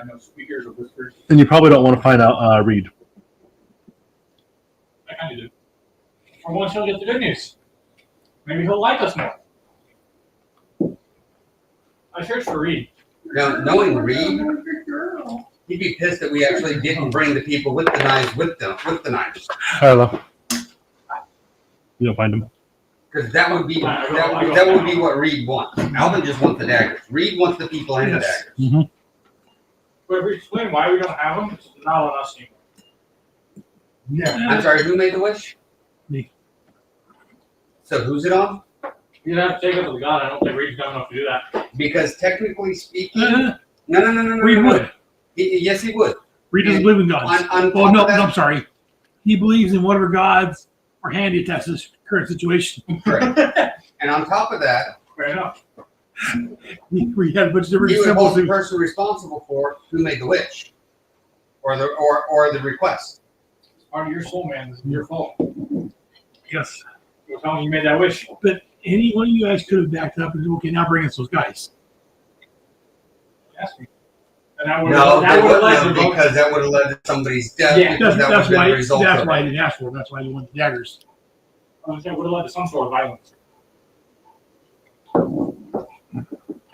No speakers or whispers. And you probably don't want to find out Reed. I kind of do. For once, he'll get the good news. Maybe he'll like us more. I searched for Reed. Now, knowing Reed, he'd be pissed that we actually didn't bring the people with the knives with the knives. Hello. You don't find him. Because that would be what Reed wants. Alvin just wants the daggers. Reed wants the people and the daggers. Mm-hmm. But if we explain why we don't have them, it's not on us anymore. Yeah. I'm sorry, who made the wish? Me. So who's it on? You'd have to take it to the god. I don't think Reed's dumb enough to do that. Because technically speaking, Uh, no. Reed would. Yes, he would. Reed doesn't believe in gods. On Well, top no, of that- I'm sorry. He believes in whatever gods are handy attached to this current situation. Correct. And on top of that, Fair enough. We had a bunch of different you would symbols. hold the person responsible for who made the wish, or the request. It's part of your soul, man. This is your fault. Yes. You're telling me you made that wish. But any one of you guys could have backed up and said, okay, now bring us those guys. Ask me. And that would No, that they would have led wouldn't to have, because that would have led to somebody's death. Yeah, because that would have been the result That's of why I it. didn't ask for them. That's why you want the daggers. would have led to some sort of violence.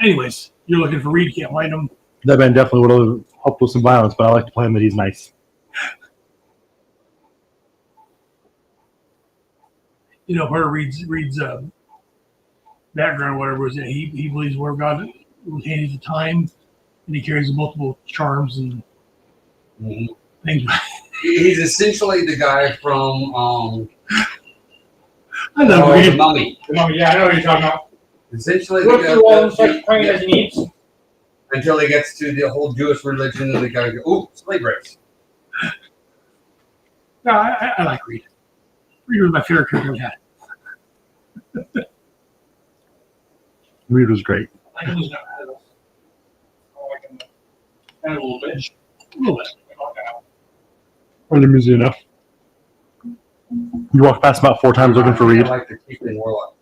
Anyways, you're looking for Reed, can't find him. That man definitely would have helped with some violence, but I like to play him that he's nice. You know, part of Reed's background, whatever, is that he believes where God was handy at the time, and he carries multiple charms and things. He's essentially the guy from I love the Reed. Mummy. Yeah, I know what you're talking about. Essentially, Look through all the such praying yeah, as he needs. until he gets to the whole Jewish religion, and the guy goes, "Ooh, slave race." No, I like Reed. Reed was my favorite character we had. Reed was great. I can lose that. Oh, I can. And a little bit. A little bit. Or the museum enough. You walk past about 4 times looking for Reed. I like to keep in warlock.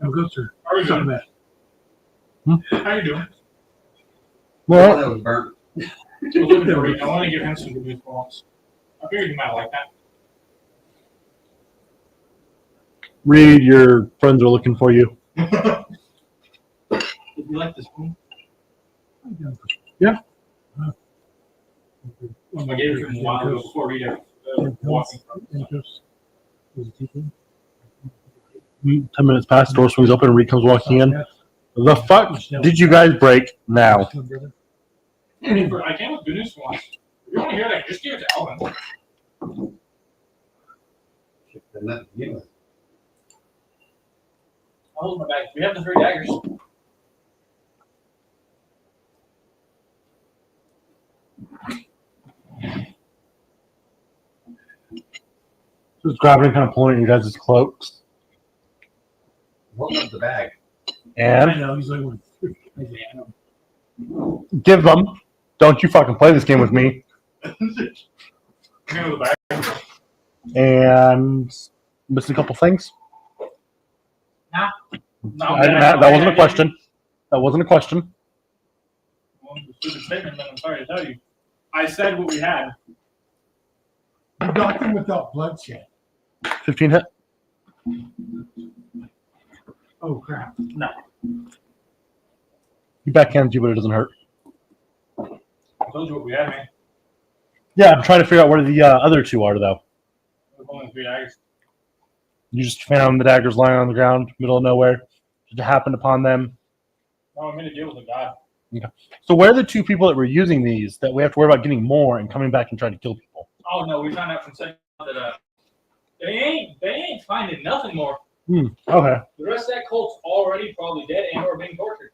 No, go through. How are you Something doing? bad. How you doing? Well, That was burnt. We're looking for Reed. I want to give him some good news for once. I figured you might like that. Reed, your friends are looking for you. Did you like this spoon? Yeah. I gave it to him a while ago before Reed ever walking. 10 minutes pass, door swings open, and Reed comes walking in. The fuck did you guys break now? I came with good news for once. If you want to hear that, just give it to Alvin. I'll hold my bag. We have the 3 daggers. Just grabbing and kind of pulling at you guys' cloaks. Hold up the bag. I And know, he's like, one, 3. I say, I know. give them. Don't you fucking play this game with me. Hand the bag. And missing a couple things. No, That wasn't a question. That wasn't a question. Well, it's a stupid statement, but I'm sorry to tell you. I said what we had. You got them without bloodshed. 15 hit. Oh, crap. He backhands you, but it doesn't hurt. I told you what we had, man. Yeah, I'm trying to figure out where the other 2 are, though. We're only 3 daggers. You just found the daggers lying on the ground, middle of nowhere. It happened upon them. No, I'm in a deal with a god. So where are the 2 people that were using these that we have to worry about getting more and coming back and trying to kill people? Oh no, we found out from second that they ain't finding nothing more. Okay. The rest of that cult's already probably dead and or being tortured.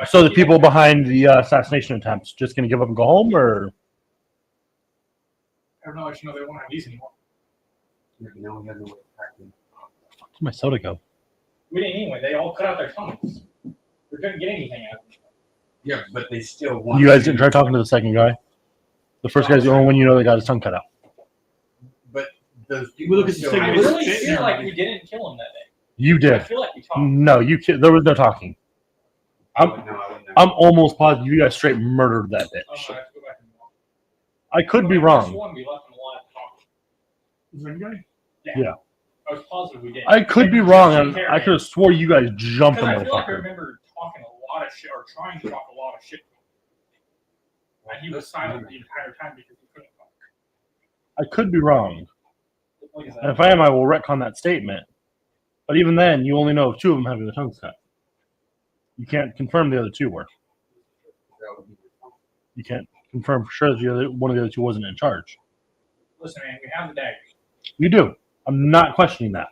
So the people behind the assassination attempts just going to give up and go home, or? I don't know. I should know they won't have these anymore. Now we have no way to track them. Where did my soda go? We didn't anyway. They all cut out their tongues. We couldn't get anything out of them. Yeah, but they still want. You guys didn't try talking to the second guy? The first guy's the only one you know that got his tongue cut out. But those We people look at the still same- I want really to- feel like we didn't kill him that day. You I did. feel like we talked. No, there was no talking. I wouldn't know, I wouldn't know. I'm almost positive you guys straight murdered that Oh, no, I bitch. have to go back and look. I could be Just wrong. one we left him alive talking. Is there any guy? Yeah. I was positive we did. I could be wrong. I could have swore you guys jumped the Because I feel like I motherfucker. remember talking a lot of shit or trying to talk a lot of shit. And he was silent the entire time because he couldn't talk. I could be wrong. Like I said, And if I am, I will retcon that statement. But even then, you only know of 2 of them having the tongues cut. You can't confirm the other 2 were. That would be- You can't confirm for sure that one of the other 2 wasn't in charge. Listen, man, we have the daggers. You do. I'm not questioning that.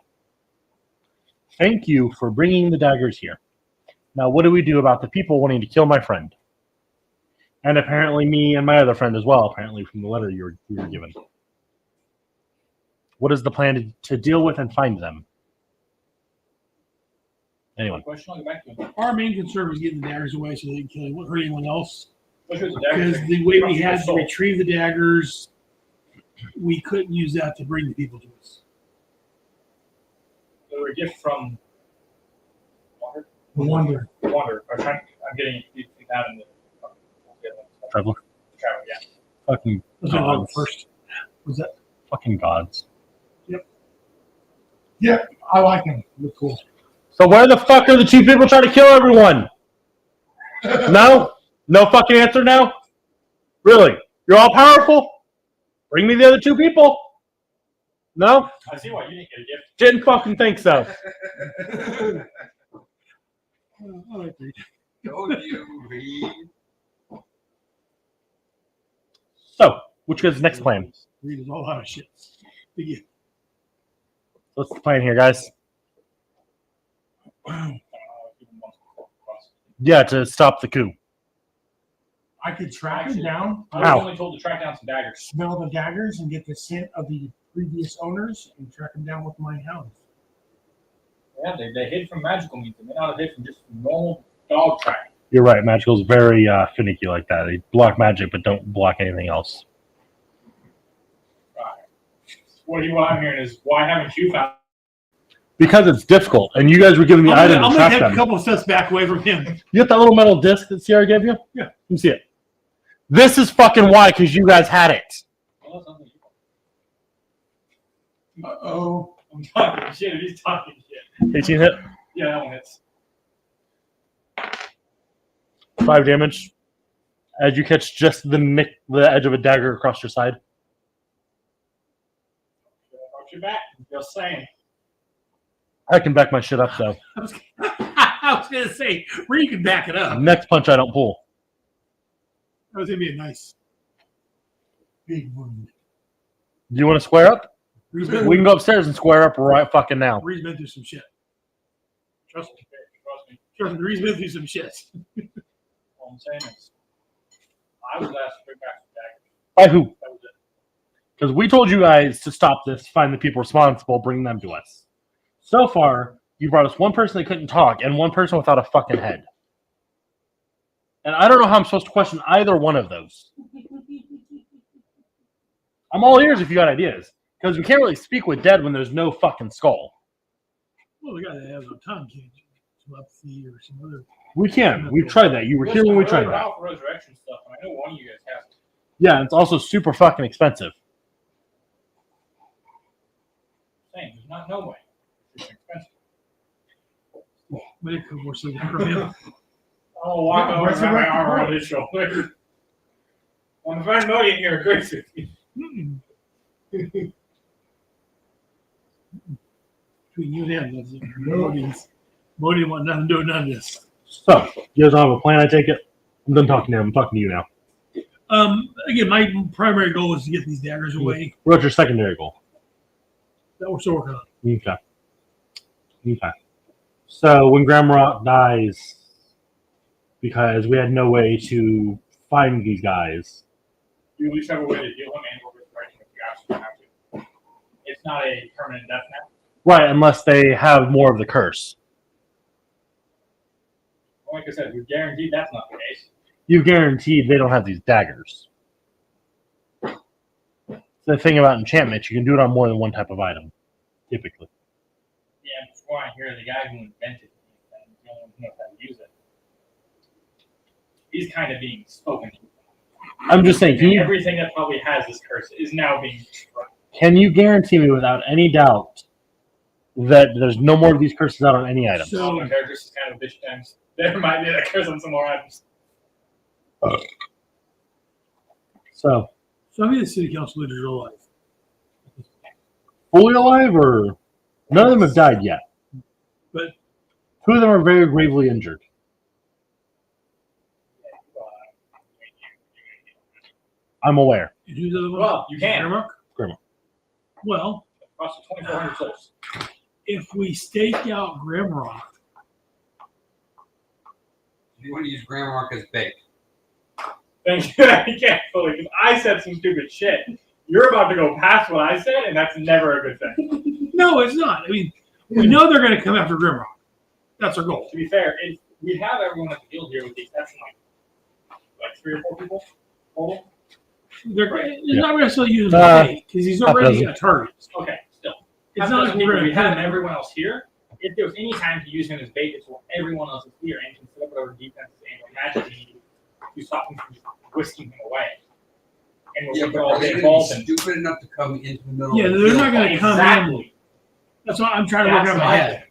Thank you for bringing the daggers here. Now, what do we do about the people wanting to kill my friend? And apparently me and my other friend as well, apparently from the letter you were given. What is the plan to deal with and find them? Anyone? Question, I'll get back to you. Our main concern was getting the daggers away so they didn't kill anyone, hurt anyone else. Especially with the daggers, Because the way we they had cross to your soul. retrieve the daggers, we couldn't use that to bring the people to us. They were a gift from Wander. Wonder. Wander. I'm getting that in the Traveler? travel, yeah. Fucking Let's go gods. first. Was that? Fucking gods. Yeah, I like him. Look cool. So where the fuck are the two people trying to kill everyone? No? No fucking answer now? Really? You're all powerful? Bring me the other two people. No? I see why you didn't get a gift. Didn't fucking think so. I like Reed. Don't you read? So, which is the next plan? Reed is all out of shit. Begin. What's the plan here, guys? Yeah, to stop the coup. I could track him down, I was Ow. only told to track down some daggers. smell the daggers, and get the scent of the previous owners, and track them down with my hounds. Yeah, they hid from magical means. They may not have hid from just normal dog tracking. You're right. Magical's very finicky like that. They block magic, but don't block anything else. What I'm hearing is, why haven't you found? Because it's difficult, and you guys were giving me I'm items gonna to track take them. a couple of steps back away from him. You got that little metal disc that Sierra gave you? Yeah. Let me see it. This is fucking why, because you guys had it. Well, that's something you- Uh-oh. I'm talking shit. If he's talking shit. 18 hit, Yeah, that one hits. 5 damage. As you catch just the edge of a dagger across your side. Watch your back. Just saying. I can back my shit up, though. I was gonna say, Reed can back it up. Next punch I don't pull. That was gonna be a nice. Big wound. Do you want to square up? Reed's We been, can go upstairs and square up right fucking now. Reed's been through some shit. Trust me. Trust me. Trust me. Reed's been through some shit. All I'm saying is, I was asked to bring back some daggers. By who? That was it. Because we told you guys to stop this, find the people responsible, bring them to us. So far, you brought us one person that couldn't talk and one person without a fucking head. And I don't know how I'm supposed to question either one of those. I'm all ears if you got ideas. Because we can't really speak with dead when there's no fucking skull. Well, the guy that has a tongue can't telepathy or some other. We can. We've tried that. You were here when we tried that. Alpha Resurrection stuff, and I know one of you guys has it. Yeah, it's also super fucking expensive. Saying, there's not no way. It's expensive. But it could worse than from him. I'll walk Yeah, over and have my resurrect the armor body. on his shoulder. I'm trying to know you here, Gracie. Between you and him, that's it. Modi want nothing to do with none of this. So, you guys don't have a plan, I take it? I'm done talking to him. I'm talking to you now. Again, my primary goal is to get these daggers away. What's your secondary goal? That we're still working on. Okay. Okay. So when Gramrock dies, because we had no way to find these guys. You at least have a way to heal him and or resurrect him if you absolutely have to. It's not a permanent death now. Right, unless they have more of the curse. Like I said, we're guaranteed that's not the case. You guaranteed they don't have these daggers. The thing about enchantments, you can do it on more than one type of item, typically. Yeah, before I hear the guy who invented it, and the only one who knows how to use it, he's kind of being spoken to. I'm just saying, And everything that probably has this curse is now being destroyed. can you guarantee me without any doubt that there's no more of these curses out on any items? So- My character's is kind of a bitch times. There might be that curse on some more items. So, So how many of the city council leaders are alive? fully alive, or none of them have died yet? But 2 of them are very gravely injured. I'm aware. who's the other one? Well, you can. Gramrock? Grimlock. Well, It costs 2,400 souls. if we stake out Grimrock, You want to use Gramrock as bait. Thank you. I can't fully, because I said some stupid shit. You're about to go past what I said, and that's never a good thing. no, it's not. I mean, we know they're going to come after Grimrock. That's our goal. To be fair, we have everyone at the guild here with the exception like 3 or 4 people total. They're Right. not necessarily using bait because he's already dozen. a target. Okay, still. It's not like we're going we to have have everyone else here. If there was any time to use him as bait, it's when everyone else is here and can set up whatever defense and magic you need to stop him from just whisking him away. And Yeah, we're but all are they get going involved to in. be stupid enough to come into the middle Yeah, of the they're field not going to come in. Exactly. That's what I'm trying to work out in my head.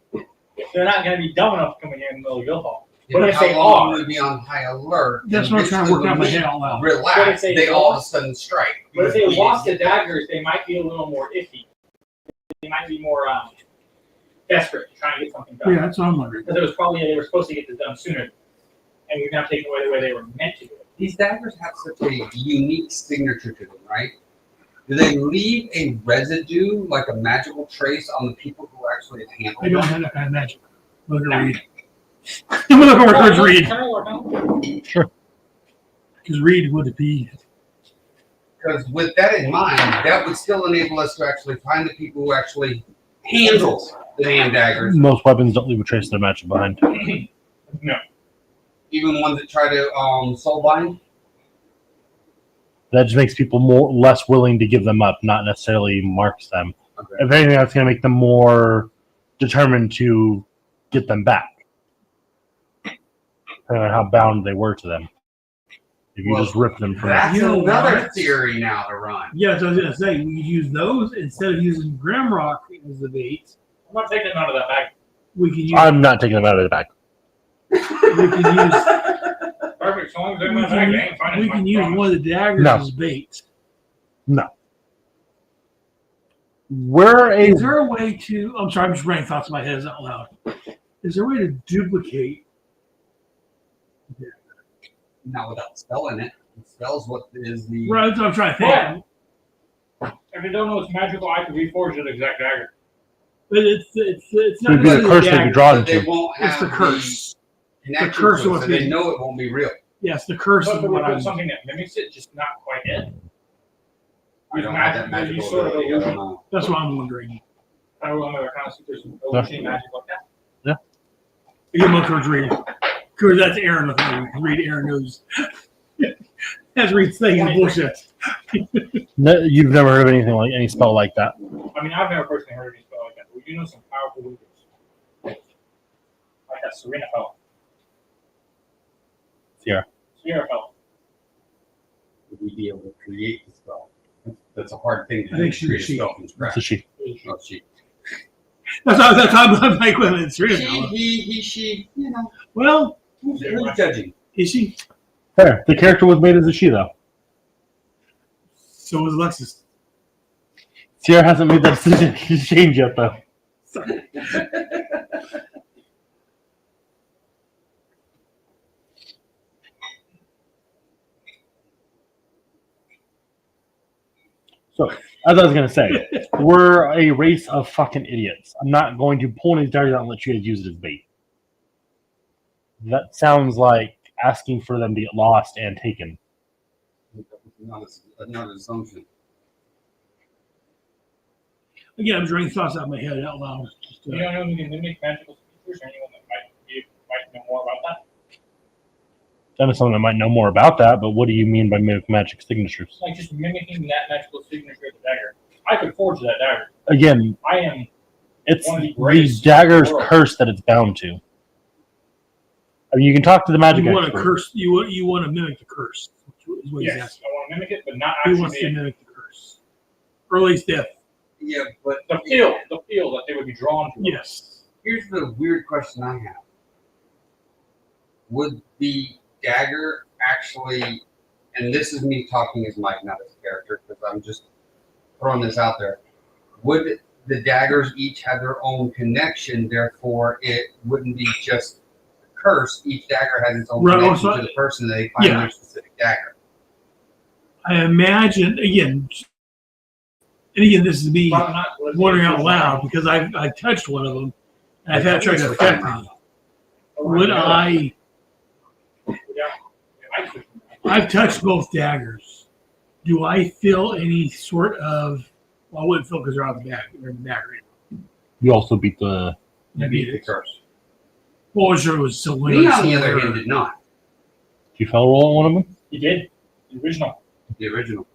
They're not going to be dumb enough to come in here in the middle of guild hall. Yeah, But if how they long are- would be on high alert? That's and what I'm trying to work out in my basically head out loud. But if Relax. they They all of a lost- sudden strike. But if they Because lost we the daggers, they might be a little more iffy. They might be more desperate to try and get something done. Yeah, that's what I'm wondering. Because it was probably they were supposed to get this done sooner, and we've now taken away the way they were meant to do it. These daggers have such a unique signature to them, right? Do they leave a residue, like a magical trace, on the people who actually handle I don't them? have that kind of magic. Look at Reed. I'm going to look towards Reed. Because Reed would be. Because with that in mind, that would still enable us to actually find the people who actually handle the damn daggers, Most weapons don't leave a trace of their magic behind. No. even ones that try to soulbind. That just makes people less willing to give them up, not necessarily marks them. Okay. If anything, that's going to make them more determined to get them back. Depending on how bound they were to them. If you Well, just rip them from That's You know another what? theory now to run. Yeah, so I was going to say, we could use those instead of using Grimrock as the bait. I'm not taking none of that back. We can use. I'm not taking them out of the bag. we can use. Perfect. So long as they're in We my bag, they can, ain't finding we my can use promise. one of the daggers No. as bait. We're a Is there a way to? I'm sorry, I'm just running thoughts in my head out loud. Is there a way to duplicate? Not without spell in it. The spell's what is the. Right, that's what I'm trying to think. If you don't know it's magical, I can reforge that exact dagger. But it's not It'd be the necessarily curse they dagger. could draw But they into. won't have It's the curse. connection The curse to it, of so they it. know it won't be real. Yes, the curse But is we what put I'm. something that mimics it, just not quite it. I don't have that magical sort of ability. I don't illusion. know. That's what I'm wondering. I don't know, kind of see there's some illusion magic like that. You look towards Reed. Because that's Aaron with me. Reed, Aaron knows. That's Reed's thing. Is bullshit. No, you've never heard of anything like any spell like that. I mean, I've never personally heard any spell like that, but we do know some powerful wizards. Like that Serena fellow. Sierra. Sierra fellow. Would we be able to create the spell? That's a hard thing to I do. think to she's create a she. spell from scratch. It's a she. Oh, she. That's how I'm like when it's Reed. He, she, you know. Well, Who's judging? is she? Fair. The character was made as a she, though. So was Alexis. Sierra hasn't made that decision to change yet, though. Sorry. So, as I was going to say, we're a race of fucking idiots. I'm not going to pull any daggers out and let you guys use it as bait. That sounds like asking for them to get lost and taken. Not an assumption. Again, I'm drawing thoughts out of my head out loud. Just, You don't know who can mimic magical creatures or anyone that might know more about that? I know someone that might know more about that, but what do you mean by mimic magic signatures? Like just mimicking that magical signature of the dagger. I could forge that dagger. Again, I am. it's One of the the greatest dagger's in the world. curse that it's bound to. I mean, you can talk to the magic you want to expert. curse. You want to mimic the curse. Is what he's Yes, asking. I want to mimic it, but not He actually wants to be mimic the curse. Or at least death. Yeah, but the feel that they would be drawn to. Yes. here's the weird question I have. Would the dagger actually, and this is me talking as Mike, not as a character, because I'm just throwing this out there. Would the daggers each have their own connection, therefore it wouldn't be just a curse? Each dagger has its own Right, connection also- to the person that they find Yeah. their specific dagger. I imagine, again, And again, this is me But not wondering out loud because I touched one of them and I've had it try to affect me. Would I? I've touched both daggers. Do I feel any sort of? Well, I wouldn't feel because they're out of the bag. They're in the bag right You also beat the. now. You beat the curse. Well, sure, it was so Me, on the other hand, did not. Did you fail roll on one of them? You did. The original. The original.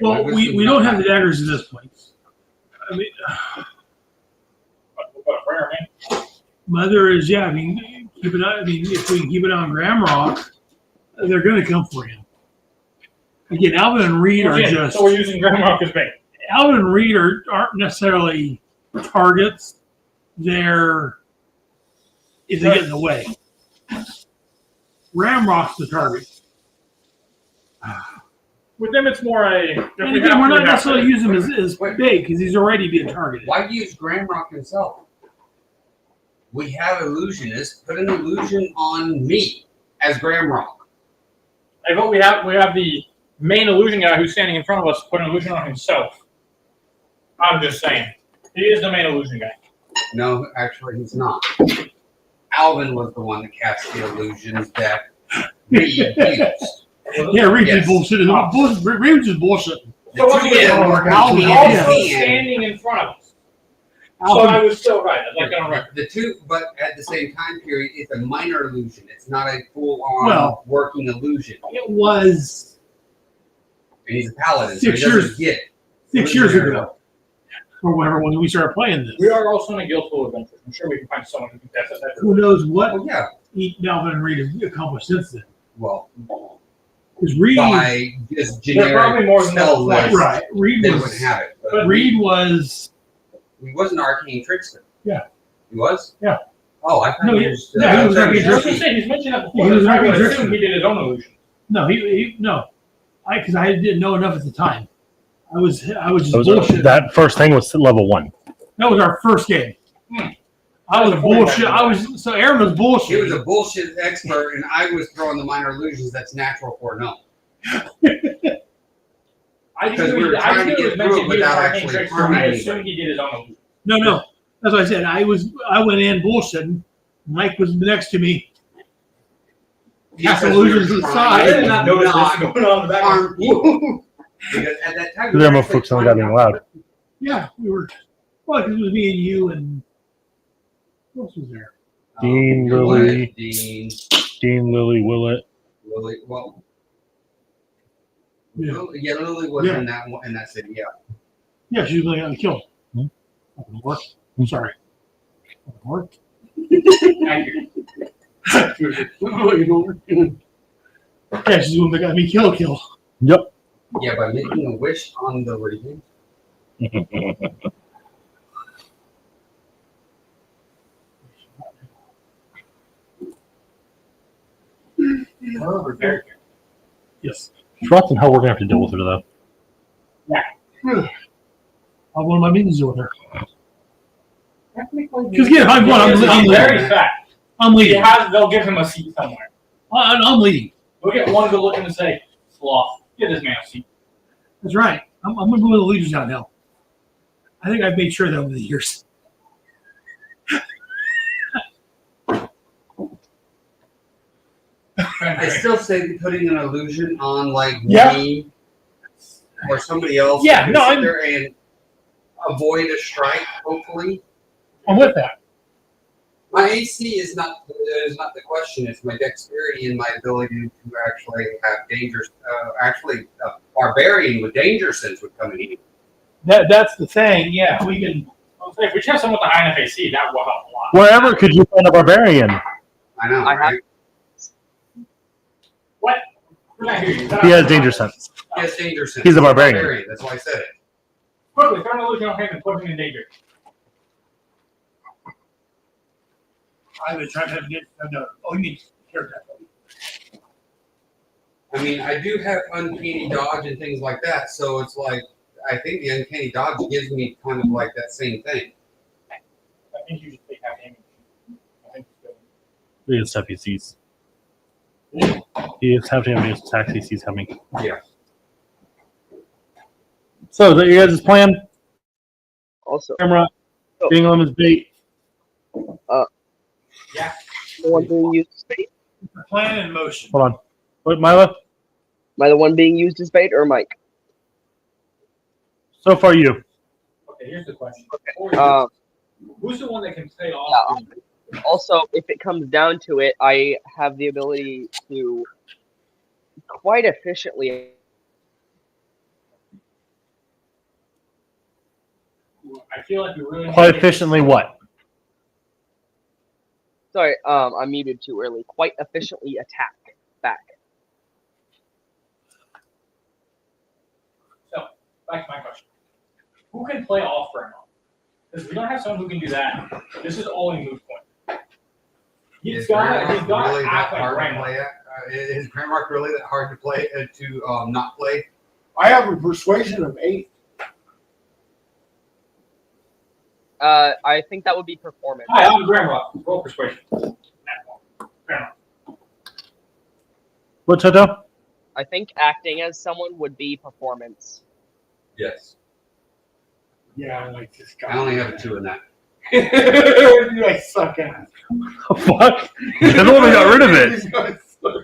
Well, we don't have the daggers at this point. I mean, What a prayer, man. Mother is I mean, keep it on. I mean, if we can keep it on Gramrock, they're going to come for him. Again, Alvin and Reed are Okay, just. So we're using Grimrock as bait. Alvin and Reed aren't necessarily targets. They're if they get in the way. Ramrock's the target. With them, it's more a. And again, we're not necessarily using him as big because he's already being targeted. Why use Gramrock himself? We have illusionists. Put an illusion on me as Gramrock. I vote we have the main illusion guy who's standing in front of us put an illusion on himself. I'm just saying. He is the main illusion guy. No, actually, he's not. Alvin was the one that cast the illusions that Reed used. Yeah, Reed Yes. is bullshit. Reed is bullshit. The So once two again, of them were Alvin hand in also hand. standing in front of us. So I was still right. I'd like that on record. The two, but at the same time period, it's a minor illusion. It's not a full-on Well- working illusion. It was And he's a paladin, 6 so he doesn't years- get 6 years ago, or whatever, when we started playing this. We are also in a guild full of adventures. I'm sure we can find someone who can test that. Who knows what Oh yeah. Alvin and Reed have accomplished since then? Well, Because Reed, by just They're probably generic more than spell that. list, right? Reed they was. wouldn't have it. But Reed was. he was an arcane trickster. Yeah. He was? Yeah. Oh, I thought No, he he- was. yeah, he was an arcane I was trickster. going to say, he's mentioned that before. He was That's why I an would arcane assume he did his own illusion. No, no. Because I didn't know enough at the time. I was just That, was bullshit. that first thing was level 1. That was our first game. I was bullshit. So Aaron was bullshit. He was a bullshit expert, and I was throwing the minor illusions that's natural for no. I Because think we were I trying think to it was get mentioned through it he was without an arcane actually trickster. harming I anybody. assume he did his own illusion. No. That's what I said. I went in bullshitting. Mike was next to me. Cast Because we were illusions to the trying side. to I did not notice not this going on in the background. harm people. Because at that time, The demo folks only got being loud. Yeah, we were. Well, because it was me and you and who else was there? Dean, Your Lily. wife, Dean, Dean, Lily, Willett. Lily. Well, Yeah. Lily was Yeah. in that one, in that city. Yeah. Yeah, she was going to get killed. Hmm? That didn't work. I'm sorry. That didn't work. Accurate. Yeah, she's the one that got me killed. Yep. Yeah, by making a wish on the region. We're very good. Yes. Rotten hell, we're going to have to deal with her, though. I want my meetings with her. Because Because again, if I'm going, I'm very leading. fat. I'm leading. They'll give him a seat somewhere. I'm leading. We'll get one good look and say, sloth, give this man a seat. That's right. I'm going to move the leaders down now. I think I've made sure of that over the years. I still say putting an illusion on like Yeah. me or somebody else. Yeah, who no, sit I'm- there and avoid a strike. Hopefully, I'm with that. my AC is not the question. It's my dexterity and my ability to actually have dangers. Actually, a barbarian with danger sense would come in here. That's the thing. Yeah, we can. I'll say, if we have someone with a high enough AC, that will help a lot. Wherever could you find a barbarian? I know. I have- Right? What? We're not hearing you. He has danger sense. He has danger sense. He's a barbarian. That's why I said it. Quickly, throw an illusion on him and put him in danger. I've been trying to get. Oh, you mean character? I mean, I do have uncanny dodge and things like that, so it's like I think the uncanny dodge gives me kind of like that same thing. The stuff he sees. He is having his attacks he sees coming. Yeah. So, is that your guys' plan? Also, Camera, Oh. being on his bait. Yeah. the one being used as bait. Plan in motion. Hold on. What, Mila? Am I the one being used as bait or Mike? So far, you. Okay, here's the question. Who's the one that can play off? Also, if it comes down to it, I have the ability to quite efficiently. I feel like you really Quite efficiently, what? Sorry, I muted too early. Quite efficiently attack back. So, back to my question. Who can play off for a moment? Because we don't have someone who can do that. This is all in moot point. He's got really to act that like hard to Grandma. play. Is Grandmark really that hard to play to not play? I have a persuasion of 8. I think that would be performance. Hi, I'm Grandma. Roll persuasion. Grandma. What, Toto? I think acting as someone would be performance. Yes. Yeah, I like this guy. I only have a 2 in that. You guys suck ass. Fuck. I only got rid of it.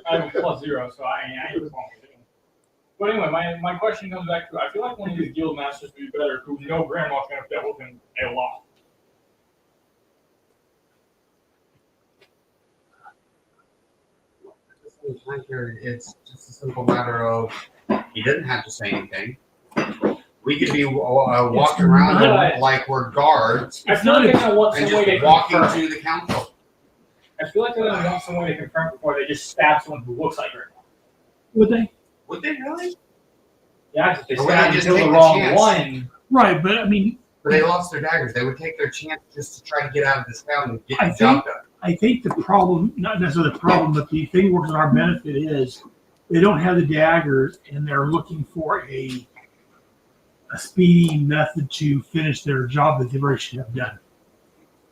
I have a +0, so I ain't performing. But anyway, my question comes back to, I feel like one of these guild masters would be better who know Grandma's going to fit with him a lot. It's just a simple matter of he doesn't have to say anything. We could be walking around not- like we're guards I feel like they're going to want and some way just to walking confirm. to the council. I feel like they're going to want some way to confirm before they just stab someone who looks like Grandma. Would they? Would they really? Yeah, if they Or would stab they just until take the the wrong chance? one. Right, but I mean, But they lost their daggers. They would take their chance just to try to get out of this town and get I the job done. I think the problem, not necessarily the problem, but the thing works in our benefit is they don't have the daggers and they're looking for a speedy method to finish their job that they've already should have done.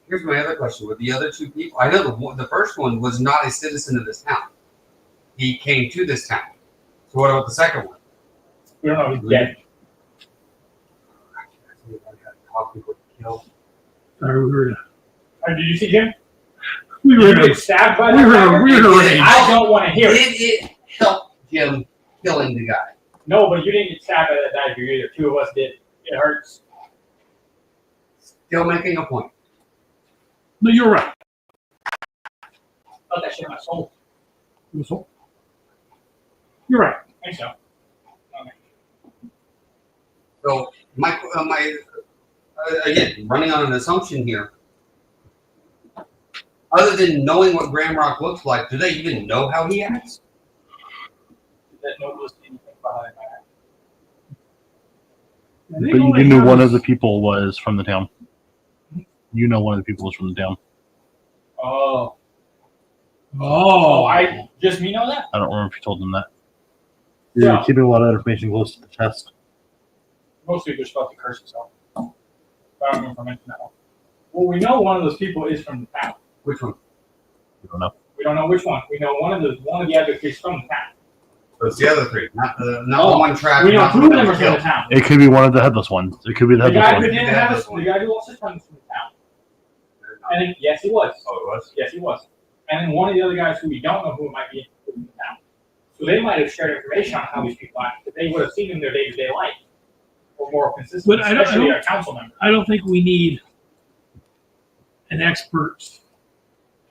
Here's my other question: with the other 2 people, I know the first one was not a citizen of this town. He came to this town. So what about the second one? We don't know if he's dead. Sorry, we were Did you see him? we were Did you get stabbed by we that were dagger? we were ready. I don't want to hear it. Did it help Jim killing the guy? No, but you didn't get stabbed by that dagger either. 2 of us did. It hurts. Still making a point. No, you're right. Felt that shit in my soul. You're right. I think so. Okay. So my again, running on an assumption here. Other than knowing what Gramrock looks like, do they even know how he acts? That no list anything behind that. But you knew one of the people was from the town. You know one of the people was from the town. Oh. Oh, I just me know that? I don't remember if you told them that. You're Yeah. keeping a lot of information close to the chest. Most people are supposed to curse himself. I don't remember if I mentioned that one. Well, we know one of those people is from the town. Which one? You don't know. We don't know which one. We know one of the advocates from the town. So it's the other 3, not the Oh, one trapped. We know not 2 the of one them are from the killed. town. It could be one of the headless ones. It could be the The headless guy who one. didn't have us, the guy who lost his friend was from the town. I think yes, he was. Oh, it was. Yes, he was. And then one of the other guys who we don't know who it might be was from the town. So they might have shared information on how these people act, but they would have seen in their day-to-day life. Or more consistent, But I don't- especially our council member. I don't think we need an expert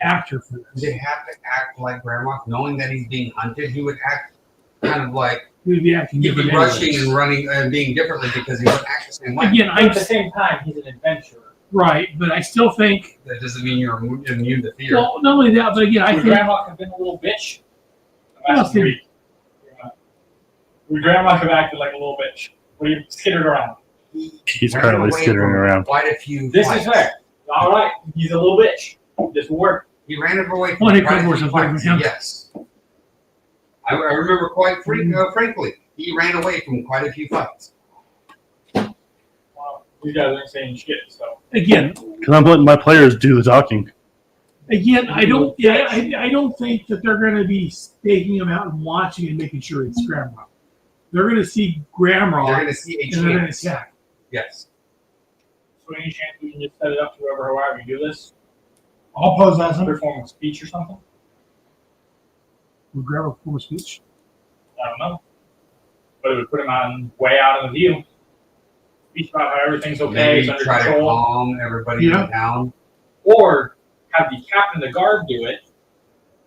actor for this. They have to act like Gramrock, knowing that he's being hunted. He would act kind of like We'd be acting he'd be different. rushing anyways. and running and being differently because he wouldn't act the same way. Again, But at the same time, he's an adventurer. right, but I still think. That doesn't mean you're immune to fear. Well, not only that, but again, I Would think. Grandma have been a little bitch? I don't think- Would Grandma have acted like a little bitch? Would he skittered around? He's Ran currently away skittering from around. Quite a few. This fights. is fair. All right, he's a little bitch. This will work. He ran away from Well, he quite could a work few something fights. from him. Yes. I remember quite frankly, he ran away from quite a few fights. Well, these guys ain't saying shit, so. Again, Because I'm letting my players do the talking. Again, I don't. Yeah, I don't think that they're going to be staking them out and watching and making sure it's Gramrock. They're going to see Gramrock. They're going to see a and they're going to chance. attack. Yes. So any chance we can just set it up to however we do this? I'll pose as Other him. form of speech or something? We'll grab a form of speech. I don't know. But it would put him on way out of the view. Speech about how everything's okay, Maybe it's under try to control. calm everybody Yeah. in town. Or have the captain of the guard do it.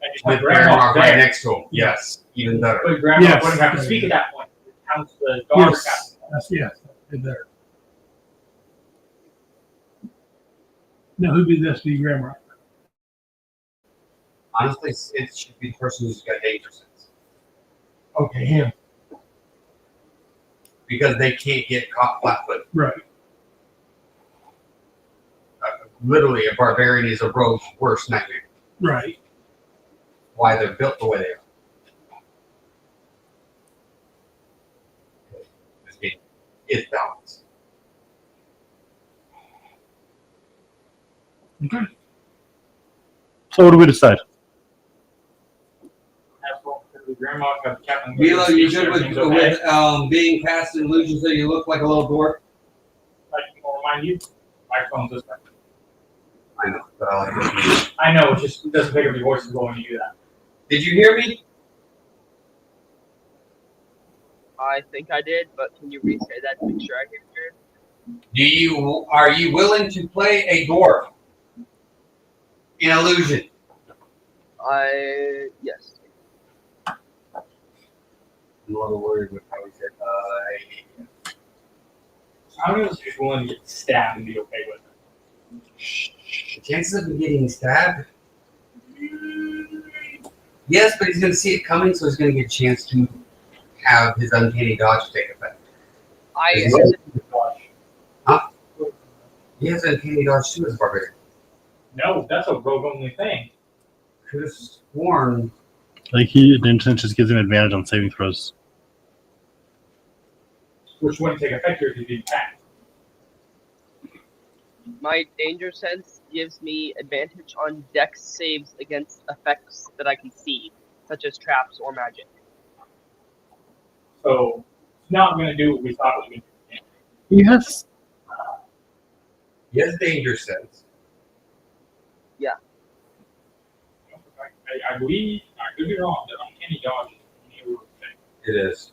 And just With have Grandma Gramrock there. right next to him. Yes. Even better. But Grandma Yes. wouldn't have to speak at that point. It counts the guard Yes. captain. That's good there. Now, who'd be this? Be Gramrock. Honestly, it should be the person who's got danger sense. Okay, him. Because they can't get caught flat-footed. Right. Literally, a barbarian is a rogue's worst nightmare. Right. Why they're built the way they are. This game is balanced. Okay. So what do we decide? Have the Grandma, have the captain. Milo, you good everything's with, okay. with being cast an illusion so you look like a little dwarf? I can remind you. My phone's this way. I know, but I like this. I know, it just doesn't pick up your voice when you do that. Did you hear me? I think I did, but can you re-say that to make sure I hear you? Are you willing to play a dwarf in illusion? Yes. I'm a little worried with how he said, How many of us are just willing to get stabbed and be okay with it? the chances of him getting stabbed? Yes, but he's going to see it coming, so he's going to get a chance to have his uncanny dodge take effect. I Huh? He has uncanny dodge too as a barbarian. No, that's a rogue only thing. Could have sworn. Like the intent just gives him advantage on saving throws. Which wouldn't take effect here if he'd be attacked. my danger sense gives me advantage on dex saves against effects that I can see, such as traps or magic. So it's not going to do what we thought it was going to do. Yes. He has danger sense. I believe, I could be wrong, that uncanny dodge is a new thing. It is.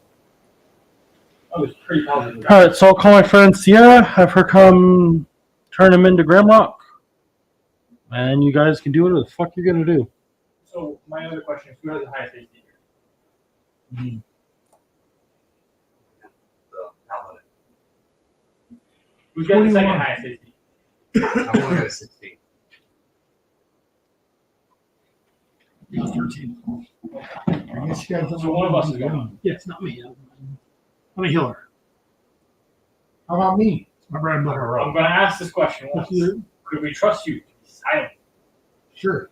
I was pretty positive. All right, so I'll call my friend Sierra, have her come turn him into Gramrock, and you guys can do whatever the fuck you're gonna do. So my other question is, who has the highest AC here? So, paladin. Who's got the 21. second highest AC? I'm only got a 16. 13. I guess you guys don't So one of us is going. Yeah, it's not me. I'm a healer. How about me? It's my bread and butter. I'm going to ask this question once. Let's do it. Could we trust you to be silent? Sure.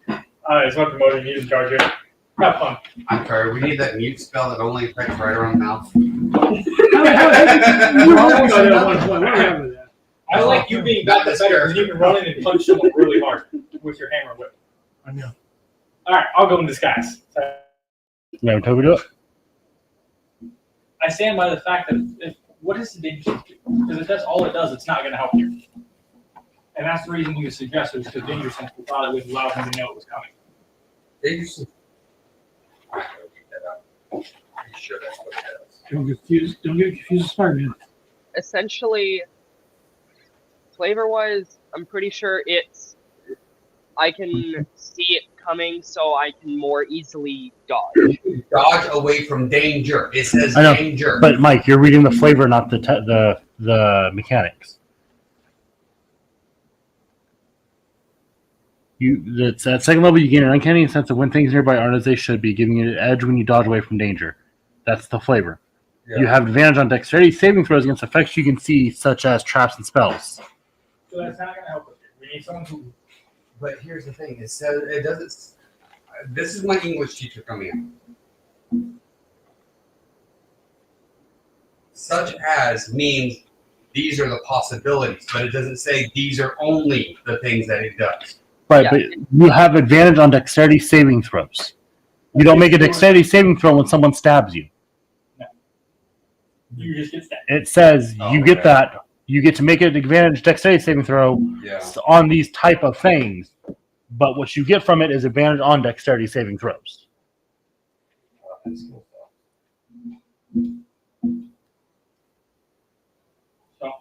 It's not promoting you in charge here. Have fun. I'm sorry, we need that mute spell that only affects right around the mouth. I like you being Not better this because you can run in and punch someone really hard with your hammer whip. I know. All right, I'll go in disguise. You have Toby do it? I stand by the fact that what is the danger? Because if that's all it does, it's not going to help you. And that's the reason we suggested is because danger sense we thought it would allow him to know it was coming. Danger sense. I'm gonna keep that up. Pretty sure that's what it does. Don't get confused with Spider-Man. Essentially, flavor-wise, I'm pretty sure I can see it coming, so I can more easily dodge. Dodge away from danger. It says I know, danger. But Mike, you're reading the flavor, not the mechanics. It's at second level you gain an uncanny sense of when things nearby aren't as they should be, giving you an edge when you dodge away from danger. That's the flavor. Yeah. You have advantage on dexterity saving throws against effects you can see, such as traps and spells. So that's not going to help us here. We need someone who. But here's the thing. It says it doesn't. This is my English teacher coming in. Such as means these are the possibilities, but it doesn't say these are only the things that it does. Right, Yeah. but you have advantage on dexterity saving throws. You don't make a dexterity saving throw when someone stabs you. You just get stabbed. It says Oh, you get okay. that. You get to make an advantage dexterity saving throw Yeah. on these type of things, but what you get from it is advantage on dexterity saving throws. So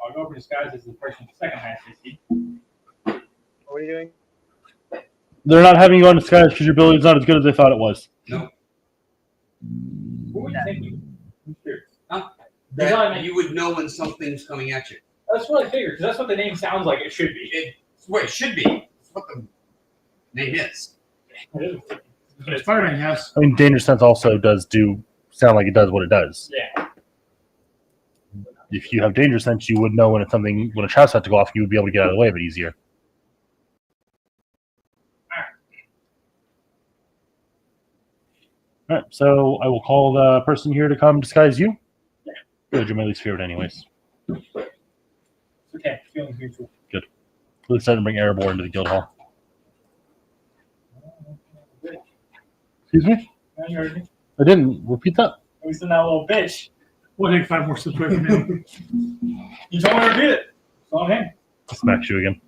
I'll go over disguise as the person with the second highest AC. What are you doing? They're not having you on disguise because your ability is not as good as they thought it was. Nope. What were you thinking? I'm curious. Huh? That's what I That mean. you would know when something's coming at you. That's what I figured, because that's what the name sounds like it should be. It's what it should be. It's what the name is. Spider-Man has. I mean, danger sense also does sound like it does what it does. Yeah. If you have danger sense, you would know when a trap's about to go off, you would be able to get out of the way a bit easier. All right, so I will call the person here to come disguise you. Yeah. Good, you're my least favorite, anyways. Okay, feeling mutual. At least I didn't bring Erebor into the guild hall. Excuse me? Now you heard me. I didn't. Repeat that. At least in that little bitch. We'll take 5 more steps away from him. You told me to repeat it. It's on him. Smacks you again.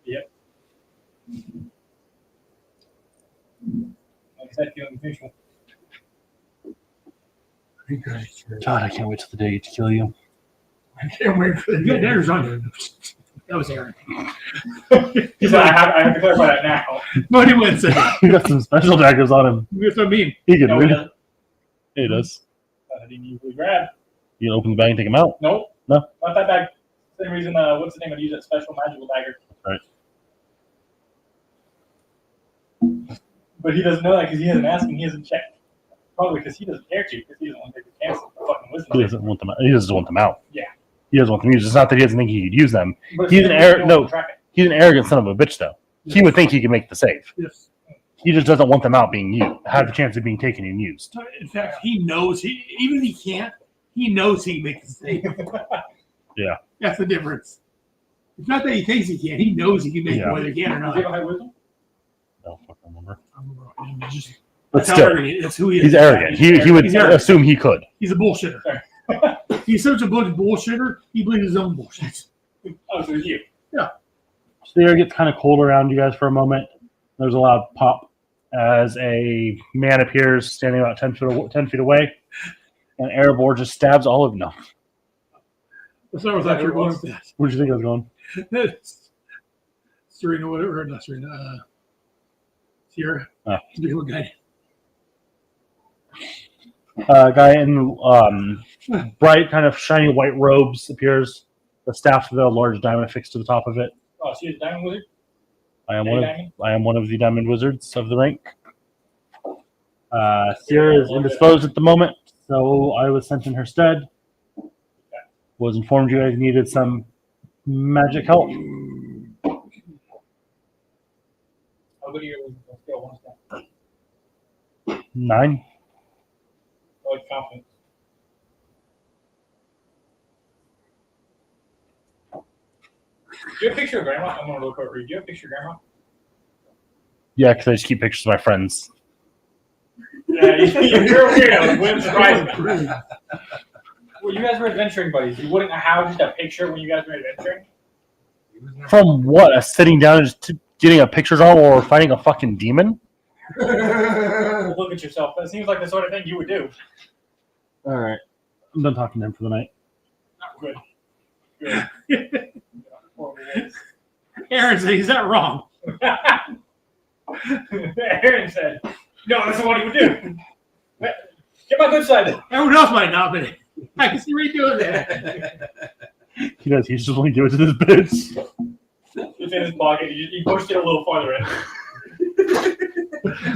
Yep. Like I said, feeling mutual. God, I can't wait till the day I get to kill you. I can't wait for the good daggers on you. That was Aaron. He said, I have to clarify that now. No, he wouldn't say. He got some special daggers on him. That's what I mean. He can No, read he it. doesn't. He does. That he didn't usually grab. You can open the bag and take him out. Nope. No? Not that bag. Same reason, what's the name of use that special magical dagger? Right. But he doesn't know that because he hasn't asked and he hasn't checked. Probably because he doesn't care to, because he doesn't want to take the chance of fucking listening. He doesn't want them. He doesn't want them out. Yeah. He doesn't want them used. It's not that he doesn't think he could use them. But He's if an you arrogant. don't No, want to track it. he's an arrogant son of a bitch, though. He would think he could make the save. Yes. He just doesn't want them out being used. Have the chance of being taken and used. In fact, he knows. Even if he can't, he knows he can make the save. Yeah. That's the difference. It's not that he thinks he can. He knows he can make it Yeah. whether he can or Does he have not. a high wisdom? No, I don't remember. Just, But that's how still, arrogant. That's who he is. he's arrogant. He would He's arrogant. assume he could. He's a bullshitter. He's such a bullshitter. He believes his own bullshit. Oh, so it's you. So the air gets kind of cold around you guys for a moment. There's a loud pop as a man appears standing about 10 feet away. And Erebor just stabs all of them. That's what I thought you were going with that. Where'd you think I was going? Serena, whatever, not Serena. Sierra. Oh. Big little guy. Guy in bright, kind of shiny white robes appears. The staff with a large diamond affixed to the top of it. Oh, so you're a diamond wizard? I am Hey, one of the diamond wizards of the rank. Sierra is indisposed at the moment, so I was sent in her stead. Was informed you guys needed some magic help. How good are you on a scale of 1 to 10? 9. I like confidence. Do you have a picture of Grandma? I'm going to look over. Do you have a picture of Grandma? Yeah, because I just keep pictures of my friends. Yeah, you're a weirdo. It wouldn't surprise me. Well, you guys were adventuring buddies. You wouldn't have just a picture when you guys were adventuring? From what? Sitting down and just getting a picture drawn or fighting a fucking demon? Look at yourself. That seems like the sort of thing you would do. All right. I'm done talking to him for the night. Not good. Good. Aaron said he's not wrong. Aaron said, no, that's what he would do. Get my good side then. Everyone else might not, but I can see where you're doing that. He does. He's just want to give it to this bitch. It's in his pocket. He pushed it a little farther in.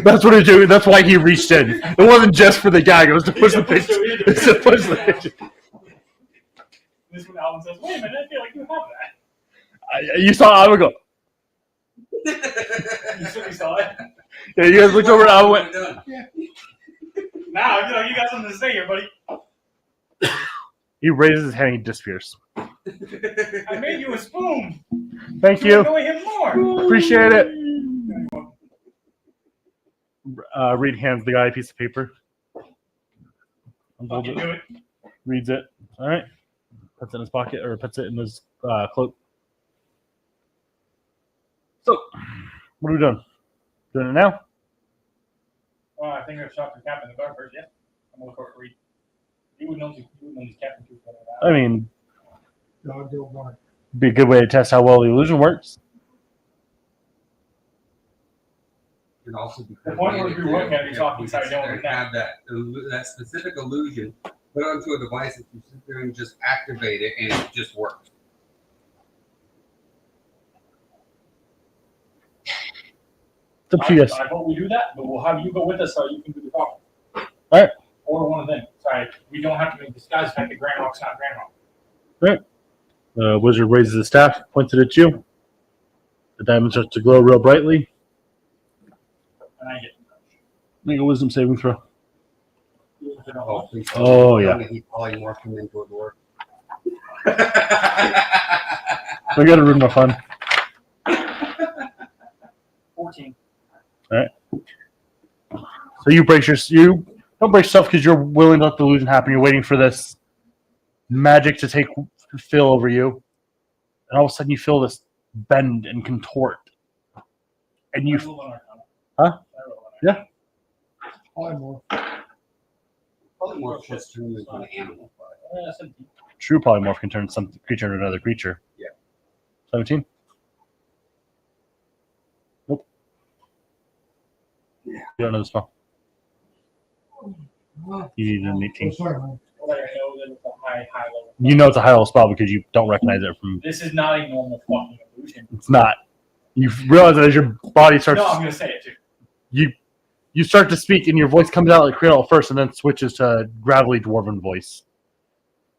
That's what he's doing. That's why he reached in. It wasn't just for the gag. It was to push the bitch. It's to push the bitch. This one, Alan says, wait a minute, I feel like you have that. You saw. I would go. You certainly saw it. Yeah, you guys looked over. I went. Now, I feel like you got something to say here, buddy. He raises his hand. He disappears. I made you a spoon. Thank To you. annoy him more. Appreciate it. Reed hands the guy a piece of paper. Fucking do it. Reads it. All right. Puts it in his pocket or puts it in his cloak. So, what are we doing? Doing it now? Well, I think I've shot the captain in the guard first. Yeah. I'm gonna look for Reed. He would know these captain too. I mean, Dog don't bark. be a good way to test how well the illusion works. And also The point where we were gonna be talking inside down and have that specific illusion put onto a device that you sit there and just activate it and it just works. It's up to you guys. I hope we do that, but we'll have you go with us so you can do the talking. Alright. Or one of them. Sorry, we don't have to make disguise the fact that Grand Rock's not Grand Rock. Right. The wizard raises his staff, points it at you. The diamond starts to glow real brightly. And I get Make a wisdom saving throw. Oh, please. Oh, yeah. He polymorphed him into a dwarf. I gotta ruin my fun. 14. Alright. So you don't break yourself because you're willing to let the illusion happen. You're waiting for this magic to take fill over you. And all of a sudden you feel this bend and contort. And you Huh? Yeah. Polymorph. Polymorph just turns into an animal. True polymorph can turn some creature into another creature. Yeah. 17? Nope. Yeah. You don't know the spell. You need an 18. Oh, sorry, man. Well, I know that it's a high level. You know it's a high level spell because you don't recognize it from. This is not a normal fucking illusion. It's not. You realize that as your body starts. No, I'm gonna say it too. You start to speak and your voice comes out like Creole at first and then switches to gravelly dwarven voice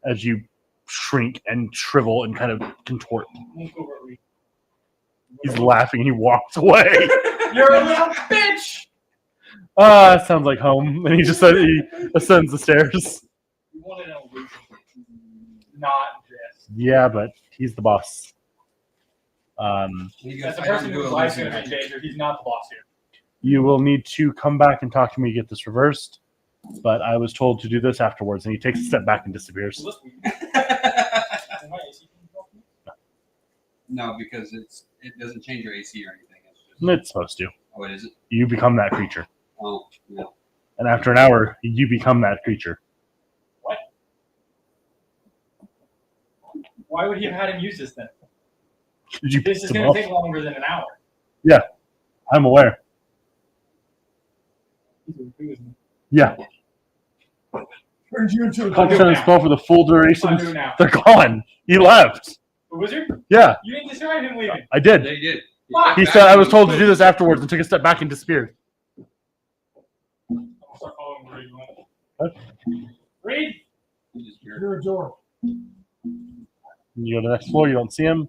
as you shrink and shrivel and kind of contort. He's laughing and he walks away. You're a little bitch! That sounds like home. And he ascends the stairs. You wanted an illusion. Not this. Yeah, but he's the boss. As a person whose life's gonna be in danger, he's not the boss here. You will need to come back and talk to me to get this reversed. But I was told to do this afterwards, and he takes a step back and disappears. No, because it doesn't change your AC or anything. It's supposed to. Oh, it isn't? You become that creature. Oh, yeah. And after an hour, you become that creature. What? Why would he have had him use this then? This is going to take longer than an hour. Yeah, I'm aware. Yeah. Turns you into a Concentrate spell for the full duration. I'll do it now. They're gone. He left. The wizard? Yeah, You didn't describe him leaving. I did. They did. Fuck! He said I was told to do this afterwards and took a step back and disappeared. I'll start following Reed. What? Reed? You're a door. You go to the next floor, you don't see him.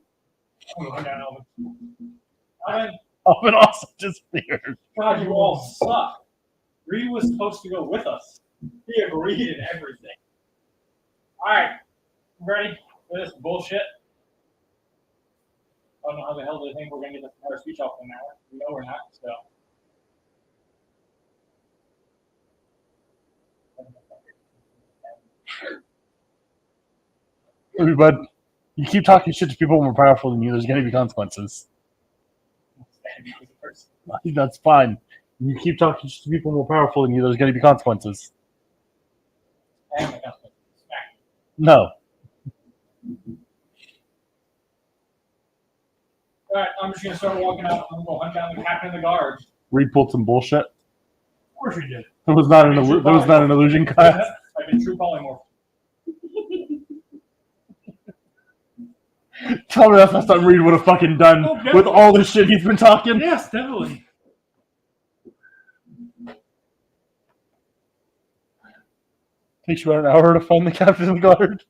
I'm going to down Elvin. Elvin, Alvin also disappeared. God, you all suck. Reed was supposed to go with us. He agreed and everything. Alright. Ready for this bullshit? I don't know how the hell they think we're going to get this entire speech off in an hour. We know we're not, so. Hey, bud, you keep talking shit to people more powerful than you, there's going to be consequences. I think that's fine. You keep talking shit to people more powerful than you, there's going to be consequences. No. Alright, I'm just gonna start walking out. I'm gonna go hunt down the captain of the guard. Reed pulled some bullshit. Of course we did. There was not an illusion class. I've been true polymorph. Tell me that's not something Reed would have fucking done with all the shit he's been talking. Yes, definitely. Takes you about an hour to find the captain of the guard.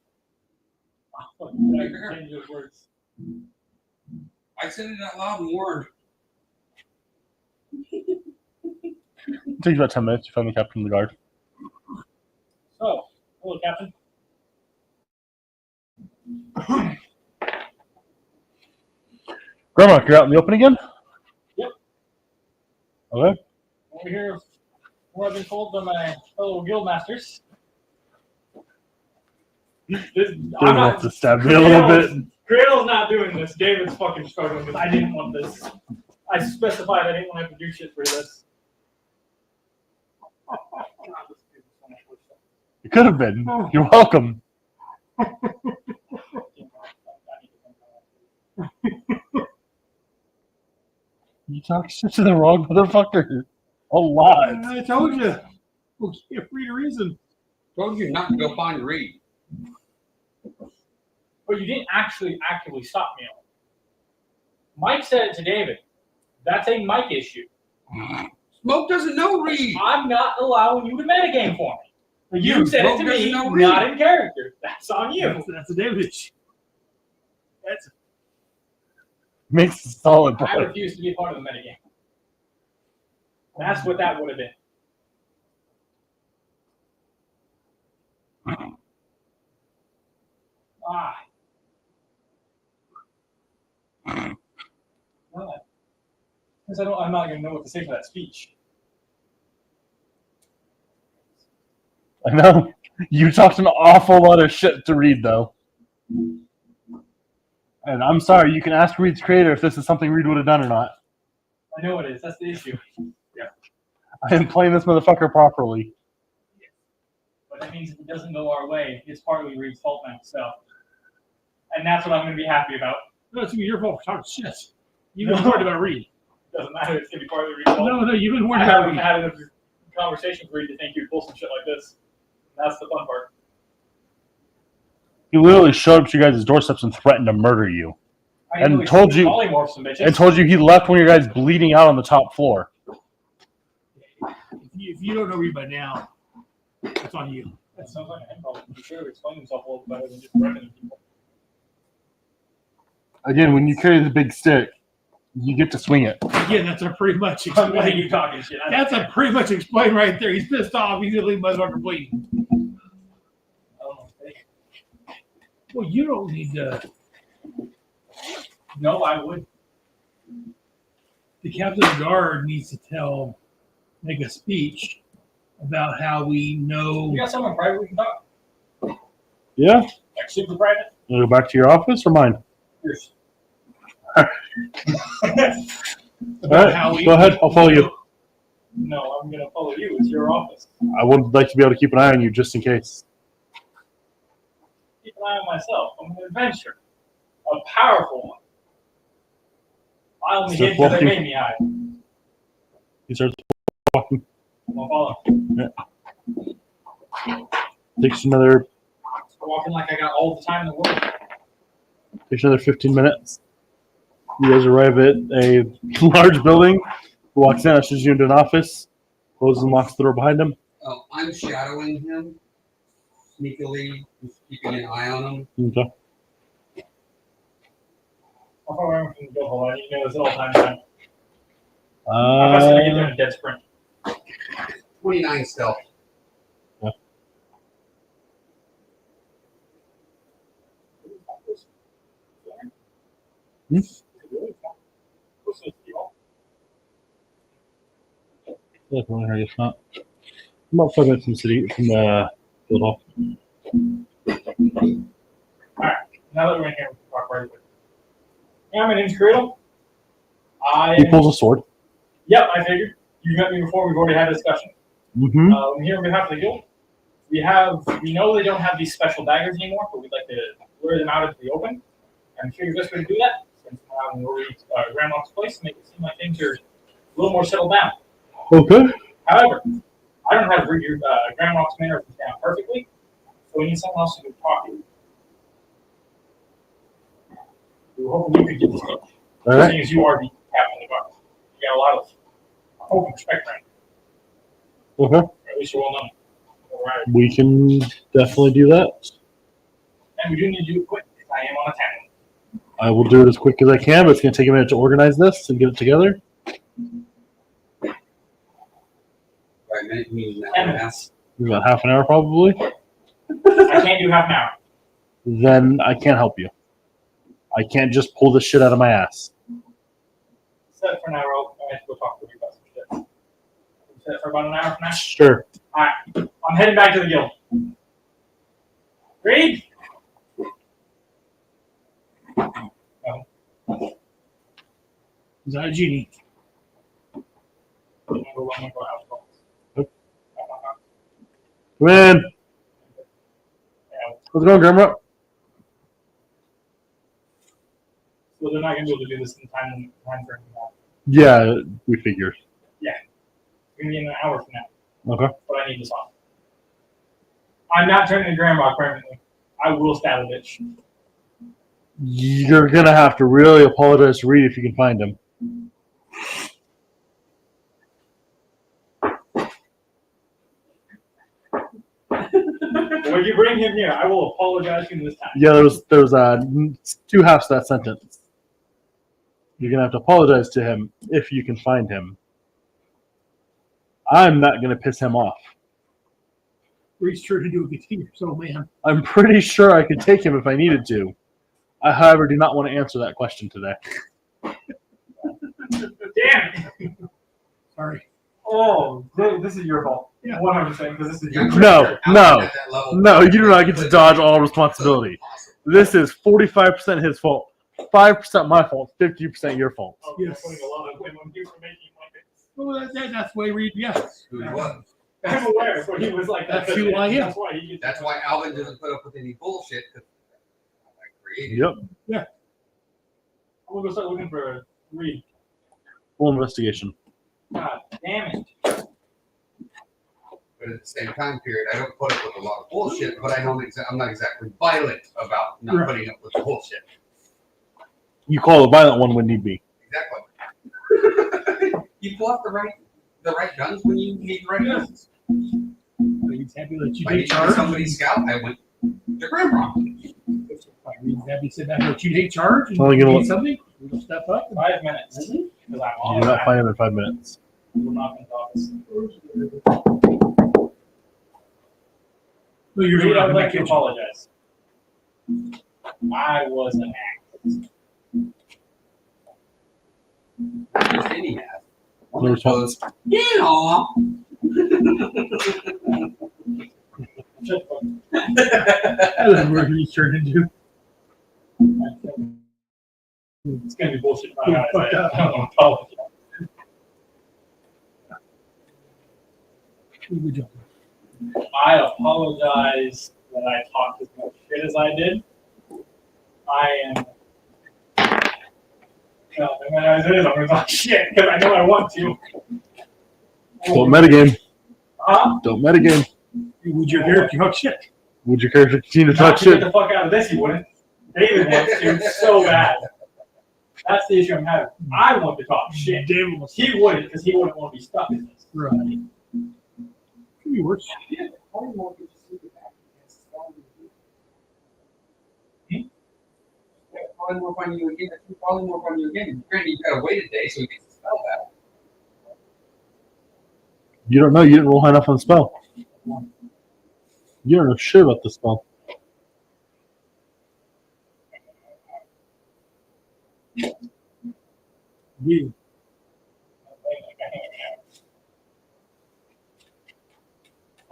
I said it out loud and warned. It takes about 10 minutes to find the captain of the guard. So, hello, Captain. Shamrock, you're out in the open again? Yep. Okay. Over here, what I've been told by my fellow guild masters. David wants to stab me a little bit. Cradle's not doing this. David's fucking struggling because I didn't want this. I specified I didn't want to have to do shit for this. It could have been. You're welcome. You talk shit to the wrong motherfucker. A lot. I told you. We'll get free to reason. Told you not to go find Reed. But you didn't actually actively stop me. Mike said it to David. That's a Mike issue. Smoke doesn't know Reed. I'm not allowing you to metagame for me. You said it to me, doesn't know Reed. not in character. That's on you. That's a David issue. That's Makes a solid I point. refuse to be a part of the metagame. That's what that would have been. Because I'm not going to know what to say for that speech. I know. You talked an awful lot of shit to Reed, though. And I'm sorry, you can ask Reed's creator if this is something Reed would have done or not. I know it is. That's the issue. I am playing this motherfucker properly. But that means if it doesn't go our way, it's partly Reed's fault now. So, and that's what I'm going to be happy about. no, it's gonna be your fault for talking shit. You've been worried about Reed. Doesn't matter. It's going to be partly Reed's fault. No, you've been worried I about haven't Reed. had enough conversation with Reed to think you'd pull some shit like this. That's the fun part. He literally showed up to you guys' doorsteps and threatened to murder you. I And know he's told you- polymorph some bitches. And told you he left when you guys bleeding out on the top floor. If you don't know Reed by now, it's on you. That sounds like an problem. He should have explained himself a little better than just threatening people. Again, when you carry the big stick, you get to swing it. Again, that's a pretty much I'm letting explain. you talking shit. I don't That's a care. pretty much explain right there. He's pissed off. He's gonna leave motherfucker bleeding. Oh, Well, you don't need to. no, I would. The captain of the guard needs to make a speech about how we know. You got someone private we can talk? Yeah? Like super private? You wanna go back to your office or mine? Yours. About All how right, we go ahead. I'll follow you. No, I'm going to follow you. It's your office. I would like to be able to keep an eye on you just in case. Keep an eye on myself. I'm an adventurer. A powerful one. I only Start hid because they walking. made me hide. He starts walking. I'm going to follow. Takes another Walking like I got all the time in the world. 15 minutes. You guys arrive at a large building. He walks in, ushers you into an office, closes and locks the door behind him. I'm shadowing him, sneakily, just keeping an eye on him. Okay. How far away from the building? I need to know this at all times. I'm just going to get there in a dead sprint. 29 stealth. Hmm? Yeah, I guess not. I'm about 5 minutes from the city, from the guild hall. Alright, now that we're in here, we can talk right away. Yeah, my name's Cradle. He pulls a sword. Yep, I figured. You met me before, we've already had a discussion. Mm-hmm. I'm here on behalf of the guild. We know they don't have these special daggers anymore, but we'd like to lure them out into the open. And figure the best way to do that is to come out and lure Grandma's place and make it seem like things are a little more settled down. Okay. However, I don't have your Grandma's manner down perfectly, so we need someone else to do talking. We were hoping you could get this done. All right. Seeing as you are the captain of the guard. You got a lot of hope and respect around you. Okay. Or at least you're well known. All right. We can definitely do that. And we do need to do it quick, because I am on a time. I will do it as quick as I can, but it's going to take a minute to organize this and get it together. Right, minute means an hour 10 and a half. minutes. About half an hour, probably. I can't do half an hour. Then I can't help you. I can't just pull this shit out of my ass. set it for an hour. I have to go talk to you about some shit. Set it for about an hour from now. Sure. Alright. I'm heading back to the guild. Reed? Is that a genie? Come in. How's it going, Grimrock? So they're not going to be able to do this in time frame now. Yeah, we figure. It's going to be in an hour from now. Okay. But I need this off. I'm not turning to Grimrock permanently. I will stab a bitch. You're gonna have to really apologize to Reed if you can find him. When you bring him here, I will apologize to him this time. Yeah, there's two halves to that sentence. You're gonna have to apologize to him if you can find him. I'm not gonna piss him off. Reed's sure to do a good thing, so man. I'm pretty sure I could take him if I needed to. I, however, do not want to answer that question today. Damn it! Sorry. Oh, this is your fault. Yeah. 100% because this is your No, no, you do not get to dodge all responsibility. This is 45% his fault, 5% my fault, 50% your fault. Oh, Yes. putting a lot of blame on you for making like this. Well, that's why Reed, yes. Who he was. I'm aware, but he was like that. That's who I am. That's why he gets. That's why Alvin doesn't put up with any bullshit. I created. Yep. I'm gonna go start looking for Reed. Full investigation. God damn it! But at the same time period, I don't put up with a lot of bullshit, but I'm not exactly violent about not Right. putting up with the bullshit. You call the violent one when need be. Exactly. You pull out the right guns when you need the right guns. Reed's happy that you If I take needed charge. somebody's scout, I went to Grimrock. Reed's happy to sit back and let you take charge and Only gonna need look- something. We'll step up. 5 minutes. Because I'm You all do not find him in 5 minutes. We'll knock in the office. No, you're Reed, not I'd in like my to kitchen. apologize. I was an actor. Just any ass. No response. Yeah. Shut the fuck I don't know where Reed's turned into. up. It's gonna be bullshit. Oh, fuck up. I don't apologize. Good job. I apologize that I talked as much shit as I did. I am. No, as it is, I'm gonna talk shit because I know I want to. Don't metagame. Huh? Don't metagame. Would you hear if you talk shit? Would your character continue to Not talk to get shit? the fuck out of this, he wouldn't. David wants to so bad. That's the issue I'm having. I want to talk shit. David was He wouldn't because he wouldn't want to be stuck in this. right. Could be worse. Probably more fun you again. Probably more fun you again. Granted, you gotta wait a day so we can spell that. You don't know. You didn't roll high enough on the spell. You don't know shit about the spell. You.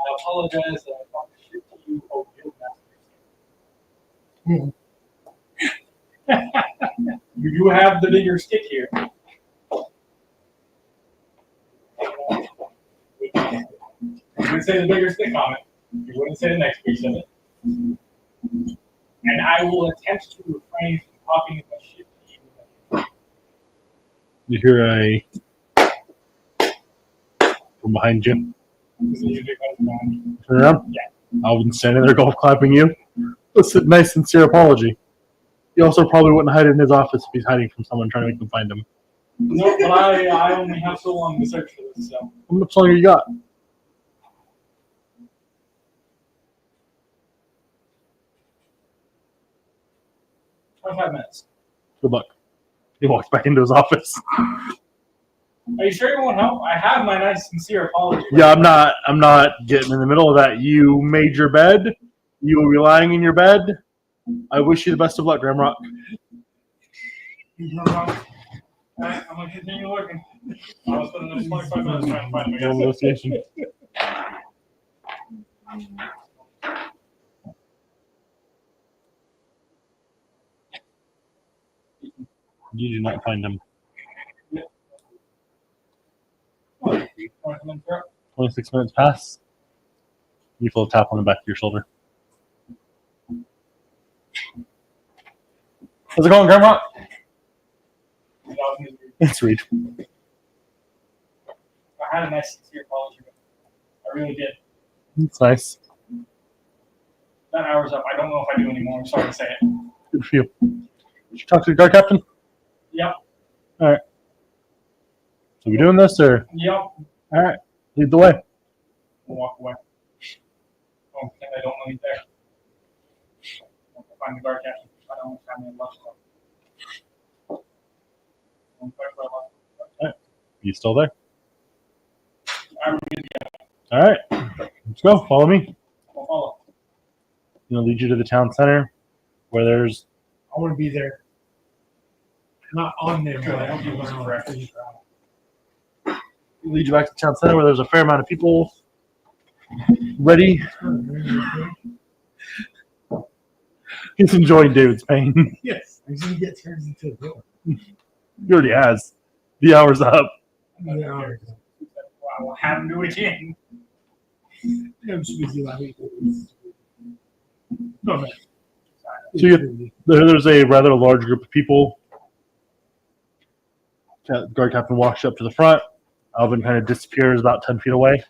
I apologize that I talked shit to you. Oh, you do have the bigger stick here. You would say the bigger stick on it. You wouldn't say the next piece of it. And I will attempt to refrain from talking as much shit to you. You hear a from behind you. Because you do better than Turn around. Yeah. Alvin's standing there, golf clapping you. That's a nice, sincere apology. He also probably wouldn't hide in his office if he's hiding from someone trying to make them find him. No, but I only have so long to search for this, so. How much longer you got? $25 minutes. Good luck. He walks back into his office. Are you sure you won't help? I have my nice, sincere apology. Yeah, I'm not getting in the middle of that. You made your bed. You will be lying in your bed. I wish you the best of luck, Grimrock. Alright, I'm gonna continue looking. I was spending the next 25 minutes trying to find my Roll guys. negotiation. You do not find him. 26 minutes pass. You feel a tap on the back of your shoulder. How's it going, Grandma? It's Reed. I had a nice sincere college year. I really did. It's nice. That hour's up. I don't know if I do anymore. I'm sorry to say it. Good for you. Did you talk to the guard captain? Yep. So we doing this or? Yep. All right. Lead the way. We'll walk away. Oh, I don't know he's there. I'll find the guard captain. I don't know if I'm in lunch. You still there? I'm All right. Let's go. Follow me. I'll follow. I'm gonna lead you to the town center, where there's. I want to be there. Not on there, Good, but I hope you wasn't correct. Lead you back to the town center, where there's a fair amount of people ready. He's enjoying David's pain. Yes, he's gonna get turned into a villain. He already has. The hour's up. Yeah. Wow, we'll have him do it again. I'm just busy laughing. No, man. So there's a rather large group of people. The guard captain walks up to the front. Alvin kind of disappears about 10 feet away.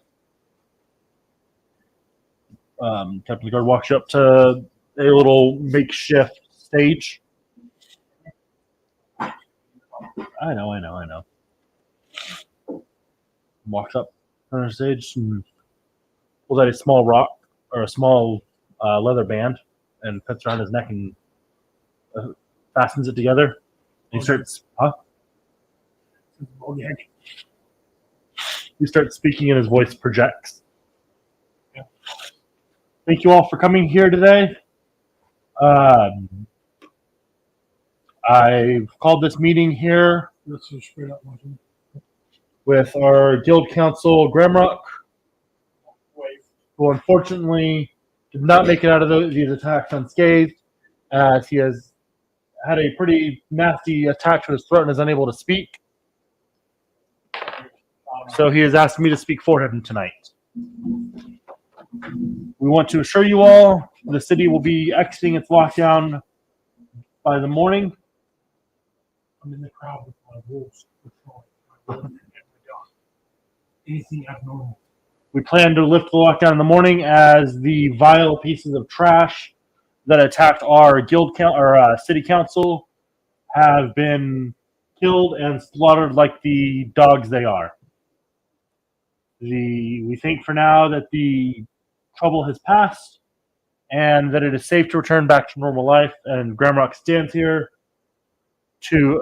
Captain Guard walks up to a little makeshift stage. I know. Walks up on the stage and pulls out a small rock or a small leather band and puts it around his neck and fastens it together. And he starts, He starts speaking and his voice projects. Thank you all for coming here today. I've called this meeting here That's so straight up watching. with our guild council, Gramrock, who unfortunately did not make it out of these attacks unscathed, as he has had a pretty nasty attack to his throat and is unable to speak. So he has asked me to speak for him tonight. We want to assure you all the city will be exiting its lockdown by the morning. I'm in the crowd with my wolves patrolling. Anything abnormal. We plan to lift the lockdown in the morning as the vile pieces of trash that attacked our city council have been killed and slaughtered like the dogs they are. We think for now that the trouble has passed and that it is safe to return back to normal life. And Gramrock stands here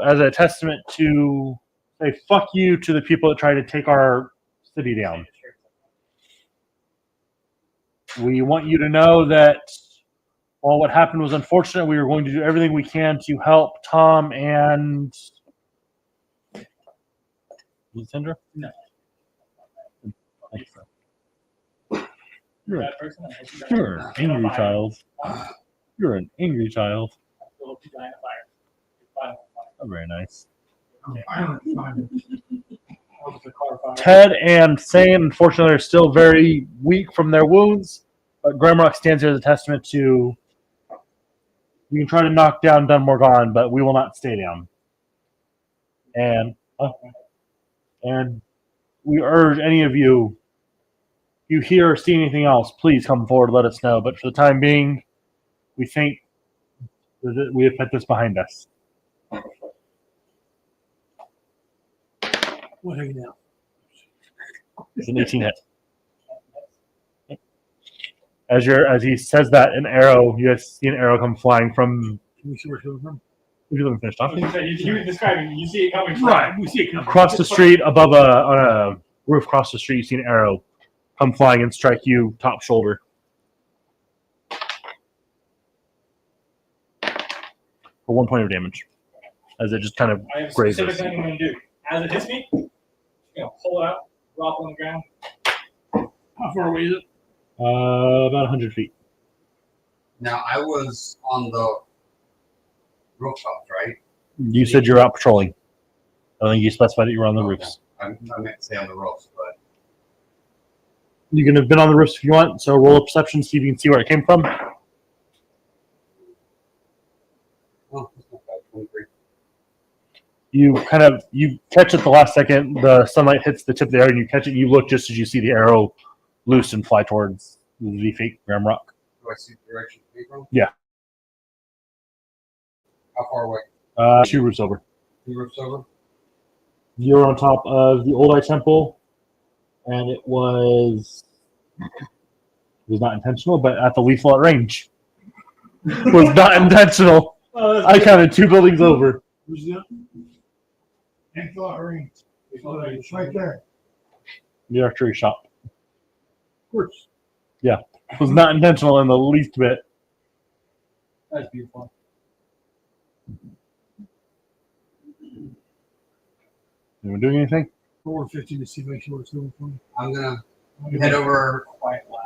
as a testament to say fuck you to the people that try to take our city down. We want you to know that while what happened was unfortunate, we are going to do everything we can to help Tom and Sandra. No. You're Bad person. an angry child. You're an angry child. Oh, very nice. Ted and Sane, unfortunately, are still very weak from their wounds, but Gramrock stands here as a testament to we can try to knock down Dunmorgon, but we will not stay down. And we urge any of you, if you hear or see anything else, please come forward, let us know. But for the time being, we think that we have put this behind us. What are you now? It's an 18 hit. As he says that, an arrow, you guys see an arrow come flying from. Can we see where it's coming from? If you let me finish talking. You were describing, you see it coming from. Right, we see it coming. Across the street, above on a roof across the street, you see an arrow come flying and strike you top shoulder. For 1 point of damage. as it just kind of I have a grazes. specific thing I'm going to do. As it hits me, I'm going to pull it out, drop it on the ground. How far away is it? About 100 feet. Now, I was on the rooftops, right? You said you're out patrolling. I think you specified that you were on the roofs. I meant to say on the roofs, but You can have been on the roofs if you want. So roll a perception, see if you can see where it came from. oh, that's not bad. 23. You catch it the last second. The sunlight hits the tip of the arrow, and you catch it. You look just as you see the arrow loose and fly towards the fake Gramrock. Do I see the direction it came from? Yeah. How far away? 2 roofs over. 2 roofs over? You're on top of the Old Eye Temple, and it was not intentional, but at the lethal at range. It was not intentional. I counted 2 buildings over. Who's that? Ankle ring. It's right there. The archery shop. Of course. It was not intentional in the least bit. That's beautiful. Anyone doing anything? Forward 50 to see make sure it's going for me. I'm going to head over.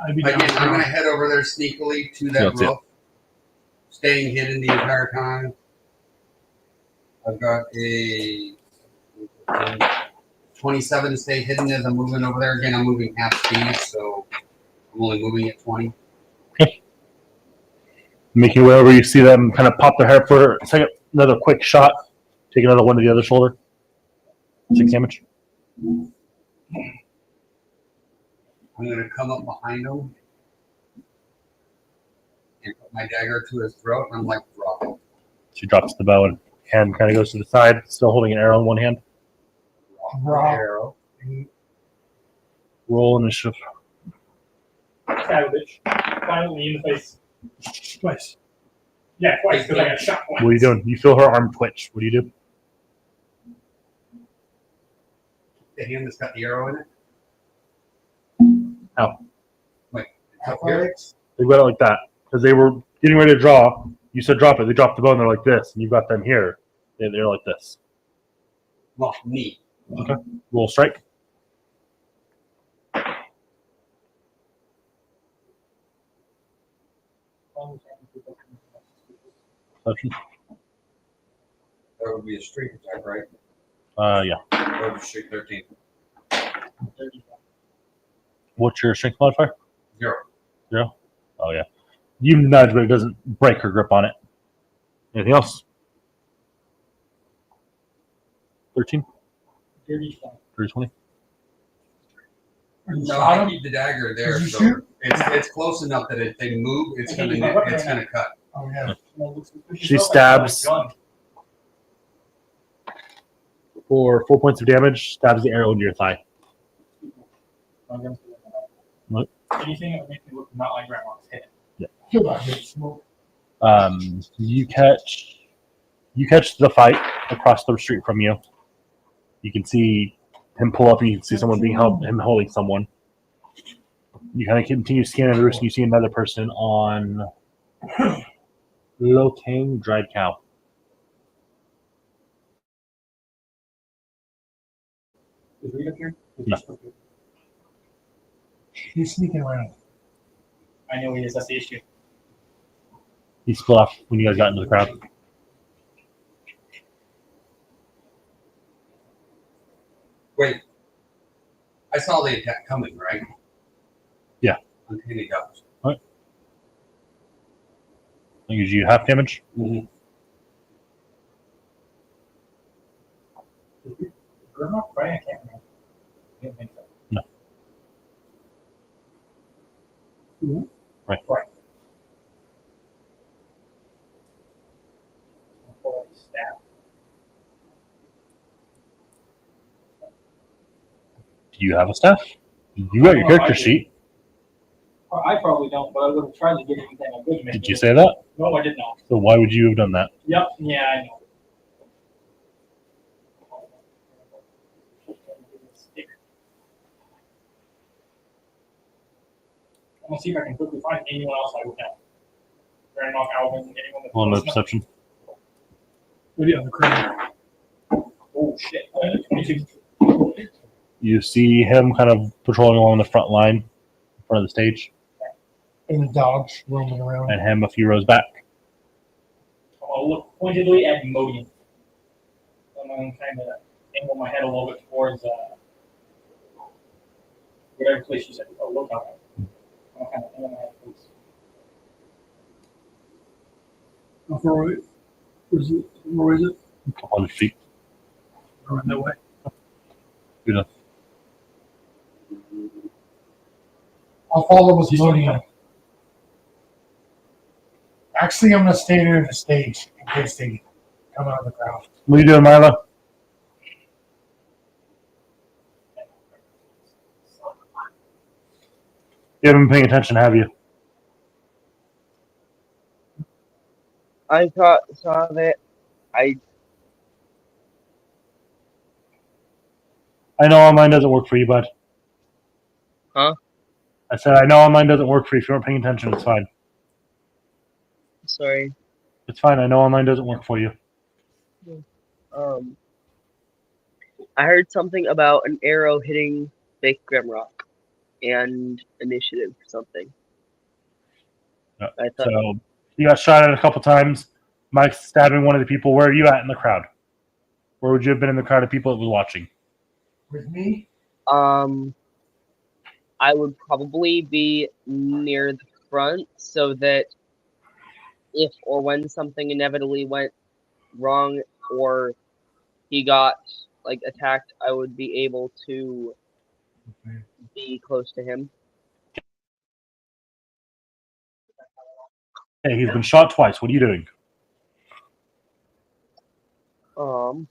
I'd be down Again, I'm going to south. head over there sneakily to Yeah, that that's it. roof, staying hidden the entire time. I've got a 27 to stay hidden as I'm moving over there. Again, I'm moving half speed, so I'm only moving at 20. Make your way over. You see them kind of pop their hair for a second. Another quick shot. Take another one to the other shoulder. 6 damage. I'm going to come up behind him and put my dagger to his throat, and I'm like, drop it. She drops the bow and hand kind of goes to the side, still holding an arrow in one hand. Drop the arrow. Roll initiative. Stab a bitch. Violently in the face. Twice. Yeah, twice, because I got shot once. What are you doing? You feel her arm twitch. What do you do? The hand that's got the arrow in it. How? Wait, it's up here. They got it like that because they were getting ready to draw. You said drop it. They dropped the bow and they're like this, and you've got them here. They're like this. Well, me. Roll strike. Perception. That would be a streak attack, right? Yeah. That would be streak 13. What's your strength modifier? 0. Oh yeah. You nudge, but it doesn't break her grip on it. Anything else? 13? 20? No, I keep the dagger there, so it's close enough that if they move, it's gonna cut. Oh, yeah. She stabs for 4 points of damage, stabs the arrow into your thigh. What? Anything that would make me look not like grandma's head. You catch the fight across the street from you. You can see him pull up, and you can see someone being held, him holding someone. You kind of continue scanning the roost, and you see another person on Lokang dried cow. Is Reed up here? No. He's sneaking around. I know he is. That's the issue. He split off when you guys got into the crowd. Wait. I saw the attack coming, right? Yeah. Uncanny dodge. That gives you half damage. Mm-hmm. Grandma? Right? I can't remember. I didn't think so. No. Right. Right. Stab. Do you have a staff? You got your character sheet. I probably don't, but I would have tried to get anything I could. Did you say that? No, I did not. So why would you have done that? Yep. Yeah, I know. I'm gonna see if I can quickly find anyone else I would know. Grandma, Alvin, anyone that's Well, no close enough. perception. What do you have the crowd? Oh shit. 22. You see him kind of patrolling along the front line, in front of the stage, And the dogs roaming around. and him a few rows back. I'll look pointedly at Modian. I'm going to kind of angle my head a little bit towards whatever place you said. Oh, look out. I'm kind of angle my head towards. How far away is it? Where is it? A couple hundred feet. Around that way. Good enough. I'll follow with Modium. Actually, I'm gonna stay near the stage in case they come out of the crowd. What are you doing, Mila? You haven't been paying attention, have you? I saw that. I know online doesn't work for you, bud. Huh? I said I know online doesn't work for you. If you aren't paying attention, it's fine. Sorry. It's fine. I know online doesn't work for you. I heard something about an arrow hitting fake Grimrock and initiative or something. Yeah. I thought So you got shot at a couple times. Mike's stabbing one of the people. Where are you at in the crowd? Where would you have been in the crowd of people that was watching? With me? I would probably be near the front so that if or when something inevitably went wrong or he got like attacked, I would be able to be close to him. Hey, he's been shot twice. What are you doing? Um,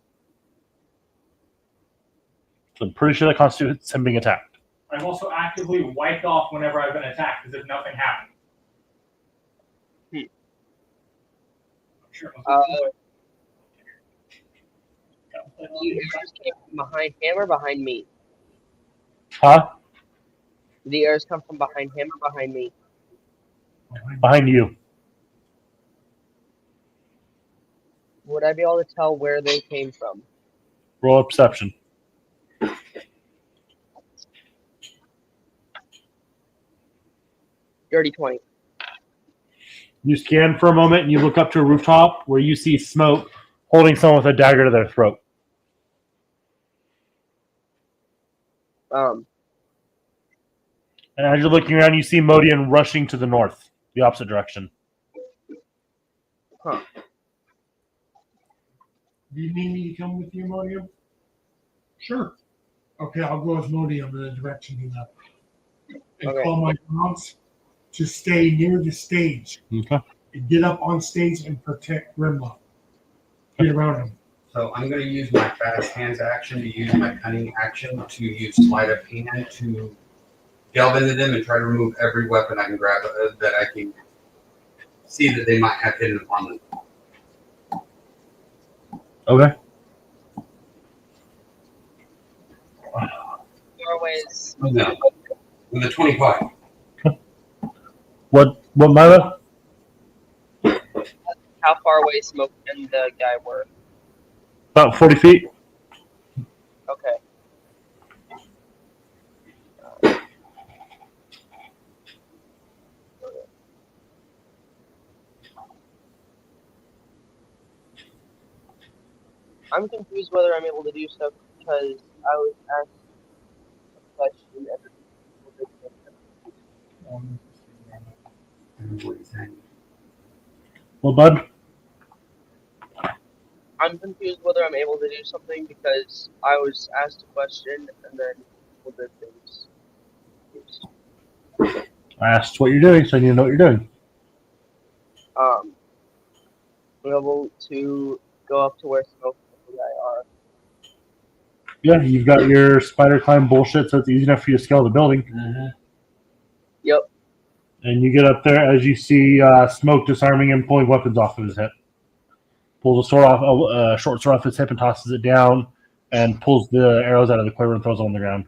So I'm pretty sure that constitutes him being attacked. I've also actively wiped off whenever I've been attacked as if nothing happened. I'm sure it uh, was the arrows came from behind him or behind me? Huh? The arrows come from behind him or behind me? Behind you. Would I be able to tell where they came from? Roll a perception. Dirty 20. You scan for a moment and you look up to a rooftop where you see Smoke holding someone with a dagger to their throat. Um, And as you're looking around, you see Modian rushing to the north, the opposite direction. huh. Do you need me to come with you, Modium? Sure. Okay, I'll go with Modium in the direction he left. And Okay. call my dogs to stay near the stage. Okay. And get up on stage and protect Grimlock. Get around him. So I'm going to use my fast hands action to use my cunning action to use sleight of hand to delve into them and try to remove every weapon I can grab that I can see that they might have hidden upon them. Okay. Doorways. No. With a 25. What, Mila? How far away Smoke and the guy were? About 40 feet. Okay. I'm confused whether I'm able to do stuff because I was asked a question and What do you think? Well, bud? I'm confused whether I'm able to do something because I was asked a question and then people did things. I asked what you're doing, so you need to know what you're doing. I'm able to go up to where Smoke and the guy are. Yeah, you've got your spider climb bullshit, so it's easy enough for you to scale the building. Mm-hmm. Yep. And you get up there as you see Smoke disarming him, pulling weapons off of his hip. Pulls a sword off, a short sword off his hip and tosses it down, and pulls the arrows out of the quiver and throws them on the ground.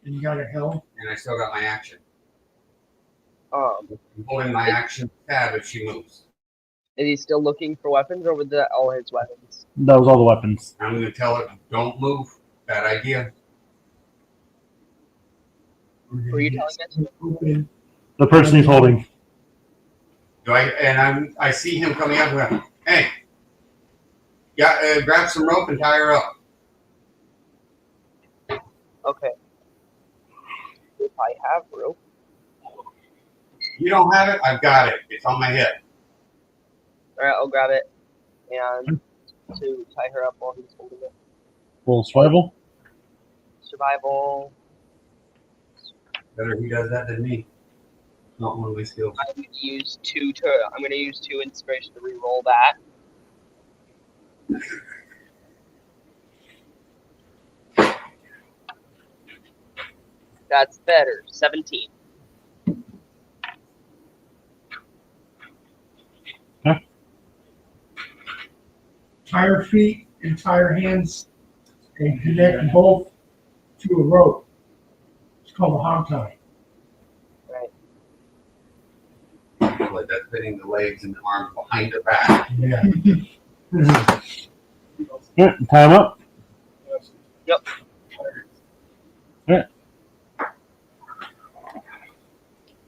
And you got a hill? And I still got my action. Um, I'm holding my action tab if she moves. Is he still looking for weapons, or was that all his weapons? That was all the weapons. I'm going to tell it, don't move. Bad idea. Who are you telling this? Open. The person he's holding. I see him coming up with, hey, grab some rope and tie her up. Okay. If I have rope. You don't have it? I've got it. It's on my head. Alright, I'll grab it and to tie her up while he's holding it. Roll survival. Survival. Better he does that than me. Not one of my skills. I'm gonna use two inspiration to re-roll that. That's better. 17. Tie her feet and tie her hands and connect both to a rope. It's called a hog tie. Right. Like that's fitting the legs and the arms behind her back. Yeah. Yeah, tie him up. Yep. Yeah.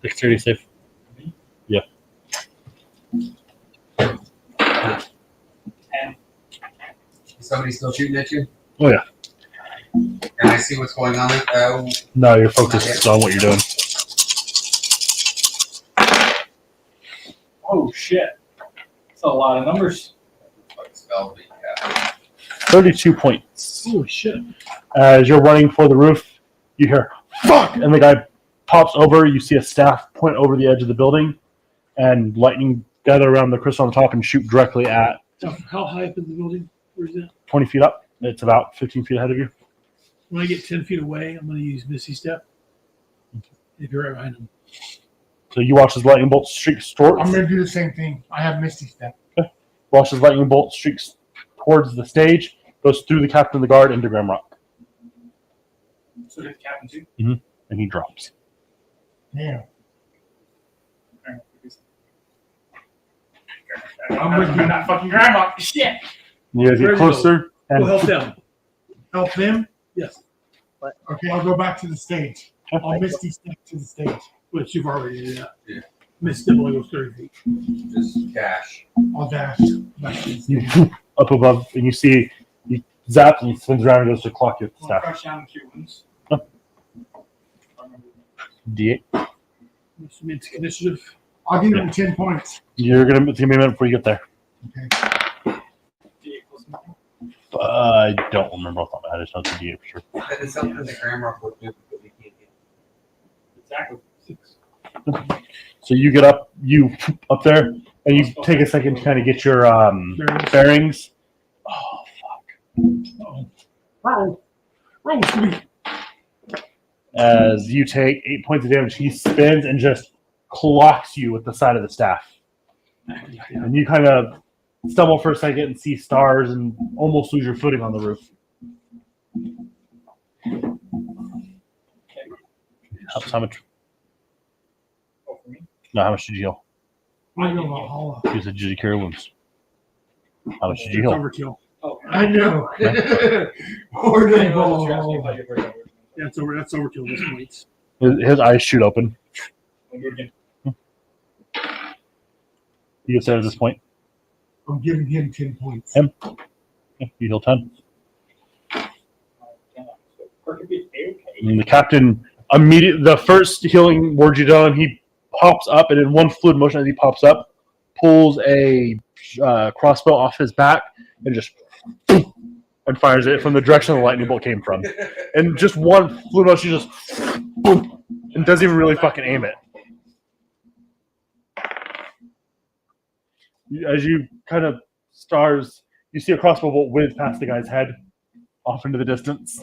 Dexterity save. Yeah. Is somebody still shooting at you? Oh yeah. Can I see what's going on? No, you're focused on what you're doing. Oh shit. That's a lot of numbers. Like spell being cast. 32 points. Holy shit. As you're running for the roof, you hear "fuck," and the guy pops over. You see a staff point over the edge of the building, and lightning gather around the crystal on the top and shoot directly at How high up in the building? Where's that? 20 feet up. It's about 15 feet ahead of you. When I get 10 feet away, I'm going to use Misty Step. If you're right behind him. So you watch as lightning bolt streaks towards. I'm going to do the same thing. I have Misty Step. Watch as lightning bolt streaks towards the stage, goes through the captain of the guard into Grimrock, So did the captain too? and he drops. Yeah. I'm not fucking grandma. Shit. You guys get Where's closer, We'll help and them. Help them? Yes. Okay, I'll go back to the stage. I'll Misty Step to the stage. Which you've already did that. Yeah. Misty Step only goes 30 feet. Just cash. I'll dash back to the you stage. up above, and you see he zaps and he spins around and goes to clock you with the I'll staff. crush down the Cubans. D8. It's initiative. I'll give him 10 points. It's gonna be a minute before you get there. Okay. D8 plus 9. I don't remember off the top of my head. I just know it's a D8 for sure. That is something the grammar would do, but we can't do. Exactly. 6. So you get up, there, and you take a second to kind of get your bearings. Oh fuck! Roll. Roll, Scooby. As you take 8 points of damage, he spins and just clocks you with the side of the staff, and you kind of stumble for a second and see stars and almost lose your footing on the roof. How much? Oh, for me? No, how much did you heal? I know about Holla. You said, did you carry wounds? How much did you It's heal? overkill. Oh. I know. Or I they know, that's what I thought you were. Yeah, that's overkill at this point. His eyes shoot open. We'll do it again. You get there at this point. I'm giving him 10 points. Him? Yeah, you heal 10. And the captain immediately, the first healing word you done, he pops up, and in one fluid motion as he pops up, pulls a crossbow off his back and just and fires it from the direction the lightning bolt came from. And just one fluid motion, just boom, and doesn't even really fucking aim it. As you kind of stars, you see a crossbow bolt whiz past the guy's head off into the distance.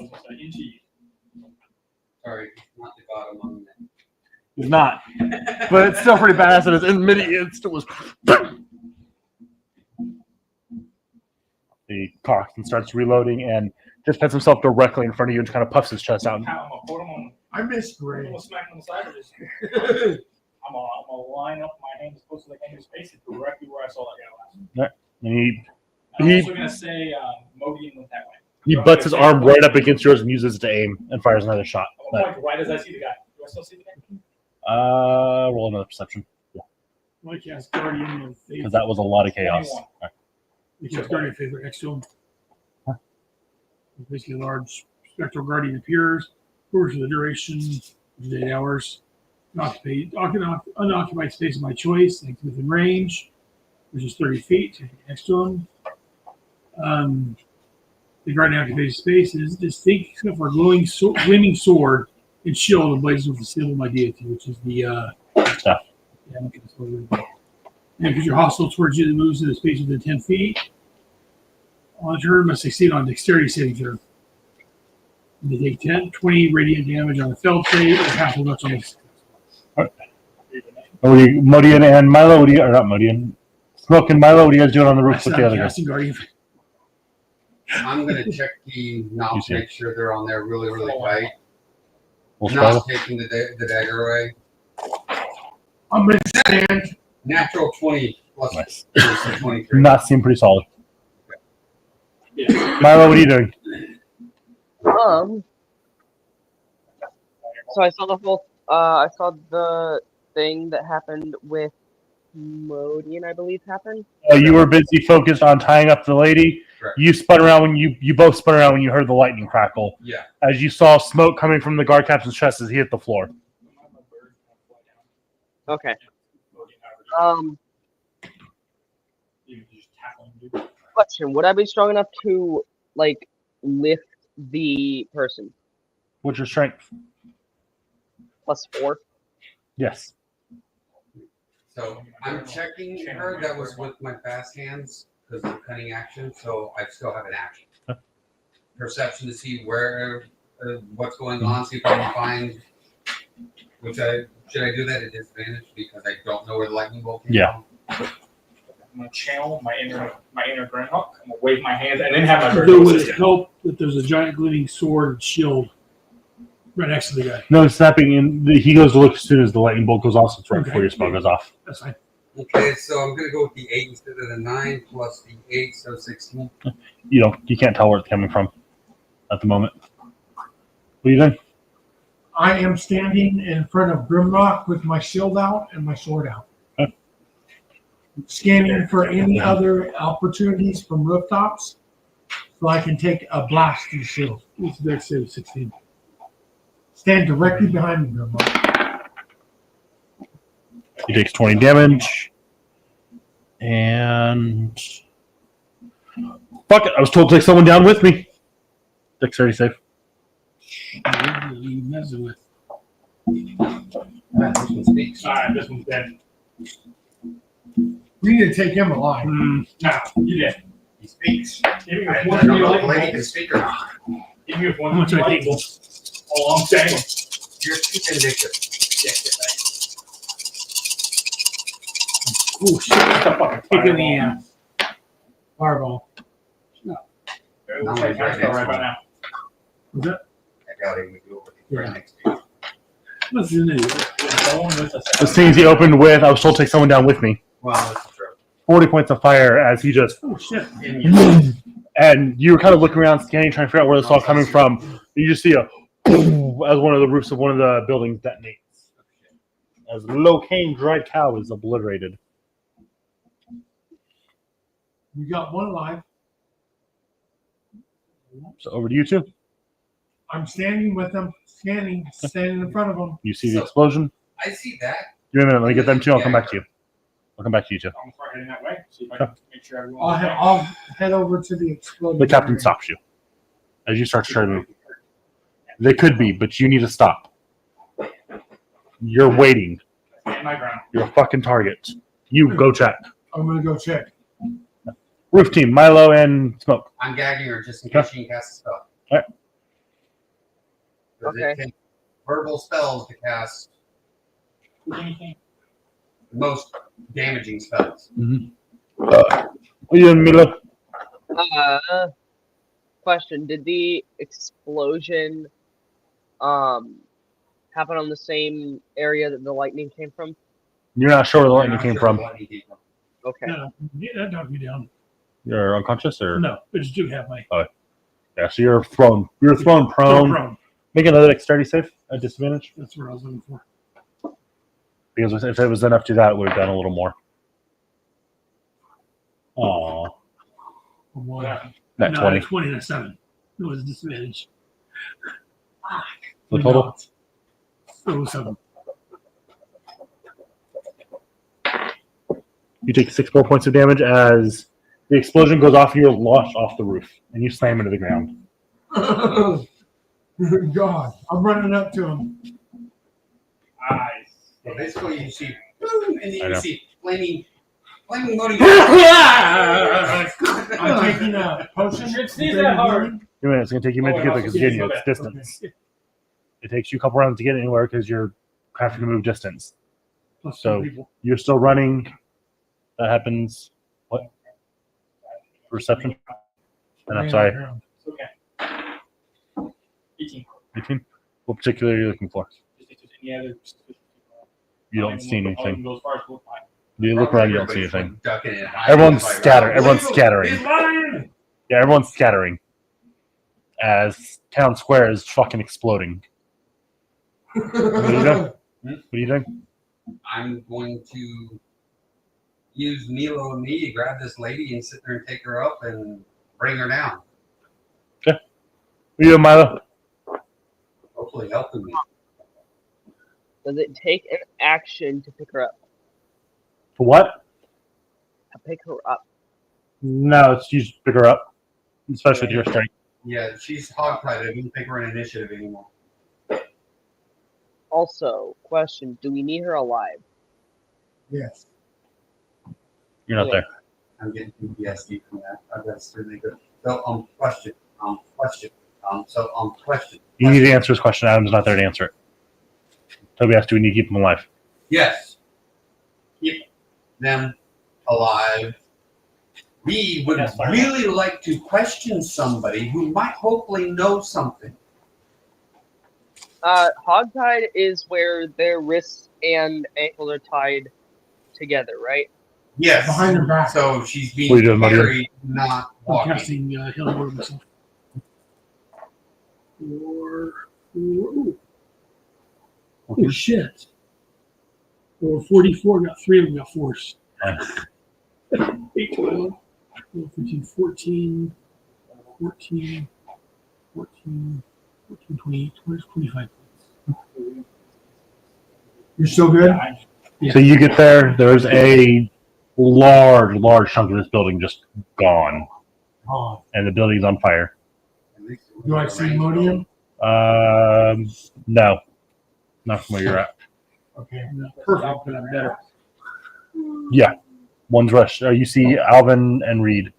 Sorry, not the bottom on that. He's not, but it's still pretty badass. And it's in mid-instant was. He cocks and starts reloading and just puts himself directly in front of you and kind of puffs his chest out. I miss Gray. Smack him on the side or just. I'm all out. gonna line up my hand as close as I can to his face and directly where I saw that guy last. And I'm also gonna say Modian went that way. he butts his arm right up against yours and uses it to aim and fires another shot. I'm like, why does I see the guy? Do I still see the guy? Roll another perception Like he has Guardian of because Faith. that was a lot of chaos. 21. Right. He has Guardian of Faith right next to him. Basically, a large spectral guardian appears, hovers for the duration, which is 8 hours. Unoccupied space of my choice, like within range, which is 30 feet next to him. The guardian occupied space is distinct except for a glowing, gleaming sword and shield emblazoned with the symbol of my deity, which is the Stuff. Yeah, look at this one. And because you're hostile towards you that moves in the space within 10 feet, on a turn must succeed on dexterity saving throw. And they take 20 radiant damage on the failed save, or half of that's on the Modian and Milo, or not Modian? Smoke and Milo, what are you guys doing on the roof with the other guys? casting guardian. I'm gonna check the knobs, make sure they're on there really, really tight. We'll Not taking the dagger away. I'm gonna stand. Natural 20 plus Nice. 23. Not seem pretty solid. Yeah. Milo, what are you doing? So I saw the whole. I saw the thing that happened with Modian, I believe, happened. You were busy focused on tying up the lady. Correct. You spun around when you both spun around when you heard the lightning crackle. Yeah. As you saw smoke coming from the guard captain's chest as he hit the floor. Okay. Question: would I be strong enough to like lift the person? What's your strength? +4. Yes. So I'm checking her. That was with my fast hands because of the cunning action. So I still have an action. Perception to see where, what's going on. See if I can find. Should I do that at disadvantage because I don't know where the lightning bolt came Yeah. from? I'm gonna channel my inner grand hook. I'm gonna wave my hands and then have my bird. Though would it help that there's a giant gleaming sword and shield right next to the guy? No snapping in. He goes to look as soon as the lightning bolt goes off. So it's right before your spell goes off. That's fine. Okay, so I'm gonna go with the 8 instead of the 9 plus the 8, so 16. You can't tell where it's coming from at the moment. What are you doing? I am standing in front of Grimrock with my shield out and my sword out. Okay. Scanning for any other opportunities from rooftops so I can take a blast to the shield. It's dex save 16. Stand directly behind me, Grimrock. He takes 20 damage. And fuck it, I was told to take someone down with me. Dexterity save. What are you messing with? This one speaks. Alright, this one's dead. We need to take him alive. Nah, you did. He speaks. Give me I with one don't of know your if the lady lightning can bolts. speak or not. Give me with one How of much your I lightning think? bolts. All I'm saying. You're too vindictive. Yeah, get that. Oh shit! What the fuck? Kick in the ass. Fireball. It looks like my spell right about now. Was that? I doubt he would do it with the Yeah. right next to you. What's his name? Going with a The scenes he opened with, I was told to take someone down with me. Well, that's true. 40 points of fire as he just. Oh shit! And you were kind of looking around, scanning, trying to figure out where this all coming from. You just see a as one of the roofs of one of the buildings detonates. As Locaine dried cow is obliterated. We got one alive. So over to you two. I'm standing with him, standing in front of him. You see the explosion. I see that. Give me a minute. Let me get them two. I'll come back to you. I'll come back to you two. I'm gonna start heading that way. See if I can make sure everyone. I'll head over to the exploding. The captain area. stops you as you start to try to move. They could be, but you need to stop. You're waiting. Stand my ground. You're a fucking target. You go check. I'm gonna go check. Roof team, Milo and Smoke. I'm gagging her just in case she can cast a spell. Alright. 'Cause Okay. it takes verbal spells to cast Anything? the most damaging spells. What are you doing, Milo? Question: did the explosion happen on the same area that the lightning came from? You're not sure where the lightning came from. Okay. No, that knocked me down. You're unconscious, or No, I just do have my yeah. So you're thrown. You're thrown prone. prone. Make another dexterity save at disadvantage. That's what I was looking for. Because if it was enough to that, it would have done a little more. Aw. One. Net No, 20. 20 and a 7. It was a disadvantage. The total? So 7. You take 6 more points of damage as the explosion goes off and you're launched off the roof. And you slam into the ground. God, I'm running up to him. Nice. So basically, you see, boom, and then I you know. see flaming loading. I'm taking a potion. Should sneeze that hard. It's going to take you a minute to get there because again, Okay. it's distance. It takes you a couple rounds to get anywhere because you're having to move distance. Plus So- 2 people. You're still running. That happens. What? Perception? And I'm sorry, Okay. 18. 18? What particular are you looking for? Just if there's any other. You don't see I'll even anything. go as far as we'll find. You look around, you don't see anything. Ducking and hiding. Everyone's Like, scattered. right, Everyone's leave him. scattering. He's lying. Yeah, everyone's scattering. As town square is fucking exploding. What are you doing? What are you doing? I'm going to use Milo and me to grab this lady and sit there and take her up and bring her down. What are you doing, Milo? Hopefully helping me. Does it take an action to pick her up? For what? To pick her up. No, it's you just pick her up. Especially with your strength. Yeah, she's hogtied. I didn't take her an initiative anymore. Also, question: do we need her alive? Yes. You're not there. I'm getting PTSD from that. That's really good. So, question. Question. Question. You need to answer his question. Adam's not there to answer it. Toby asked, do we need to keep him alive? Yes. Keep them alive. We would That's fine. really like to question somebody who might hopefully know something. Hogtied is where their wrists and ankles are tied together, right? Yes. Behind her back. So she's What are you being doing, Mario? carried, not I'm walking. casting healing word myself. Oh shit. Or 44, got 3 of them got force. Nice. 8, 12, 13, 14, 14, 14, 14, 20, 25. You're still good? Yeah. So you get there, there's a large chunk of this building just gone. Oh. And the building's on fire. Do I see Modium? No. Not from where you're at. Okay. Perfect, but I'm better. Yeah. One's rush. You see Alvin and Reed.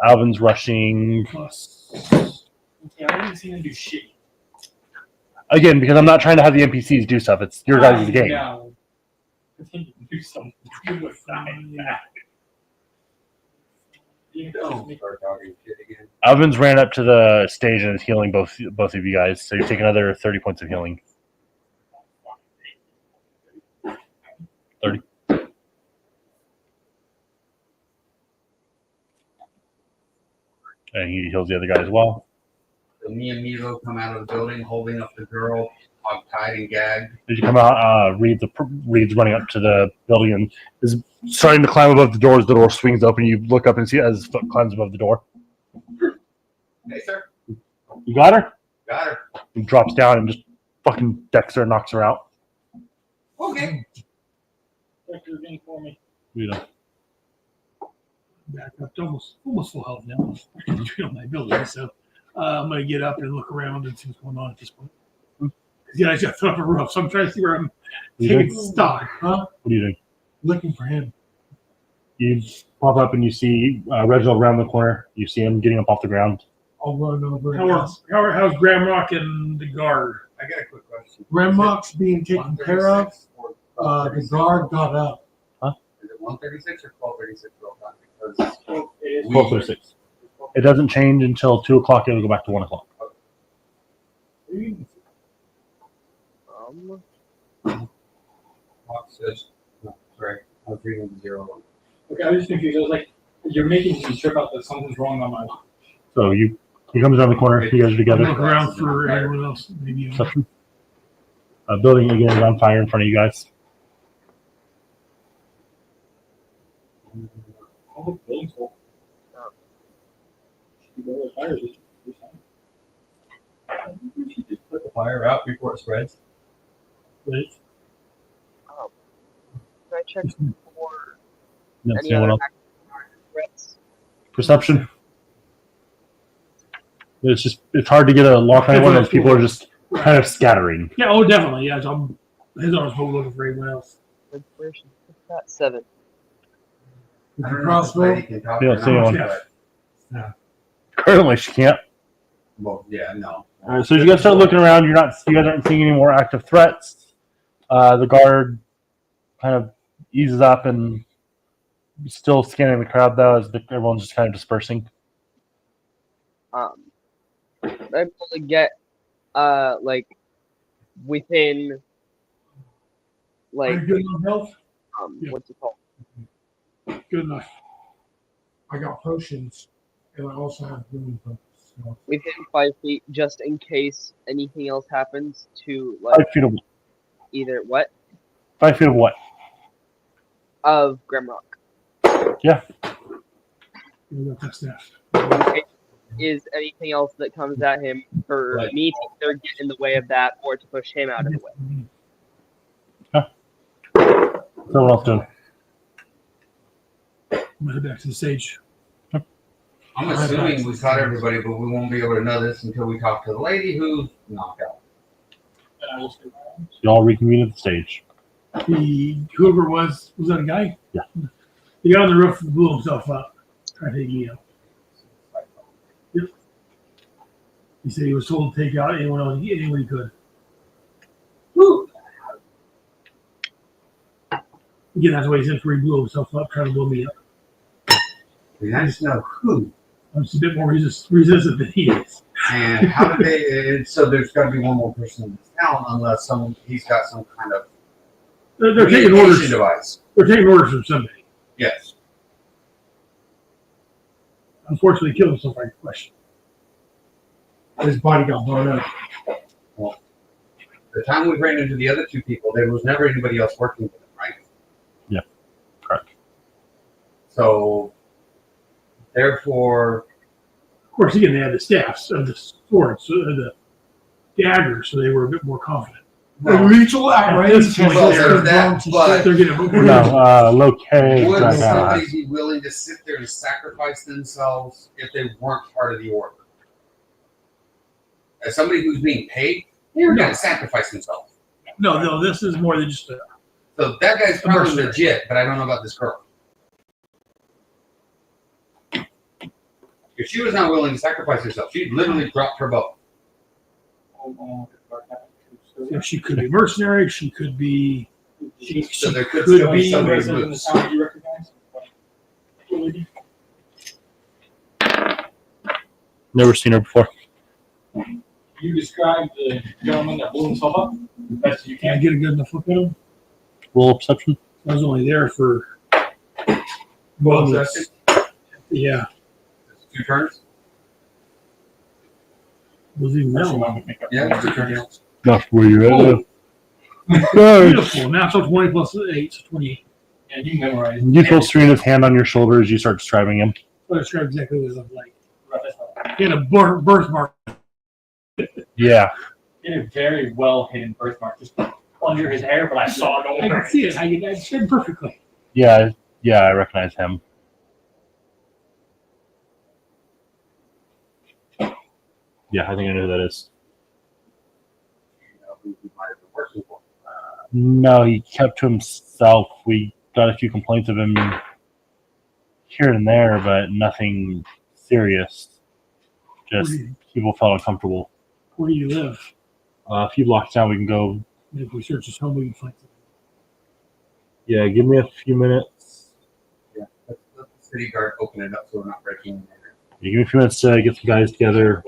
Alvin's rushing Plus. Yeah, I haven't seen him do shit. again because I'm not trying to have the NPCs do stuff. It's your guys' game. No. Continue to do something. Do a sign back. You Don't know, start talking shit again. Alvin's ran up to the stage and is healing both of you guys. So you take another 30 points of healing. 30. And he heals the other guy as well. So me and Milo come out of the building holding up the girl, hog-tied and gagged. As you come out, Reed's running up to the building and is starting to climb above the door as the door swings open. You look up and see as his foot climbs above the door. Hey, sir. You got her? Got her. He drops down and just fucking decks her and knocks her out. Okay. check your thing for me. You know. Back up to almost full health now. Between all my abilities, so I'm gonna get up and look around and see what's going on at this point. Yeah, I just thrown up a roof, so I'm trying to see where I'm You taking doing? stock. Huh? What are you doing? Looking for him. You pop up and you see Reginald around the corner. You see him getting up off the ground. I'll run over. How's Gramrock and the guard? I got a quick question. Grandmock's being taken care of. 136 or The guard got up. Is it 136 or 1236 real time? Because It is. 12:36. It doesn't change until 2 o'clock. It'll go back to 1 o'clock. Um, Fox says, no, Right. I was reading the 0. Okay, I was just confused. I was like, you're making me trip out that something's wrong on my. So he comes around the corner. You guys are I'm together. looking around for anyone else. Maybe. Perception. Building again is on fire in front of you guys. Oh, the building's full. Should be the fires. We should just put the fire out before it spreads. Right. Can I check for No, any anyone other else? threats? Perception. It's hard to get a lock on anyone as people are just kind of scattering. Yeah. Oh, definitely. Yeah. So his arms hold looking for anyone else. Inspiration. What's that? 7. I don't know if Crossbow. this lady can talk Yeah, or say not, one. but- Currently, she can't. Well, yeah, no. All right, so as you guys start looking around, you guys aren't seeing any more active threats. The guard kind of eases up and still scanning the crowd though, as everyone's just kind of dispersing. I'm able to get like within Are like you good on health? Yeah. what's it called? Good enough. I got potions, and I also have healing potions. So. Within 5 feet, just in case anything else happens to like 5 feet of either what 5 feet of what? of Grimrock. You got that staff. In case is anything else that comes at him for Right. me to either get in the way of that or to push him out of the way. Someone else doing? I'm gonna head back to the stage. I'm assuming we caught everybody, but we won't be able to know this until we talk to the lady who's knocked out. And I will stay around. You all reconvene at the stage. Whoever was that a guy? Yeah. He got on the roof and blew himself up. Trying to take me out. Yep. He said he was told to take out anyone he could. Woo! Again, that's why he said he blew himself up, trying to blow me up. We I just know who. I'm just a bit more resistant than he is. And how did they? So there's got to be one more person in this town, unless he's got some kind of They're taking communication orders. device. They're taking orders from somebody. Yes. Unfortunately, he killed himself by question. His body got blown up. The time we ran into the other 2 people, there was never anybody else working with them, right? Yeah, correct. So, therefore, Of course, again, they had the staffs of the swords, the daggers, so they were a bit more confident. Lethal outrage. At this point, Well, they're, there's that, but they're getting No, locate. would Right somebody now. be willing to sit there and sacrifice themselves if they weren't part of the order? As somebody who's being paid, they're going to sacrifice themselves. no, this is more than just a. So that guy's probably mercenary. legit, but I don't know about this girl. If she was not willing to sacrifice herself, she'd literally drop her bow. She could be mercenary. She could be. So there could could still be be somebody Resident in the loose. town you recognize? Never seen her before. You described the gentleman that blew himself up as best as you Can I can. get a good enough look at him? Roll perception. I was only there for. Well, moments. Yeah, 2 turns? was even Actually, that why long. don't we make up Yeah, the 2 turns. That's where you're at. Oh. Nice. Beautiful. Now it's 20 plus 8, so 28. Yeah, you can memorize. You feel Serena's hand on your shoulder as you start describing him. I'll describe exactly what it looked like. Right. He had a birthmark. Yeah. He had a very well hidden birthmark just under his hair, but I saw it I over. can see it. I said perfectly. Yeah, I recognize him. Yeah, I think I know who that is. You know, who he might have been working for. No, he kept to himself. We got a few complaints of him here and there, but nothing serious. Just people felt uncomfortable. Where do you live? A few blocks down, we can go. If we search his home, we can find something. Yeah, give me a few minutes. Yeah, let the city guard open it up so we're not breaking in there. You give me a few minutes to get some guys together.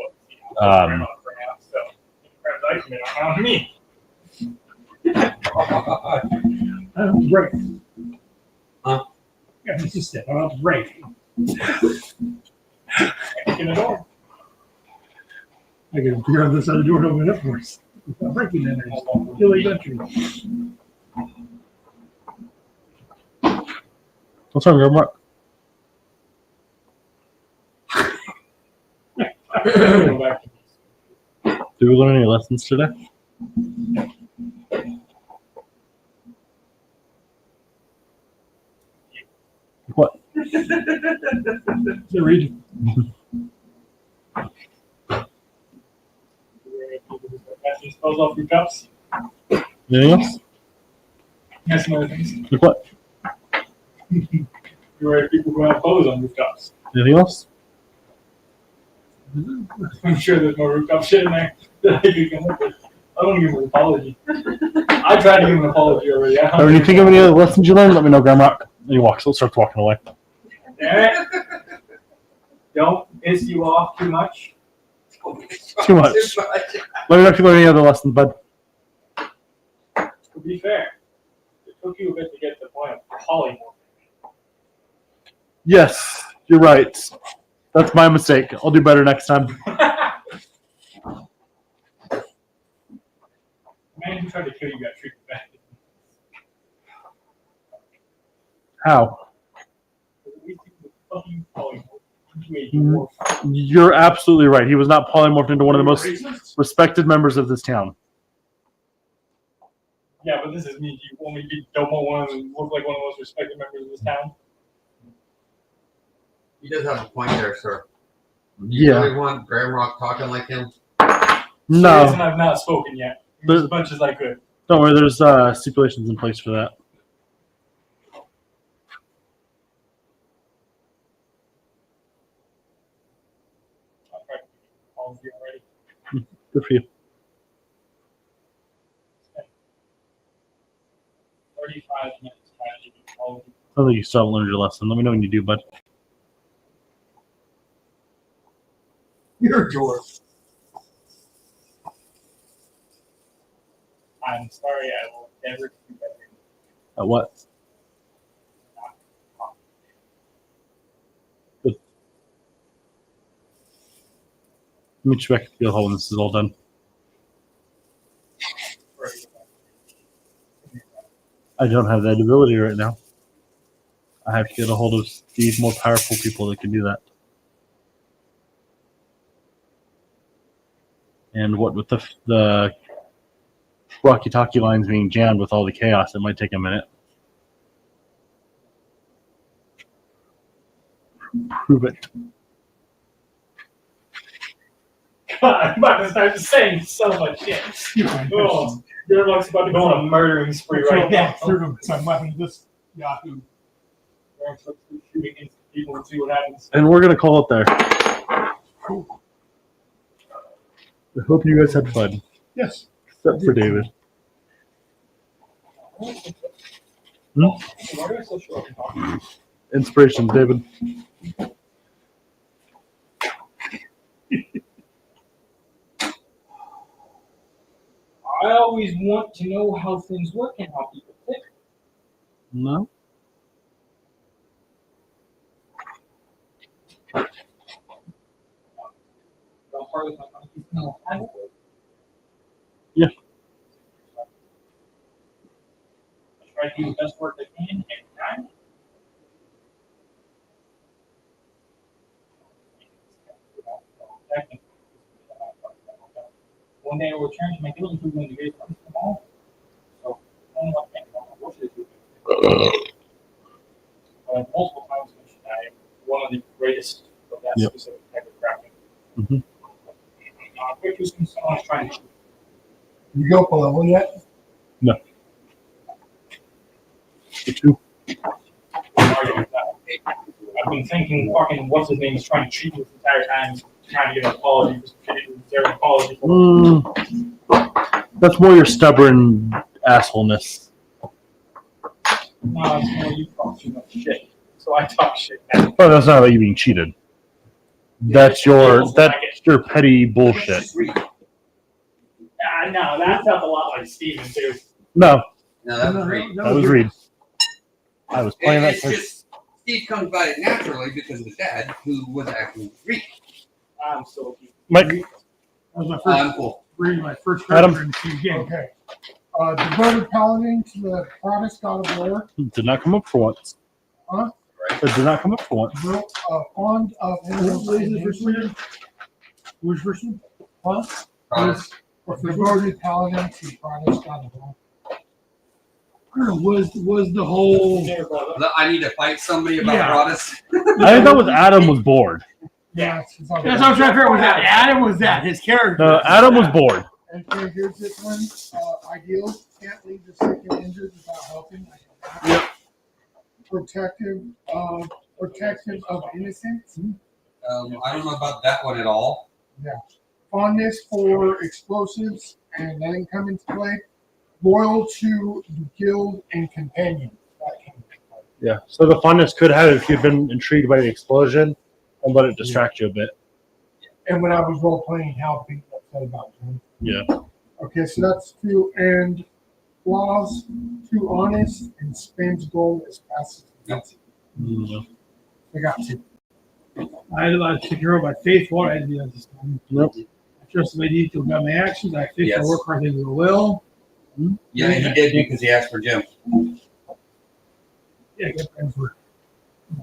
Me. Right. It's just step out of break. In the door. I can figure out this other door to open it up for us. Without breaking in there. Kill a country. What's wrong, Mark? Go back. Did we learn any lessons today? What? The region. Casting spells off your cups. Anything else? Yes, some other things. Like what? You're right, people who have clothes on rooftops. Anything else? I'm sure there's more rooftop shit in there that I could come up with. I don't give him an apology. I tried to give him an apology already. Or do you think of any other lessons you learned? Let me know, Gramrock. And he walks. So starts walking away. Damn it. Don't piss you off too much. Too much. Let me know if you learn any other lessons, bud. To be fair, it took you a bit to get to the point of polymorph. Yes, you're right. That's my mistake. I'll do better next time. Man who tried to kill you got treated bad. How? We think the fucking polymorph. You You're absolutely right. He was not polymorphed into one of the most respected members of this town. Yeah, but this is me. You want me to be Domo one and look like one of the most respected members of this town? He does have a point there, sir. Yeah. You really want Gramrock talking like him? No. Reason I've not spoken yet. As much as I could. Don't worry. There's stipulations in place for that. I've tried to all of you already. Good for you. 35 minutes trying to do all of you. I don't think you still haven't learned your lesson. Let me know when you do, bud. You're a dwarf. I'm sorry, I will never do better. At what? Good. Meet you back at the field hall when this is all done. I don't have that ability right now. I have to get a hold of these more powerful people that can do that. And what with the walkie-talkie lines being jammed with all the chaos, it might take a minute. Prove it. God, I'm about to start saying so much shit. Oh, your luck's about to go on a murdering spree right now. Some weapon this Yahoo. We're supposed to shoot against people and see what happens. And we're going to call it there. I hope you guys had fun. Yes. Except for David. Why do I still show up and talk? Inspirations, David. I always want to know how things work and how people think. No? The hardest my monkeys know how to work. Yeah. I try to do the best work I can every time. One day I will return to my guild and when the great comes from all. So, I don't know what to do. Multiple times mentioned I am one of the greatest of that specific type of crafting. Mm-hmm. Quick use can someone's trying to. You go for level yet? No. The two. I've been thinking fucking what's his name is trying to cheat this entire time, trying to get an apology for their apology. That's more your stubborn assholeness. No, it's more you talk too much shit. So I talk shit back. Oh, that's not about you being cheated. That's your petty bullshit. No, that sounds a lot like Steven too. No, No, that was great. that was Reed. I was playing that. It's just Keith comes by it naturally because of his dad, who was acting Greek. I'm still keeping. Mike, That was my first, Cool. really my first Adam. character in the game. Okay. Devoted paladin to the goddess god of war. did not come up for once. Huh? It did not come up for once. Fond of What is the first one? Which first one? Huh? Devoted paladin to the goddess god of war. Was the whole I need to fight somebody about Yeah. Broadus. I think that was Adam was bored. Yeah. that's what I'm trying to figure out. Was that Adam? Was that his character? No, Adam was bored. Okay, here's this one. Ideal. Can't leave the sick and injured without helping. Yep. Protective of innocence. I don't know about that one at all. Fondness for explosives, and that didn't come into play. Loyal to the guild and companion. That came into play. Yeah. So the funness could have if you'd been intrigued by the explosion and let it distract you a bit. And when I was role playing, how being upset about him. Yeah. Okay, so that's 2. And flaws, too honest, and spends gold as fast as gets it. Mm, I got 2. I had to take care of my faith. What I had to do that this time. Nope. I trusted my detail about my actions. I faith Yes. I work hard, things will well. Yeah, he did because he asked for Jim. Yeah, good friends were.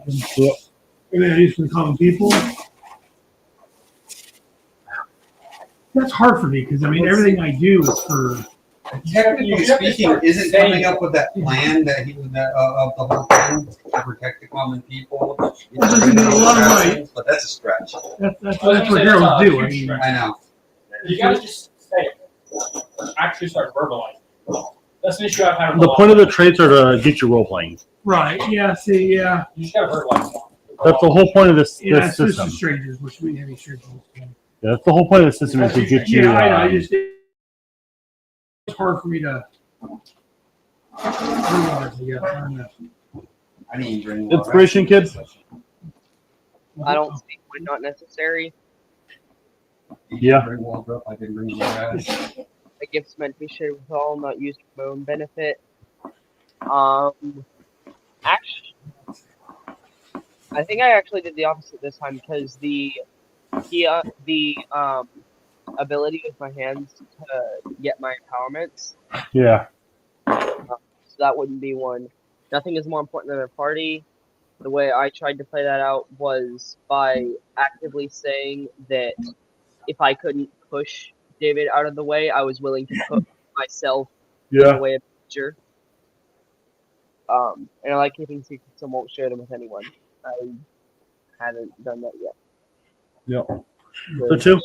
Yep. Everything I use for the common people. That's hard for me because I mean everything I do is for. Technically speaking, isn't coming up with that plan that he was of the whole thing to protect the common people. That doesn't need a lot of money. But that's a stretch. That's what heroes do. I mean, I know. You gotta just say it. Actually start verbalizing. That's an issue I've had with The point of the traits are to get you role playing. right? Yeah. See. Yeah. You just gotta verbalize more. That's the whole point of this, Yeah. this It's system. strangers, which we have strangers. Yeah, that's the whole point of the system is to get you. Yeah, I know. I just it's hard for me to. Realize, I guess. I don't know. I didn't even bring Inspiration, kids. I don't think would not necessary. Yeah. Bring water up. I didn't bring water. A gift's meant to be shared with all, not used for my own benefit. Actually, I think I actually did the opposite this time because the ability with my hands to get my empowerments. Yeah. So that wouldn't be one. Nothing is more important than a party. The way I tried to play that out was by actively saying that if I couldn't push David out of the way, I was willing to put myself in Yeah. the way of danger. And I like keeping secrets and won't share them with anyone. I haven't done that yet. Yep. So 2.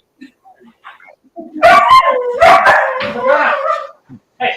Hey,